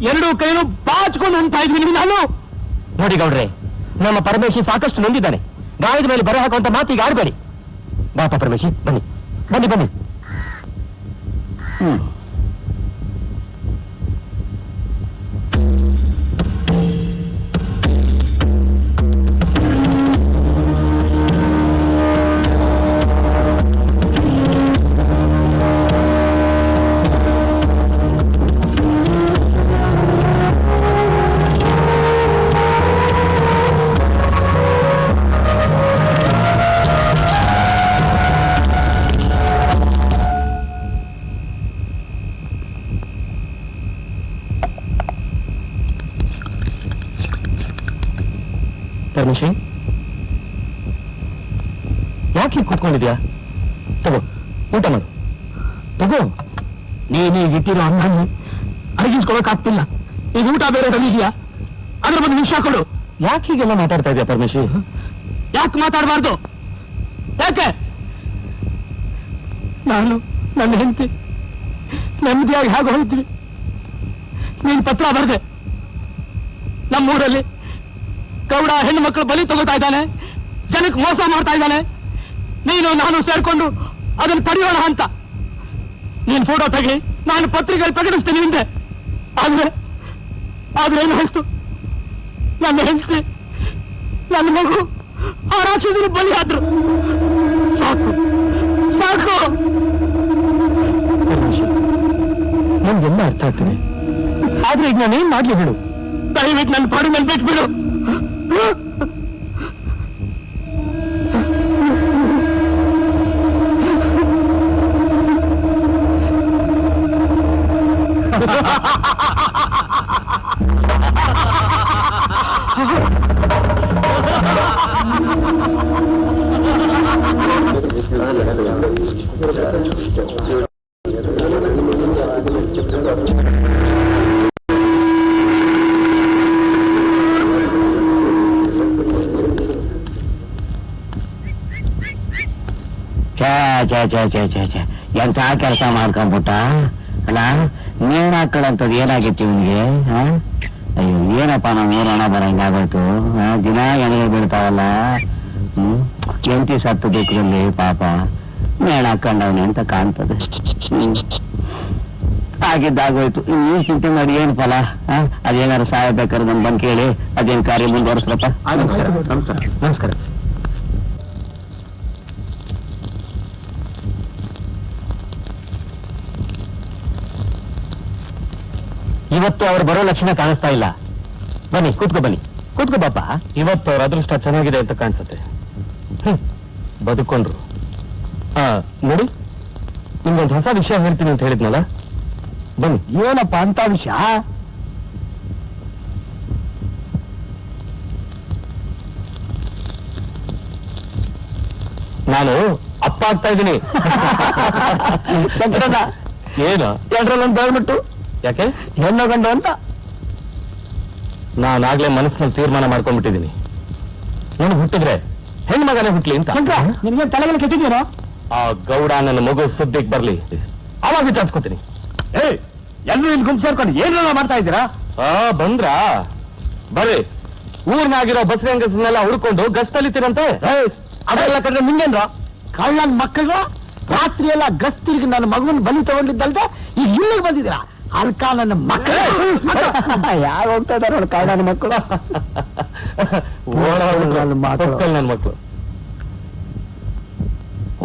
Speaker 3: ಎರಡೂ ಕೈನು ಬಾಚ್ಕೊಂಡು ಅಂತ ಇದ್ವಿ ನಾನು. ನೋಡಿ ಗೌಡ್ರೆ, ನಮ್ಮ ಪರಮೇಶಿ ಸಾಕಷ್ಟು ನೊಂದಿದ್ದಾನೆ. ಗಾಯದ ಮೇಲೆ ಬರೆ ಹಾಕುವಂತ ಮಾತಿಗೆ ಆಡ್ಬೇಡಿ. ಬಾಪ ಪರಮೇಶಿ, ಬನ್ನಿ ಬನ್ನಿ ಬನ್ನಿ. ಪರಮೇಶಿ,
Speaker 6: ಕುತ್ಕೊಂಡಿದ್ಯಾ? ತಗೋ, ಊಟ ಮಾಡು.
Speaker 3: ತಗೋ, ನೀನೀಗ ಇಟ್ಟಿರೋ ಅನ್ನ ಅಡಗಿಸ್ಕೊಳಕ್ಕಾಗ್ತಿಲ್ಲ. ಈಗ ಊಟ ಬೇರೆ ತಂದಿದ್ಯಾ, ಅದ್ರ ಬಗ್ಗೆ ವಿಷಯ ಕೊಡು.
Speaker 6: ಯಾಕೆ ಹೀಗೆಲ್ಲ ಮಾತಾಡ್ತಾ ಇದೆಯಾ ಪರಮೇಶಿ?
Speaker 3: ಯಾಕೆ ಮಾತಾಡಬಾರ್ದು? ಯಾಕೆ? ನಾನು ನನ್ನ ಹೆಂಡತಿ ನೆಮ್ಮದಿಯಾಗಿ ಹೇಗೆ ಹೋಗ್ತೀವಿ. ನೀನ್ ಪತ್ರ ಬರ್ದೆ, ನಮ್ಮೂರಲ್ಲಿ ಗೌಡ ಹೆಣ್ಣು ಮಕ್ಕಳು ಬಲಿ ತಗೋತಾ ಇದ್ದಾನೆ, ಜನಕ್ಕೆ ಮೋಸ ಮಾಡ್ತಾ ಇದ್ದಾನೆ, ನೀನು ನಾನು ಸೇರ್ಕೊಂಡು ಅದನ್ನು ತಡೆಯೋಣ ಅಂತ. ನೀನ್ ಫೋಟೋ ತೆಗಿ, ನಾನು ಪತ್ರಿಕೆಯಲ್ಲಿ ಪ್ರಕಟಿಸ್ತೀನಿ ಹಿಂದೆ. ಆದ್ರೆ ಏನಾಯ್ತು? ನನ್ನ ಹೆಂಡತಿ, ನನ್ನ ಮಗು ಆ ರಾಕ್ಷಸರು ಬಲಿ ಆದ್ರು. ಸಾಕು ಸಾಕು. ನಮ್ಗೆಲ್ಲ ಅರ್ಥ ಆಗ್ತದೆ, ಆದ್ರೆ ಈಗ ನಾನೇನ್ ಮಾಡ್ಲಿ ಬಿಡು. ದಯವಿಟ್ಟು ನನ್ನ ಪಾಡು ಮೇಲೆ ಬಿಟ್ಬಿಡು.
Speaker 1: ಎಂತ ಕೆಲಸ ಮಾಡ್ಕೊಂಡ್ಬಿಟ್ಟ ಅಲ್ಲ. ನೇಣ ಹಾಕೊಳ್ಳಂತದ್ ಏನಾಗಿತ್ತು ಇವನಿಗೆ? ಅಯ್ಯೋ ಏನಪ್ಪ, ನಾವ್ ಏನ್ ಹಣ ಬರಂಗಾಗೋಯ್ತು. ದಿನ ಎಣೆಗೆ ಬೀಳ್ತಾವಲ್ಲ. ಎಂತಿ ಸತ್ತು ಬೇಕಲ್ಲಿ ಪಾಪ ನೇಣ ಹಾಕೊಂಡವನೆ ಅಂತ ಕಾಣ್ತದೆ. ಆಗಿದ್ದಾಗೋಯ್ತು. ಈ ಚಿಂತೆ ಮಾಡಿ ಏನ್ ಫಲ? ಅದೇನಾರು ಸಾಯಬೇಕಾದ್ರೆ ನಮ್ ಬಂದ್ ಕೇಳಿ ಅದೇನ್ ಕಾರ್ಯ ಮುಂದುವರ್ಸ್ರಪ್ಪ.
Speaker 3: ನಮಸ್ಕಾರ. ಇವತ್ತು ಅವ್ರು ಬರೋ ಲಕ್ಷಣ ಕಾಣಿಸ್ತಾ ಇಲ್ಲ. ಬನ್ನಿ, ಕೂತ್ಕೋ ಬನ್ನಿ. ಕೂತ್ಕೋ ಬಾಪ.
Speaker 6: ಇವತ್ತು ಅವ್ರ ಅದೃಷ್ಟ ಚೆನ್ನಾಗಿದೆ ಅಂತ ಕಾಣಿಸುತ್ತೆ. ಬದುಕೊಂಡ್ರು. ನೋಡಿ, ನಿಮ್ಗೊಂದು ಹೊಸ ವಿಷಯ ಹೇಳ್ತೀನಿ ಅಂತ ಹೇಳಿದ್ನಲ್ಲ, ಬನ್ನಿ.
Speaker 3: ಏನಪ್ಪ ಅಂತ ವಿಷಯ?
Speaker 6: ನಾನು ಅಪ್ಪ ಆಗ್ತಾ ಇದ್ದೀನಿ. ಏನು
Speaker 3: ಎರಡರಲ್ಲೊಂದು ಹೇಳ್ಬಿಟ್ಟು
Speaker 6: ಯಾಕೆ?
Speaker 3: ಹೆಣ್ಣು ಗಂಡು ಅಂತ
Speaker 6: ನಾನಾಗ್ಲೇ ಮನಸ್ಸಿನಲ್ಲಿ ತೀರ್ಮಾನ ಮಾಡ್ಕೊಂಡ್ಬಿಟ್ಟಿದ್ದೀನಿ. ನಾನು ಹುಟ್ಟಿದ್ರೆ ಹೆಣ್ಮಗನೇ ಹುಟ್ಲಿ ಅಂತ.
Speaker 3: ನಿನ್ಗೆ ತಲೆಗೆಲ್ಲ ಕೆಟ್ಟಿದ್ದೀನೋ?
Speaker 6: ಆ ಗೌಡ ನನ್ನ ಮಗು ಸುದ್ದಿಗೆ ಬರ್ಲಿ, ಅವಾಗ ವಿಚಾರಿಸ್ಕೊತೀನಿ.
Speaker 3: ಎಲ್ಲರೂ ಇಲ್ಲಿ ಗುಂಪು ಸೇರ್ಕೊಂಡು ಏನೆಲ್ಲ ಮಾಡ್ತಾ ಇದ್ದೀರಾ?
Speaker 6: ಬಂದ್ರಾ? ಬರ್ರಿ, ಊರ್ನಾಗಿರೋ ಬಸ್ರಿ ಅಂಗಸನ್ನೆಲ್ಲ ಹುಡ್ಕೊಂಡು ಗಸ್ತಲಿತೀರಂತೆ.
Speaker 3: ಅದೆಲ್ಲ ಕಂಡ್ರೆ ನಿಂಗೇನ್ರ? ಕಳ್ಳನ್ ಮಕ್ಕಳು ರಾತ್ರಿ ಎಲ್ಲ ಗಸ್ತಿರಿಗೆ ನನ್ನ ಮಗುವಿನ ಬಲಿ ತಗೊಂಡಿದ್ದಲ್ದೆ ಈಗ ಇಲ್ಲಿಗೆ ಬಂದಿದ್ದೀರಾ? ಅಲ್ಕ ನನ್ನ ಮಕ್ಕಳು ಯಾರು ಹೋಗ್ತಾ ಇದಾರೆ ನೋಡಿ, ಕಳ್ಳನ ಮಕ್ಕಳು.
Speaker 6: ನನ್ನ ಮಕ್ಕಳು.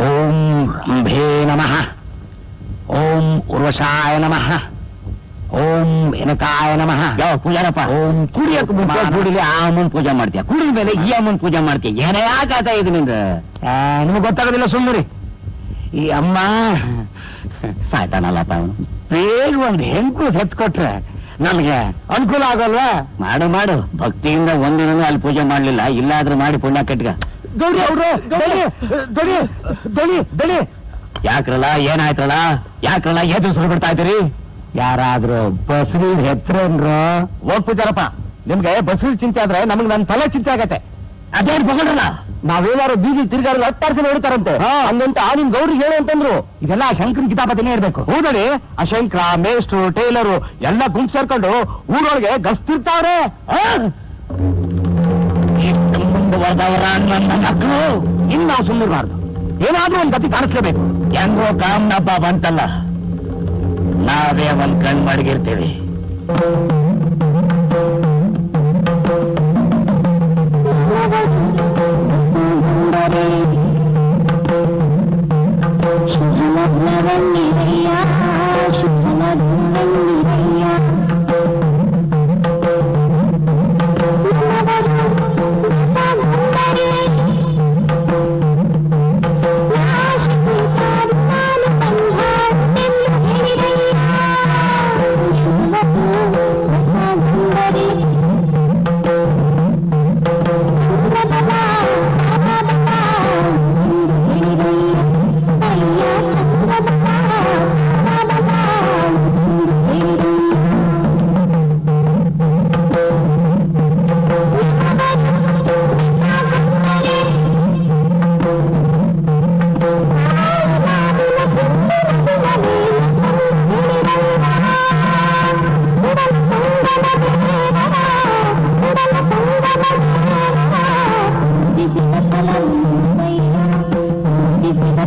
Speaker 1: ಓಂ ಅಂಬೇ ನಮಃ, ಓಂ ಉರ್ವಶಾಯ ನಮಃ, ಓಂ ಎನಕಾಯ ನಮಃ. ಯಾವ ಪೂಜಾರಪ್ಪ? ಓಂ ಕುಡಿಯಕ್ಕೆ ಮುಂಚೆ ಗುಡಿಲಿ ಆ ಅಮ್ಮನ್ ಪೂಜೆ ಮಾಡ್ತೀಯ, ಕುಡಿದ ಮೇಲೆ ಈ ಅಮ್ಮನ್ ಪೂಜೆ ಮಾಡ್ತೀಯ. ಏನೇ ಆಗಾತ ಇದು ನಿಂದ? ನಿಮ್ಗೆ ಗೊತ್ತಾಗೋದಿಲ್ಲ, ಸುಮ್ಮನೆ. ಈ ಅಮ್ಮ ಸಾಯ್ತಾನಲ್ಲಪ್ಪ ಅವನು. ಬೇಗ ಒಂದು ಹೆಂಕು ಹೆತ್ಕೊಟ್ರೆ ನಮ್ಗೆ ಅನುಕೂಲ ಆಗಲ್ವಾ? ಮಾಡು ಮಾಡು, ಭಕ್ತಿಯಿಂದ ಒಂದಿನೂ ಅಲ್ಲಿ ಪೂಜೆ ಮಾಡ್ಲಿಲ್ಲ, ಇಲ್ಲಾದ್ರೂ ಮಾಡಿ ಪುಣ್ಯ ಕಟ್ಗ.
Speaker 3: ಗೌರಿ ಅವರು ದಳಿ
Speaker 1: ಯಾಕ್ರಲ್ಲ, ಏನಾಯ್ತಲ್ಲ? ಯಾಕ್ರಲ್ಲ ಎದ್ದು ಸುರು ಬಿಡ್ತಾ ಇದ್ದೀರಿ? ಯಾರಾದ್ರೂ ಬಸ್ರಿ ಹೆತ್ರೇನ್ರು?
Speaker 3: ಹೋಗ್ ಪೂಜಾರಪ್ಪ, ನಿಮ್ಗೆ ಬಸ್ರಿ ಚಿಂತೆ ಆದ್ರೆ ನಮ್ಗೆ ನನ್ನ ತಲೆ ಚಿಂತೆ ಆಗತ್ತೆ.
Speaker 1: ಅದೇನ್ ಬಗಳಲ್ಲ,
Speaker 3: ನಾವೇನಾರು ಬೀದಿ ತಿರ್ಗಾಡಲು ಹತ್ತಾರ್ಸಲ ಹೊಡಿತಾರಂತೆ. ಹಂಗಂತ ನಿಮ್ ಗೌರಿಗೆ ಹೇಳು ಅಂತಂದ್ರು. ಇದೆಲ್ಲ ಶಂಕರನ್ ಕಿತಾಪತಿನೇ ಇರ್ಬೇಕು. ಹೌದಳಿ, ಅಶಂಕರ, ಮೇಸ್ಟ್ರು, ಟೈಲರು ಎಲ್ಲ ಗುಂಪು ಸೇರ್ಕೊಂಡು ಊರೊಳಗೆ ಗಸ್ತಿರ್ತಾವ್ರೆ.
Speaker 1: ಮುಂದುವರೆದವರ ನನ್ನ ಮಕ್ಕಳು
Speaker 3: ಇನ್ನು ನಾವು ಸುಮ್ಮನಿರ್ಬಾರ್ದು, ಏನಾದ್ರೂ ಒಂದ್ ಗತಿ ಕಾಣಿಸ್ಲೇಬೇಕು.
Speaker 1: ಹೆಂಗೋ ಕಾಮನಪ್ಪ ಬಂತಲ್ಲ, ನಾವೇ ಒಂದ್ ಕಣ್ ಮಡಗಿರ್ತೀವಿ.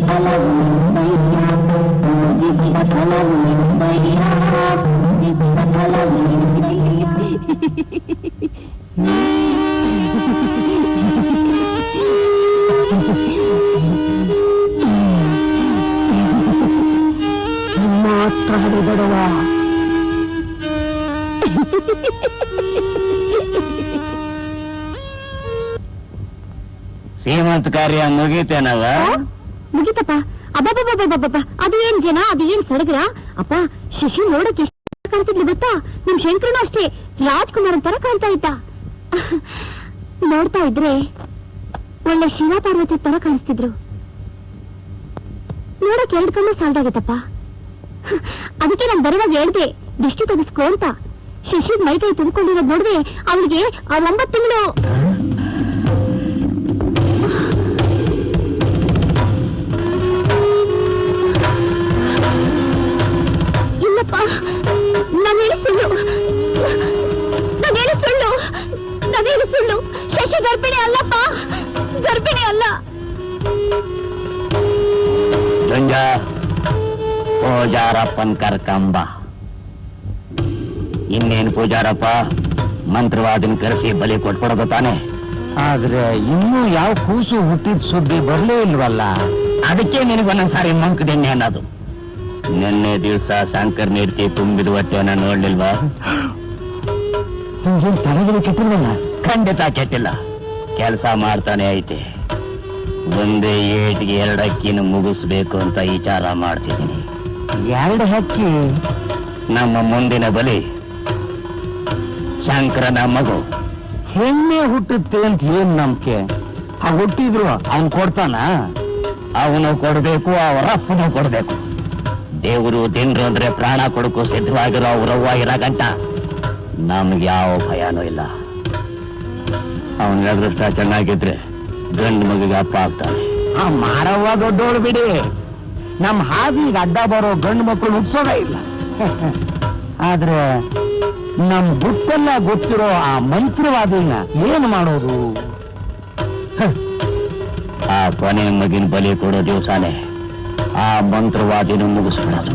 Speaker 2: ಫಲವು ನಿಂಬಯ್ಯ ಪೂಜಿಸಿದ ಫಲವು ನಿಂಬಯ್ಯ ಪೂಜಿಸಿದ ಫಲವು ಮಾತಾಡಿ ಬಡವ.
Speaker 1: ಸೀಮಂತ ಕಾರ್ಯ ಮುಗೀತೇನವ?
Speaker 2: ಮುಗಿತಪ್ಪ. ಅಬ್ಬಬ್ಬಬ್ಬಬ್ಬಬ್ಬ, ಅದು ಏನ್ ಜನ, ಅದು ಏನ್ ಸಡಗರ ಅಪ್ಪ. ಶಶಿ ನೋಡಕ್ಕೆ ಎಷ್ಟು ಕಾಣ್ತಿದ್ಲು ಗೊತ್ತಾ? ನಮ್ ಶಂಕರನು ಅಷ್ಟೇ ರಾಜ್ಕುಮಾರ್ ತರ ಕಾಣ್ತಾ ಇದ್ದ. ನೋಡ್ತಾ ಇದ್ರೆ ಒಳ್ಳೆ ಶಿವ ಪಾರ್ವತಿ ತರ ಕಾಣಿಸ್ತಿದ್ರು. ನೋಡಕ್ 2 ಕಣ್ಣು ಸಾಲ್ದಾಗಿತ್ತಪ್ಪ. ಅದಕ್ಕೆ ನಾನು ಬರುವಾಗ ಹೇಳ್ದೆ ದೃಷ್ಟಿ ತೆಗೆಸ್ಕೋ ಅಂತ. ಶಶಿ ಮೈಕೈ ತುಂಬಿಕೊಂಡಿರೋದ್ ನೋಡಿದ್ರೆ ಅವಳಿಗೆ ಆ 9 ತಿಂಗಳು. ಇಲ್ಲಪ್ಪ, ನಾನೇನು ಸುಳ್ಳು, ನಾನೇನು ಸುಳ್ಳು, ನಾನೇನು ಸುಳ್ಳು. ಶಶಿ ಗರ್ಭಿಣಿ ಅಲ್ಲಪ್ಪ, ಗರ್ಭಿಣಿ ಅಲ್ಲ.
Speaker 1: ಜಂಜ ಪೂಜಾರಪ್ಪನ್ ಕರ್ಕಂಬ. ಇನ್ನೇನು ಪೂಜಾರಪ್ಪ, ಮಂತ್ರವಾದಿನ ಕರೆಸಿ ಬಲಿ ಕೊಟ್ಬಿಡೋದು ತಾನೆ.
Speaker 3: ಆದ್ರೆ ಇನ್ನೂ ಯಾವ ಕೂಸು ಹುಟ್ಟಿದ ಸುದ್ದಿ ಬರ್ಲೇ ಇಲ್ವಲ್ಲ.
Speaker 1: ಅದಕ್ಕೆ ನಿನಗೊಂದೊಂದ್ಸಾರಿ ಮಂಕದೆಣ್ಣೆ ಅನ್ನೋದು. ನಿನ್ನೆ ದಿವಸ ಶಂಕರ್ ನೀಡ್ತಿ ತುಂಬಿದ ಹೊಟ್ಟೆನ ನೋಡ್ಲಿಲ್ವಾ?
Speaker 3: ತಲೆಗಿನ ಕೆಟ್ಟಿಲ್ವಲ್ಲ?
Speaker 1: ಖಂಡಿತ ಕೆಟ್ಟಿಲ್ಲ, ಕೆಲಸ ಮಾಡ್ತಾನೆ ಐತೆ. ಒಂದೇ ಏಟಿಗೆ 2 ಅಕ್ಕಿನ ಮುಗಿಸ್ಬೇಕು ಅಂತ ವಿಚಾರ ಮಾಡ್ತಿದ್ದೀನಿ.
Speaker 3: 2 ಹಕ್ಕಿ?
Speaker 1: ನಮ್ಮ ಮುಂದಿನ ಬಲಿ ಶಂಕರನ ಮಗು.
Speaker 3: ಹೆಣ್ಣೆ ಹುಟ್ಟುತ್ತೆ ಅಂತ ಏನ್ ನಂಬಿಕೆ? ಆ ಹುಟ್ಟಿದ್ರು ಅವನ್ ಕೊಡ್ತಾನ?
Speaker 1: ಅವನು ಕೊಡ್ಬೇಕು, ಅವರಪ್ಪನು ಕೊಡ್ಬೇಕು. ದೇವರು ದಿನ್ರು ಅಂದ್ರೆ ಪ್ರಾಣ ಕೊಡಕ್ಕೂ ಸಿದ್ಧವಾಗಿರೋ ಅವ್ರವ್ವ ಇರೋ ಗಂಟ ನಮ್ಗೆ ಯಾವ ಭಯನೂ ಇಲ್ಲ. ಅವನ ಅದೃಷ್ಟ ಚೆನ್ನಾಗಿದ್ರೆ ಗಂಡು ಮಗಿಗೆ ಅಪ್ಪ ಆಗ್ತಾನೆ.
Speaker 3: ಆ ಮಾರವ್ವ ದೊಡ್ಡೋಳು ಬಿಡಿ, ನಮ್ ಹಾದಿಗೆ ಅಡ್ಡ ಬರೋ ಗಂಡು ಮಕ್ಕಳು ಹುಟ್ಸೋದೇ ಇಲ್ಲ. ಆದ್ರೆ ನಮ್ ಗುಟ್ಟೆಲ್ಲ ಗೊತ್ತಿರೋ ಆ ಮಂತ್ರವಾದಿನ ಏನ್ ಮಾಡೋದು?
Speaker 1: ಆ ಕೊನೆ ಮಗಿನ ಬಲಿ ಕೊಡೋ ದಿವಸನೇ ಆ ಮಂತ್ರವಾದಿನ ಮುಗಿಸ್ಬಿಡೋದು.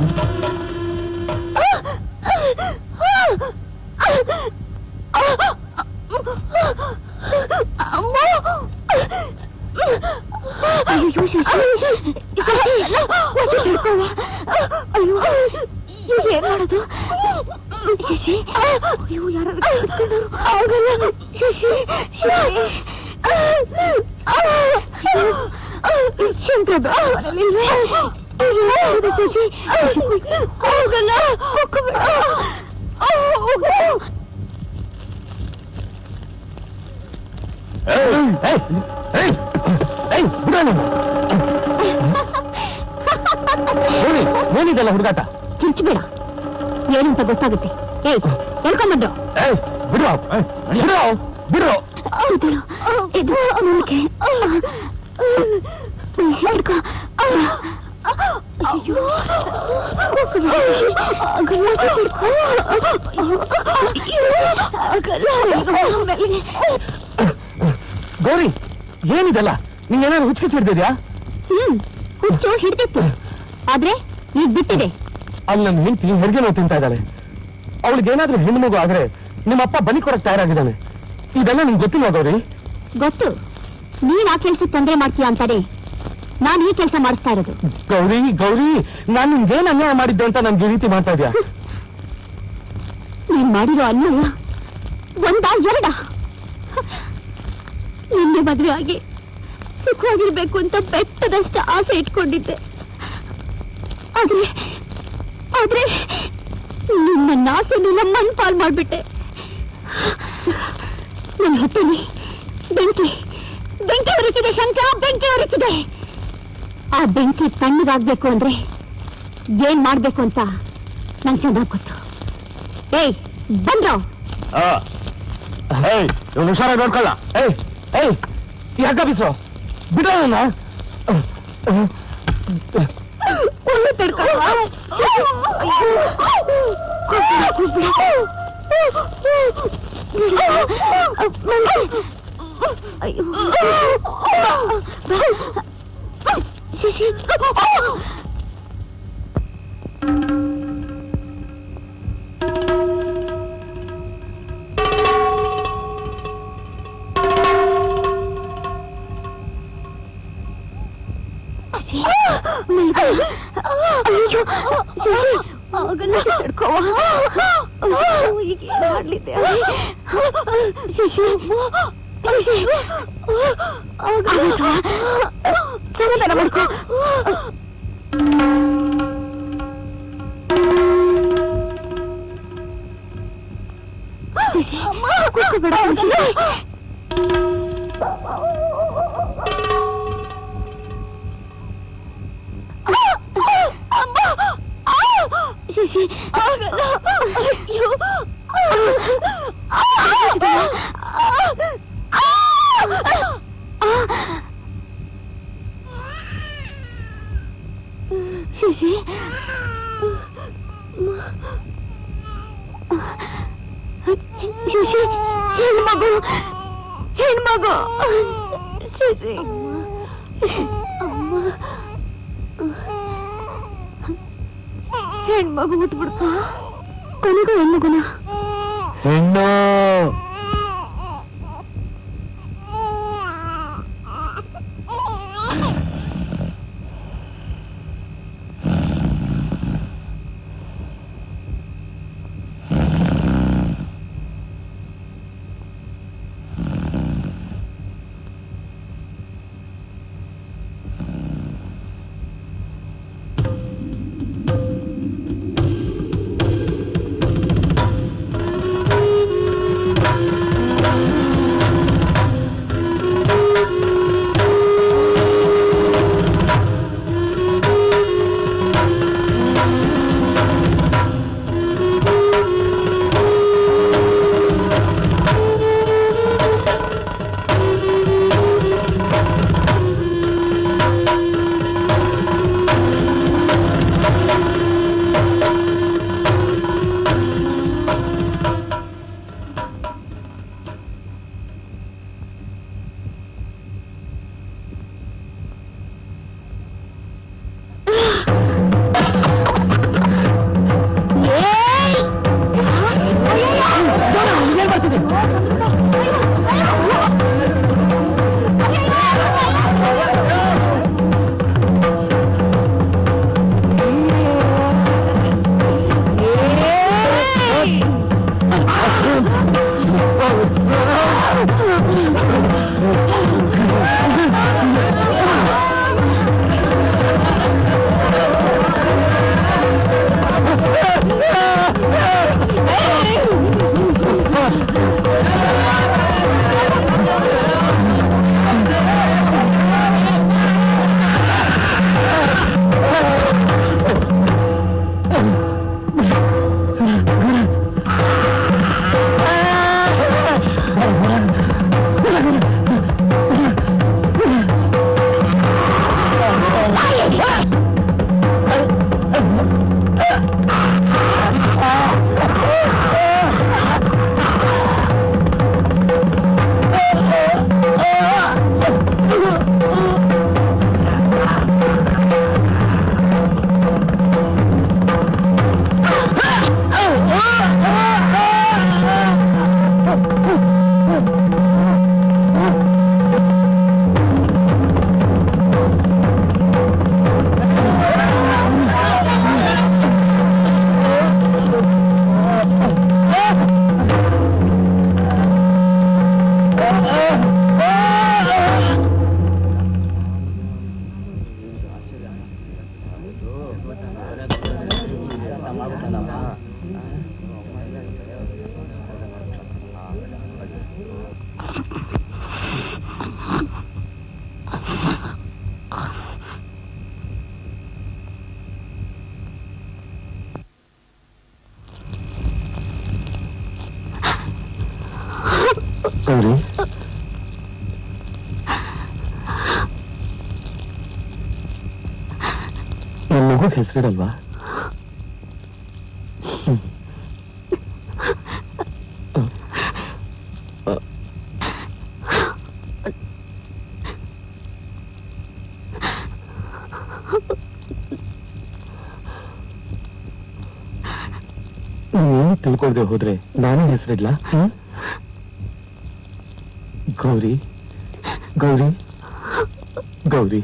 Speaker 2: ಅಯ್ಯೋ ಏನ್ ಮಾಡೋದು ಶಶಿ? ಅಯ್ಯೋ ಯಾರು ಆಗಲ್ಲ ಶಶಿ. ಶಂಕರ ಶಶಿ ಹೋಗಲ್ಲ.
Speaker 3: ಏನಿದೆಲ್ಲ ಹುಡುಗಾಟ?
Speaker 2: ಕಿರ್ಚಬೇಡ, ಏನಂತ ಗೊತ್ತಾಗುತ್ತೆ. ಏಯ್ ಹೇಳ್ಕೊಂಡ್ಬಿಟ್ಟು
Speaker 3: ಬಿಡು ಬಿಡು ಬಿಡು.
Speaker 2: ಇದು ನನಗೆ ಹೇಳ್ಕೊ. ಅಯ್ಯೋ
Speaker 3: ಗೌರಿ, ಏನಿದೆಲ್ಲ? ನೀನೇನಾದ್ರು ಹುಚ್ಚಿಗೆ ಹಿಡ್ದಿದ್ಯಾ?
Speaker 2: ಹುಚ್ಚು ಹಿಡ್ದಿತ್ತು, ಆದ್ರೆ ಈಗ ಬಿಟ್ಟಿದೆ.
Speaker 3: ಅಲ್ಲಿ ನನ್ನ ಹೆಂಡತಿ ಹೆರಿಗೆ ನೋವು ತಿಂತಾ ಇದ್ದಾಳೆ. ಅವಳಿಗೇನಾದ್ರೂ ಹೆಣ್ಣು ಮಗು ಆದ್ರೆ ನಿಮ್ಮಪ್ಪ ಬಲಿ ಕೊಡಕ್ ತಯಾರಾಗಿದ್ದಾನೆ. ಇದೆಲ್ಲ ನಿಮ್ಗೆ ಗೊತ್ತಿಲ್ಲ ಗೌರಿ?
Speaker 2: ಗೊತ್ತು. ನೀನ್ ಆ ಕೆಲ್ಸಕ್ಕೆ ತೊಂದರೆ ಮಾಡ್ತೀಯ ಅಂತಾನೆ ನಾನು ಈ ಕೆಲಸ ಮಾಡಿಸ್ತಾ ಇರೋದು.
Speaker 3: ಗೌರಿ ಗೌರಿ, ನಾನು ನಿಮ್ಗೇನ್ ಅನ್ಯಾಯ ಮಾಡಿದ್ದೆ ಅಂತ ನನ್ಗೆ ಈ ರೀತಿ ಮಾಡ್ತಾ ಇದ್ಯಾ?
Speaker 2: ನೀನ್ ಮಾಡಿರೋ ಅನ್ಯಾಯ 1 2. ನಿನ್ನೆ ಮದುವೆ ಆಗಿ ಸುಖವಾಗಿರ್ಬೇಕು ಅಂತ ಬೆಟ್ಟದಷ್ಟು ಆಸೆ ಇಟ್ಕೊಂಡಿದ್ದೆ. ಆದ್ರೆ ಆದ್ರೆ ನನ್ನ ಆಸೆನೆಲ್ಲ ಮಣ್ಪಾಲ್ ಮಾಡ್ಬಿಟ್ಟೆ. ನನ್ನ ಹೊಟ್ಟೆಲಿ ಬೆಂಕಿ ಬೆಂಕಿ ಉರಿತಿದೆ ಶಂಕರ, ಬೆಂಕಿ ಉರಿತಿದೆ. ಆ ಬೆಂಕಿ ತಣ್ಣಗಾಗ್ಬೇಕು ಅಂದ್ರೆ ಏನ್ ಮಾಡ್ಬೇಕು ಅಂತ ನಂಗೆ ಚೆನ್ನಾಗ್ ಗೊತ್ತು. ಏಯ್ ಬಂದ್ರು.
Speaker 3: ಇವನು ಹುಷಾರಾಗಿ ನೋಡ್ಕೊಳ್ಳ. ಏಯ್ ಈ ಹಗ್ಗ ಬಿಸೋ, ಬಿಡೋ ನನ್ನ.
Speaker 2: ಶಶಿ ಶಶಿ ಅಯ್ಯೋ ಆಗಲ್ಲ ಈಗ ಮಾಡ್ಲಿದ್ದೆ ಶಶಿ ಸಮಾಧಾನ ಮಾಡ್ಕೋ ಶಶಿ ಕೂತ್ಕೋಬೇಡ ಶಶಿ ಅಯ್ಯೋ ಶಶಿ ಶಶಿ ಹೆಣ್ಮಗು ಶಶಿ ಹೆಣ್ಮಗು ಹುಟ್ಬಿಡ್ತ ಕೊನೆಗೂ ಹೆಣ್ಮಗುನ
Speaker 6: ಹೆಣ್ಣು ಗೌರಿ, ನನ್ನ ಮಗು ಹೆಸರಿಡಲ್ವಾ? ನೀನು ತಿಳ್ಕೊಳ್ದೆ ಹೋದ್ರೆ ನಾನೇ ಹೆಸರಿಡ್ಲಾ? ಗೌರಿ ಗೌರಿ ಗೌರಿ